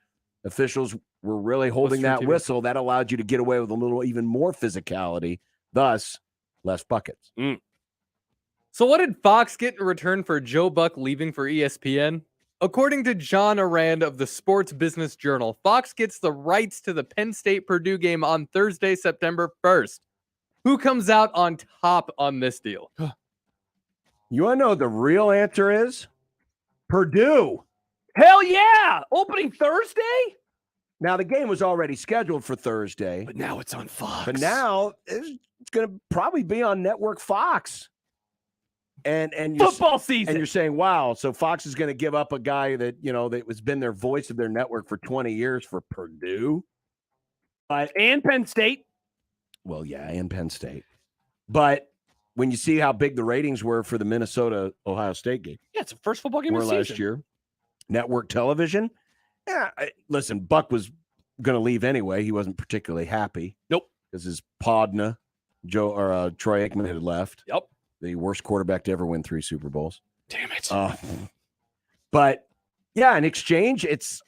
Officials were really holding that whistle. That allowed you to get away with a little even more physicality, thus less buckets. So what did Fox get in return for Joe Buck leaving for ESPN? According to John Arand of the Sports Business Journal, Fox gets the rights to the Penn State-Purdue game on Thursday, September 1st. Who comes out on top on this deal? You want to know what the real answer is? Purdue. Hell yeah! Opening Thursday? Now, the game was already scheduled for Thursday. But now it's on Fox. But now it's going to probably be on Network Fox. And football season. And you're saying, wow, so Fox is going to give up a guy that, that has been their voice of their network for 20 years for Purdue. And Penn State. Well, yeah, and Penn State. But when you see how big the ratings were for the Minnesota-Ohio State game. Yeah, it's the first football game of the season. Last year. Network television. Yeah, listen, Buck was going to leave anyway. He wasn't particularly happy. Nope. Because his Podna, Troy Aikman had left. Yep. The worst quarterback to ever win 3 Super Bowls. Damn it. But, yeah, in exchange, it's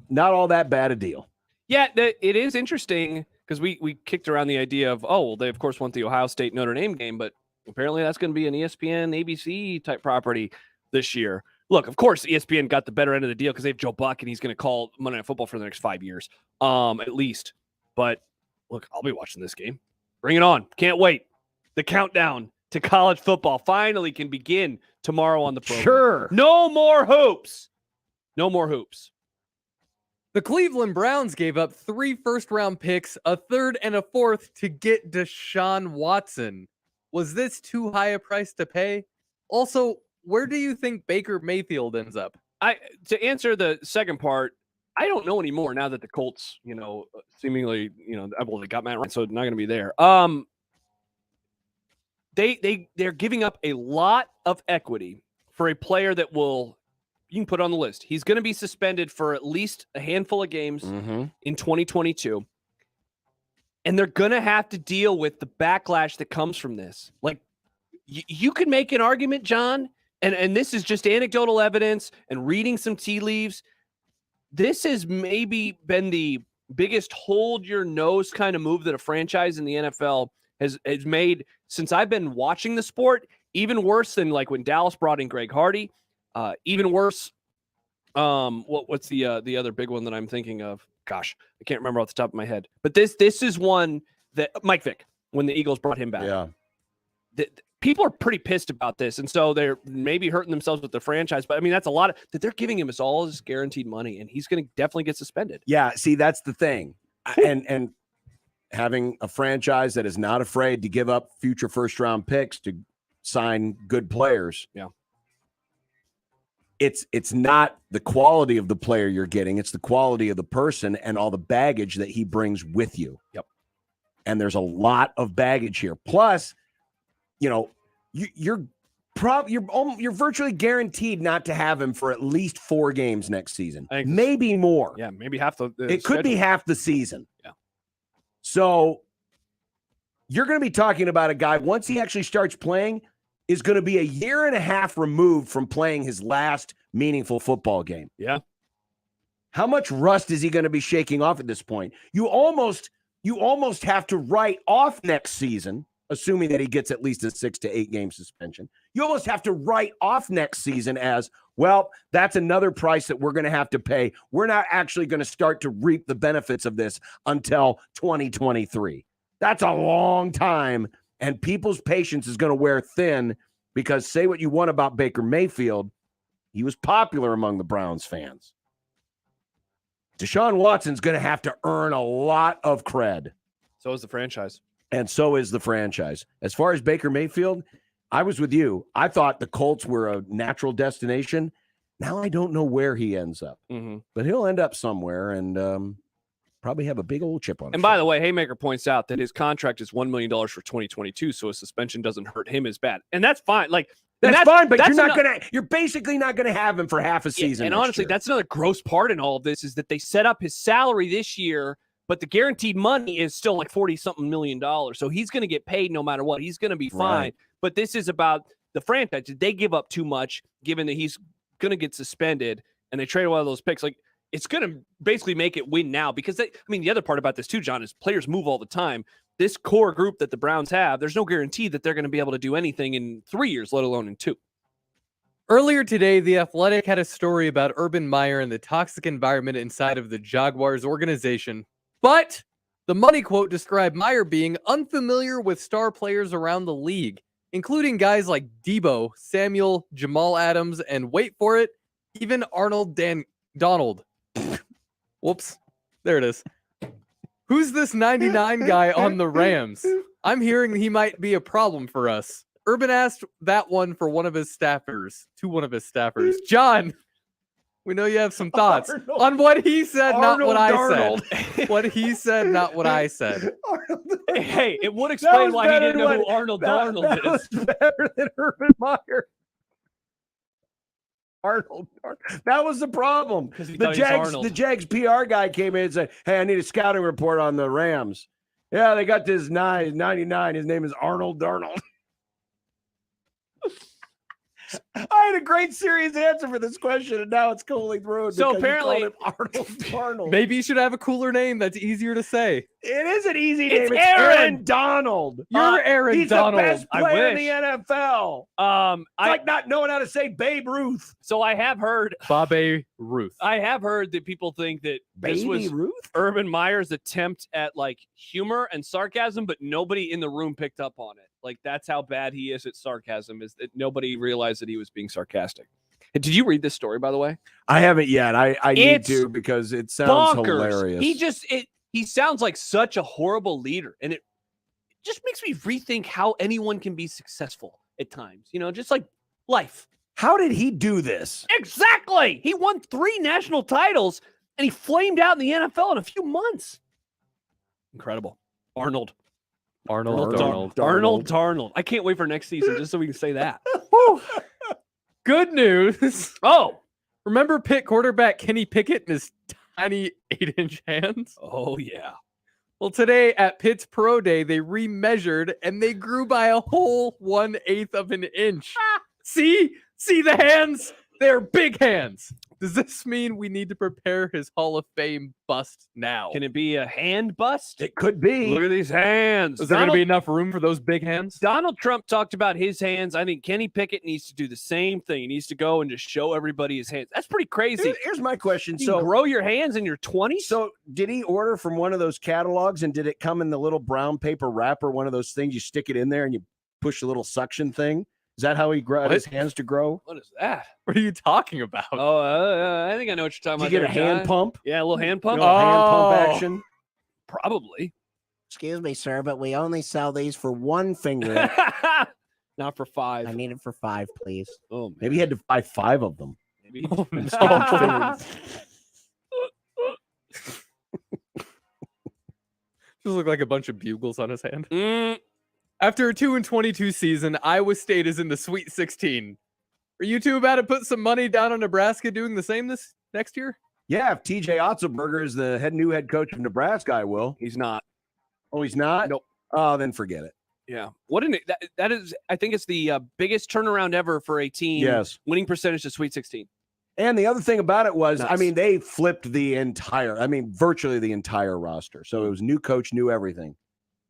not all that bad a deal. Yeah, it is interesting because we kicked around the idea of, they, of course, want the Ohio State-Notre Dame game, but apparently that's going to be an ESPN, ABC-type property this year. Look, of course, ESPN got the better end of the deal because they have Joe Buck, and he's going to call Monday Night Football for the next 5 years, at least. But, look, I'll be watching this game. Bring it on. Can't wait. The countdown to college football finally can begin tomorrow on the program. Sure. No more hoops. No more hoops. The Cleveland Browns gave up 3 first-round picks, a third and a fourth to get Deshaun Watson. Was this too high a price to pay? Also, where do you think Baker Mayfield ends up? To answer the second part, I don't know anymore now that the Colts, seemingly, they got Matt Ryan, so not going to be there. They're giving up a lot of equity for a player that you can put on the list. He's going to be suspended for at least a handful of games in 2022. And they're going to have to deal with the backlash that comes from this. Like, you could make an argument, John, and this is just anecdotal evidence and reading some tea leaves. This has maybe been the biggest hold your nose kind of move that a franchise in the NFL has made since I've been watching the sport. Even worse than like when Dallas brought in Greg Hardy. Even worse. What's the other big one that I'm thinking of? Gosh, I can't remember off the top of my head. But this is one that Mike Vick, when the Eagles brought him back. Yeah. People are pretty pissed about this, and so they're maybe hurting themselves with the franchise. But I mean, that's a lot that they're giving him all his guaranteed money, and he's going to definitely get suspended. Yeah, see, that's the thing, and having a franchise that is not afraid to give up future first-round picks to sign good players. Yeah, it's not the quality of the player you're getting; it's the quality of the person and all the baggage that he brings with you. Yep. And there's a lot of baggage here. Plus, you're virtually guaranteed not to have him for at least 4 games next season, maybe more. Yeah, maybe half the it could be half the season. Yeah. So you're going to be talking about a guy, once he actually starts playing, is going to be a year and a half removed from playing his last meaningful football game. Yeah. How much rust is he going to be shaking off at this point? You almost have to write off next season, assuming that he gets at least a 6 to 8 game suspension. You almost have to write off next season as, well, that's another price that we're going to have to pay. We're not actually going to start to reap the benefits of this until 2023. That's a long time, and people's patience is going to wear thin because, say what you want about Baker Mayfield, he was popular among the Browns fans. Deshaun Watson's going to have to earn a lot of cred. So is the franchise. And so is the franchise. As far as Baker Mayfield, I was with you. I thought the Colts were a natural destination. Now I don't know where he ends up. But he'll end up somewhere and probably have a big old chip on his And by the way, Haymaker points out that his contract is $1 million for 2022, so a suspension doesn't hurt him as bad. And that's fine. Like, that's fine, but you're basically not gonna have him for half a season. And honestly, that's another gross part in all of this is that they set up his salary this year, but the guaranteed money is still like $40-something million. So he's going to get paid no matter what. He's going to be fine. Right. But this is about the franchise. Did they give up too much given that he's going to get suspended and they trade one of those picks? Like, it's going to basically make it win now because the other part about this too, John, is players move all the time. This core group that the Browns have, there's no guarantee that they're going to be able to do anything in 3 years, let alone in 2. Earlier today, The Athletic had a story about Urban Meyer and the toxic environment inside of the Jaguars organization. But the money quote described Meyer being unfamiliar with star players around the league, including guys like Debo, Samuel, Jamal Adams, and wait for it, even Arnold Donald. Whoops. There it is. Who's this 99 guy on the Rams? I'm hearing he might be a problem for us. Urban asked that one for one of his staffers, John, we know you have some thoughts on what he said, not what I said. What he said, not what I said. Hey, it would explain why he didn't know who Arnold Darnold is. That was better than Urban Meyer. Arnold. That was the problem. The Jags PR guy came in and said, hey, I need a scouting report on the Rams. Yeah, they got this 99. His name is Arnold Darnold. I had a great serious answer for this question, and now it's totally ruined. So apparently, Arnold Darnold. Maybe you should have a cooler name that's easier to say. It is an easy name. It's Aaron Donald. You're Aaron He's Donald. He's the best player in the NFL. It's like not knowing how to say Babe Ruth. So I have heard Babe Ruth. I have heard that people think that this was Ruth? Urban Meyer's attempt at like humor and sarcasm, but nobody in the room picked up on it. Like, that's how bad he is at sarcasm, is that nobody realized that he was being sarcastic. Did you read this story, by the way? I haven't yet. I need to because it sounds hilarious. He sounds like such a horrible leader, and it just makes me rethink how anyone can be successful at times. Just like life. How did he do this? Exactly. He won 3 national titles, and he flamed out in the NFL in a few months. Incredible. Arnold Darnold. I can't wait for next season just so we can say that. Good news. Oh, remember Pitt quarterback Kenny Pickett and his tiny 8-inch hands? Oh, yeah. Well, today at Pitt's Pro Day, they remeasured and they grew by a whole 1/8 of an inch. See the hands? They're big hands. Does this mean we need to prepare his Hall of Fame bust now? Can it be a hand bust? It could be. Look at these hands. Is there going to be enough room for those big hands? Donald Trump talked about his hands. I think Kenny Pickett needs to do the same thing. He needs to go and just show everybody his hands. That's pretty crazy. Here's my question. You grow your hands in your 20s? So did he order from one of those catalogs, and did it come in the little brown paper wrapper, one of those things you stick it in there and you push a little suction thing? Is that how he got his hands to grow? What is that? What are you talking about? Oh, I think I know what you're talking Did you about. get a hand pump? Yeah, a little hand pump. Hand pump action? Probably. Excuse me, sir, but we only sell these for 1 finger. Not for 5. I need it for 5, please. Oh, man. Maybe he had to buy 5 of them. Maybe. Oh, no. Just look like a bunch of bugles on his hand. After a 2-22 season, Iowa State is in the Sweet 16. Are you two about to put some money down on Nebraska doing the same this next year? Yeah, if TJ Otzelberger is the new head coach of Nebraska, I will. He's not. Oh, he's not? Nope. Oh, then forget it. Yeah. That is, I think it's the biggest turnaround ever for a team. Yes. Winning percentage to Sweet 16. And the other thing about it was, Nice. they flipped virtually the entire roster. So it was new coach, new everything.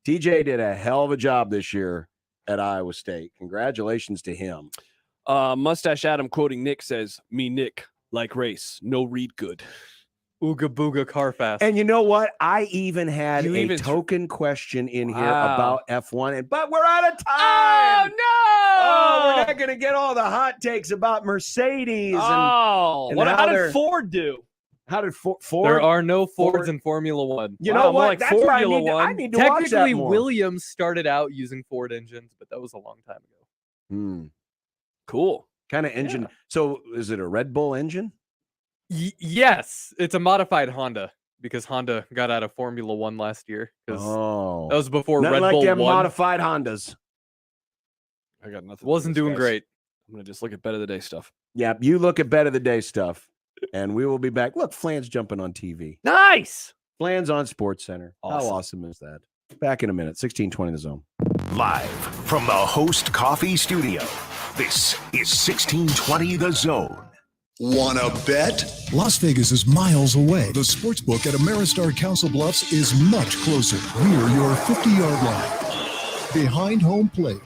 TJ did a hell of a job this year at Iowa State. Congratulations to him. Mustache Adam quoting Nick says, "Me Nick, like race, no read good." Ooga booga car fast. And you know what? I even had a token question in here about F1, but we're out of time. Oh, no! Oh, we're not going to get all the hot takes about Mercedes. How did Ford do? How did Ford? There are no Fords in Formula One. You know what? Like That's why Formula I need to watch that Technically, more. Williams started out using Ford engines, but that was a long time ago. Cool. Kind of engine. Yeah. So is it a Red Bull engine? Yes, it's a modified Honda because Honda got out of Formula One last year. Oh, that was before Nothing Red like Bull them won. modified Hondas. I got nothing. Wasn't doing great. I'm going to just look at Bet of the Day stuff. Yeah, you look at Bet of the Day stuff, and we will be back. Look, Flan's jumping on TV. Nice. Flan's on Sports Center. Awesome. How awesome is that? Back in a minute. 1620 The Zone. Live from the Host Coffee Studio, this is 1620 The Zone. Wanna bet? Las Vegas is miles away. The sportsbook at Ameristar Council Bluffs is much closer. We're your 50-yard line. Behind home plate.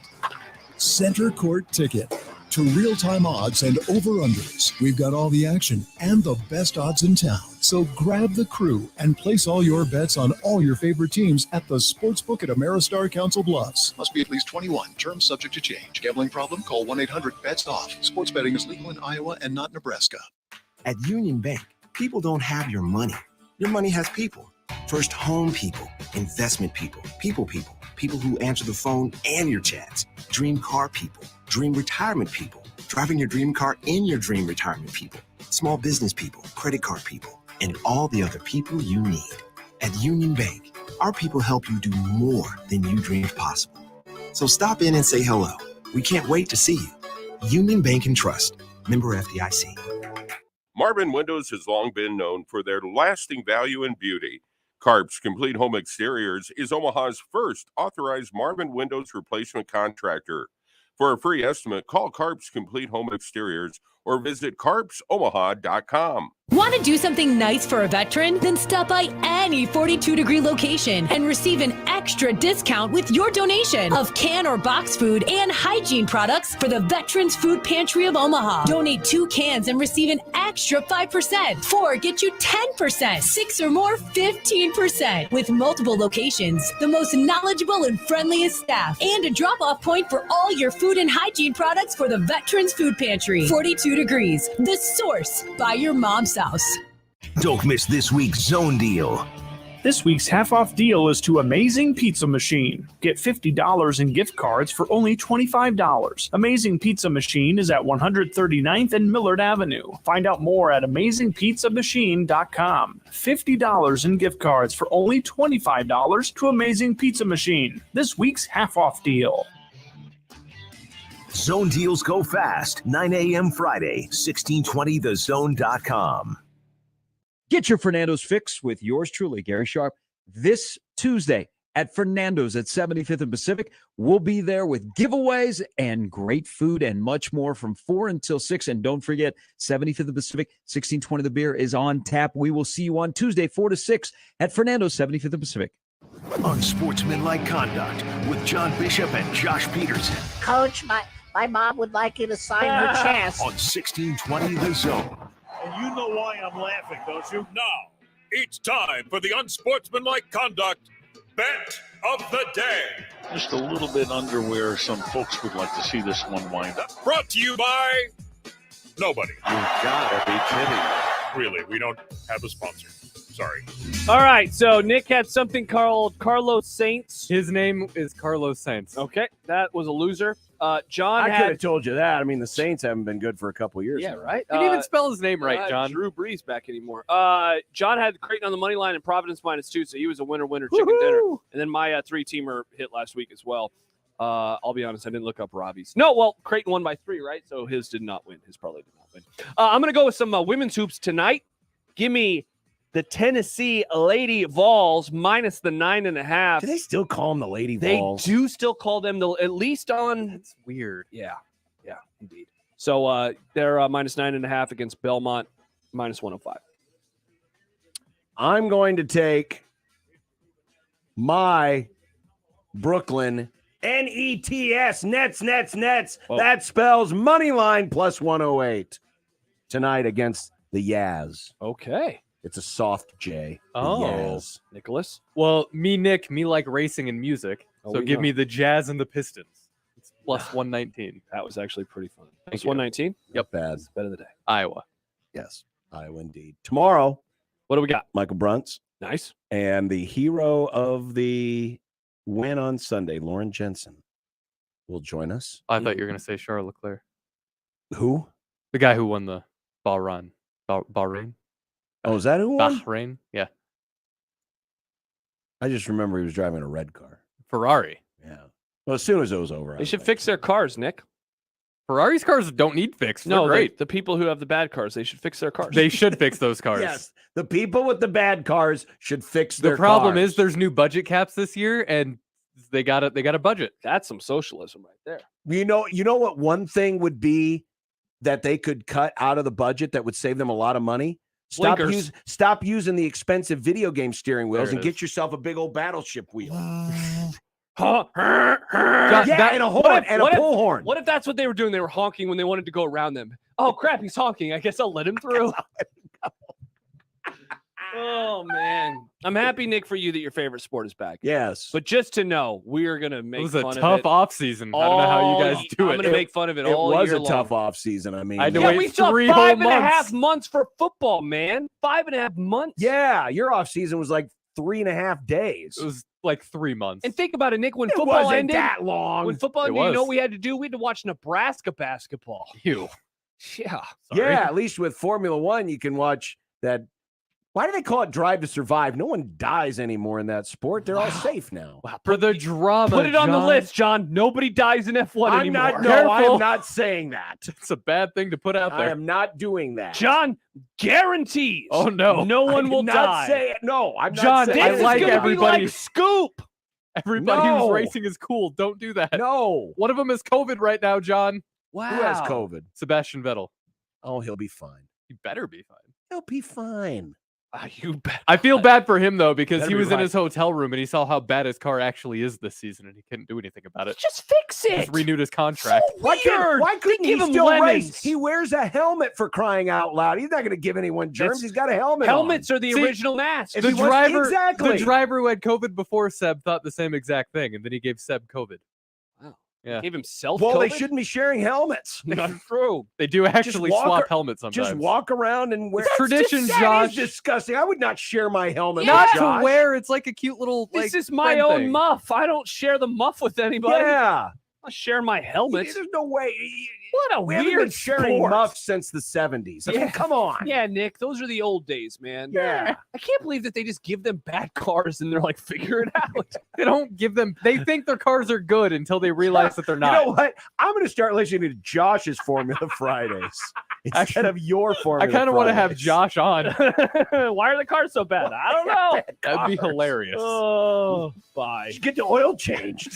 Center court ticket. To real-time odds and over-unders. We've got all the action and the best odds in town. So grab the crew and place all your bets on all your favorite teams at the Sportsbook at Ameristar Council Bluffs. Must be at least 21. Terms subject to change. Gambling problem? Call 1-800-BETS-OFF. Sports betting is legal in Iowa and not Nebraska. At Union Bank, people don't have your money. Your money has people. First home people, investment people, people who answer the phone and your chats, dream car people, dream retirement people, driving your dream car in your dream retirement people, small business people, credit card people, and all the other people you need. At Union Bank, our people help you do more than you dreamed possible. So stop in and say hello. We can't wait to see you. Union Bank and Trust. Member FDIC. Marvin Windows has long been known for their lasting value and beauty. Carp's Complete Home Exteriors is Omaha's first authorized Marvin Windows replacement contractor. For a free estimate, call Carp's Complete Home Exteriors or visit carpsomaha.com. Want to do something nice for a veteran? Then stop by any 42 Degree location and receive an extra discount with your donation of can or box food and hygiene products for the Veterans Food Pantry of Omaha. Donate 2 cans and receive an extra extra 5%. 4 gets you 10%. 6 or more, 15%. With multiple locations, the most knowledgeable and friendliest staff, and a drop-off point for all your food and hygiene products for the Veterans Food Pantry. 42 Degrees, the source by your mom's house. Don't miss this week's Zone Deal. This week's half-off deal is to Amazing Pizza Machine. Get $50 in gift cards for only $25. Amazing Pizza Machine is at 139th and Millard Avenue. Find out more at AmazingPizzaMachine.com. $50 in gift cards for only $25 to Amazing Pizza Machine. This week's half-off deal. Zone deals go fast. 9 a.m. Friday, 1620thezone.com. Get your Fernando's fix with yours truly, Gary Sharp, this Tuesday at Fernando's at 75th and Pacific. We'll be there with giveaways and great food and much more from 4 until 6. And don't forget, 75th and Pacific, 1620 The Beer is on tap. We will see you on Tuesday, 4 to 6 at Fernando's, 75th and Pacific. Unsportsmanlike Conduct with John Bishop and Josh Peterson. Coach, my mom would like you to sign her chest. On 1620 The Zone. And you know why I'm laughing, don't you? Now, it's time for the Unsportsmanlike Conduct Bet of the Day. Just a little bit under where some folks would like to see this one wind up. Brought to you by nobody. You gotta be kidding. Really, we don't have a sponsor. Sorry. All right, so Nick had something called Carlos Saints. His name is Carlos Saints. Okay, that was a loser. John I could had have told you that. I mean, the Saints haven't been good for a couple of years. Yeah, now. right. You didn't even spell his name right, John. Drew Brees back anymore. John had Creighton on the money line and Providence -2, so he was a winner chicken dinner. And then my 3-teamer hit last week as well. I'll be honest, I didn't look up Robbie's. No, well, Creighton won by 3, right? So his did not win. His probably did not win. I'm going to go with some women's hoops tonight. Give me the Tennessee Lady Vols minus the 9.5. Do they still call them the Lady They Vols? do still call them at least on. That's weird. Yeah, indeed. So they're minus 9.5 against Belmont, minus 105. I'm going to take my Brooklyn Nets. Whoa. That spells money line plus 108 tonight against the Yaz. Okay. It's a soft J. the Oh. Yaz. Nicholas? Well, me like racing and music. Oh, So we give know. me the Jazz and the Pistons. It's plus 119. That was actually pretty fun. Thank Plus you. 119? Yep, bad. It's bet of the day. Iowa. Yes, Iowa indeed. Tomorrow, what do we got? Michael Brunts. Nice. And the hero of the win on Sunday, Lauren Jensen, will join us. I thought you were going to say Charles Leclerc. Who? The guy who won the Bahrain. Bahrain? Oh, is that who won? Bahrain? Yeah. I just remember he was driving a red car. Ferrari. Yeah. Well, as soon as it was over, They should fix their cars, Nick. Ferrari's cars don't need fixed. They're No, great. the people who have the bad cars, they should fix their cars. They should fix those cars. Yes, the people with the bad cars should fix The their problem cars. is there's new budget caps this year, and they got a budget. That's some socialism right there. You know what one thing would be that they could cut out of the budget that would save them a lot of money? Blinkers. Stop using the expensive video game steering wheels There and it get yourself a big old battleship wheel. Huh? Yeah, and a horn and a pull horn. What if that's what they were doing? They were honking when they wanted to go around them. Oh, crap, he's honking. I guess I'll let him through. Oh, man. I'm happy, Nick, for you that your favorite sport is back. Yes. But just to know, we are going to make It was fun a of tough it. off season. I don't know how you guys do I'm it. going to make fun of it It all was year a tough long. off season. I mean, I had to Yeah, wait we still 3 have whole 5.5 months. months for football, man. 5.5 months. yeah, your off season was like 3.5 days. It was like 3 months. And think about it, Nick, when It football wasn't ended. that long. When football It ended, you know was. what we had to do? We had to watch Nebraska basketball. Ew. Yeah. Yeah, at least with Formula One, you can watch that. Why do they call it Drive to Survive? No one dies anymore in that sport. They're all safe now. Wow. For the drama, Put it on the John. list, John. Nobody dies in F1 I'm anymore. not. No, I Careful. am not saying that. It's a bad thing to put out I there. am not doing that. John guarantees. Oh, no. No one I will did not die. say it. No, I'm John, not saying I This is like gonna be everybody. like Scoop. Everybody No. who's racing is cool. Don't do that. No. One of them is COVID right now, John. Wow. Who has COVID? Sebastian Vettel. Oh, he'll be fine. You better be fine. He'll be fine. You bet. I feel bad for him though because Better he be was in right. his hotel room and he saw how bad his car actually is this season and he couldn't do anything about it. Just fix it. Just renewed his contract. Why couldn't They give he him still race? lemons. He wears a helmet for crying out loud. He's not going to give anyone germs. He's got a helmet. Helmets on. are the See, original mask. If The he was- driver, exactly. the driver who had COVID before Seb thought the same exact thing, and then he gave Seb COVID. Wow. Yeah, Gave himself Well, they COVID? shouldn't be sharing helmets. Not true. they do actually walk swap ar- helmets sometimes. Just walk around and wear. It's tradition, That Josh. is disgusting. I would not share my helmet. Not with Josh. to wear. It's like a cute little. This like, is my friend own thing. muff. I don't share the muff with anybody. Yeah. I share my helmet. There's no way. What a We haven't been weird sharing sport. muffs since the 70s. I mean, Yeah. come on. Yeah, Nick, those are the old days, man. Yeah. I can't believe that they just give them bad cars and they're like, figure it out. They don't give them. They think their cars are good until they realize that they're not. You know what? I'm going to start listening to Josh's Formula Fridays instead of your Formula I kind of want to have Fridays. Josh on. Why are the cars so bad? I don't know. That'd be hilarious. Oh, bye. Get the oil changed.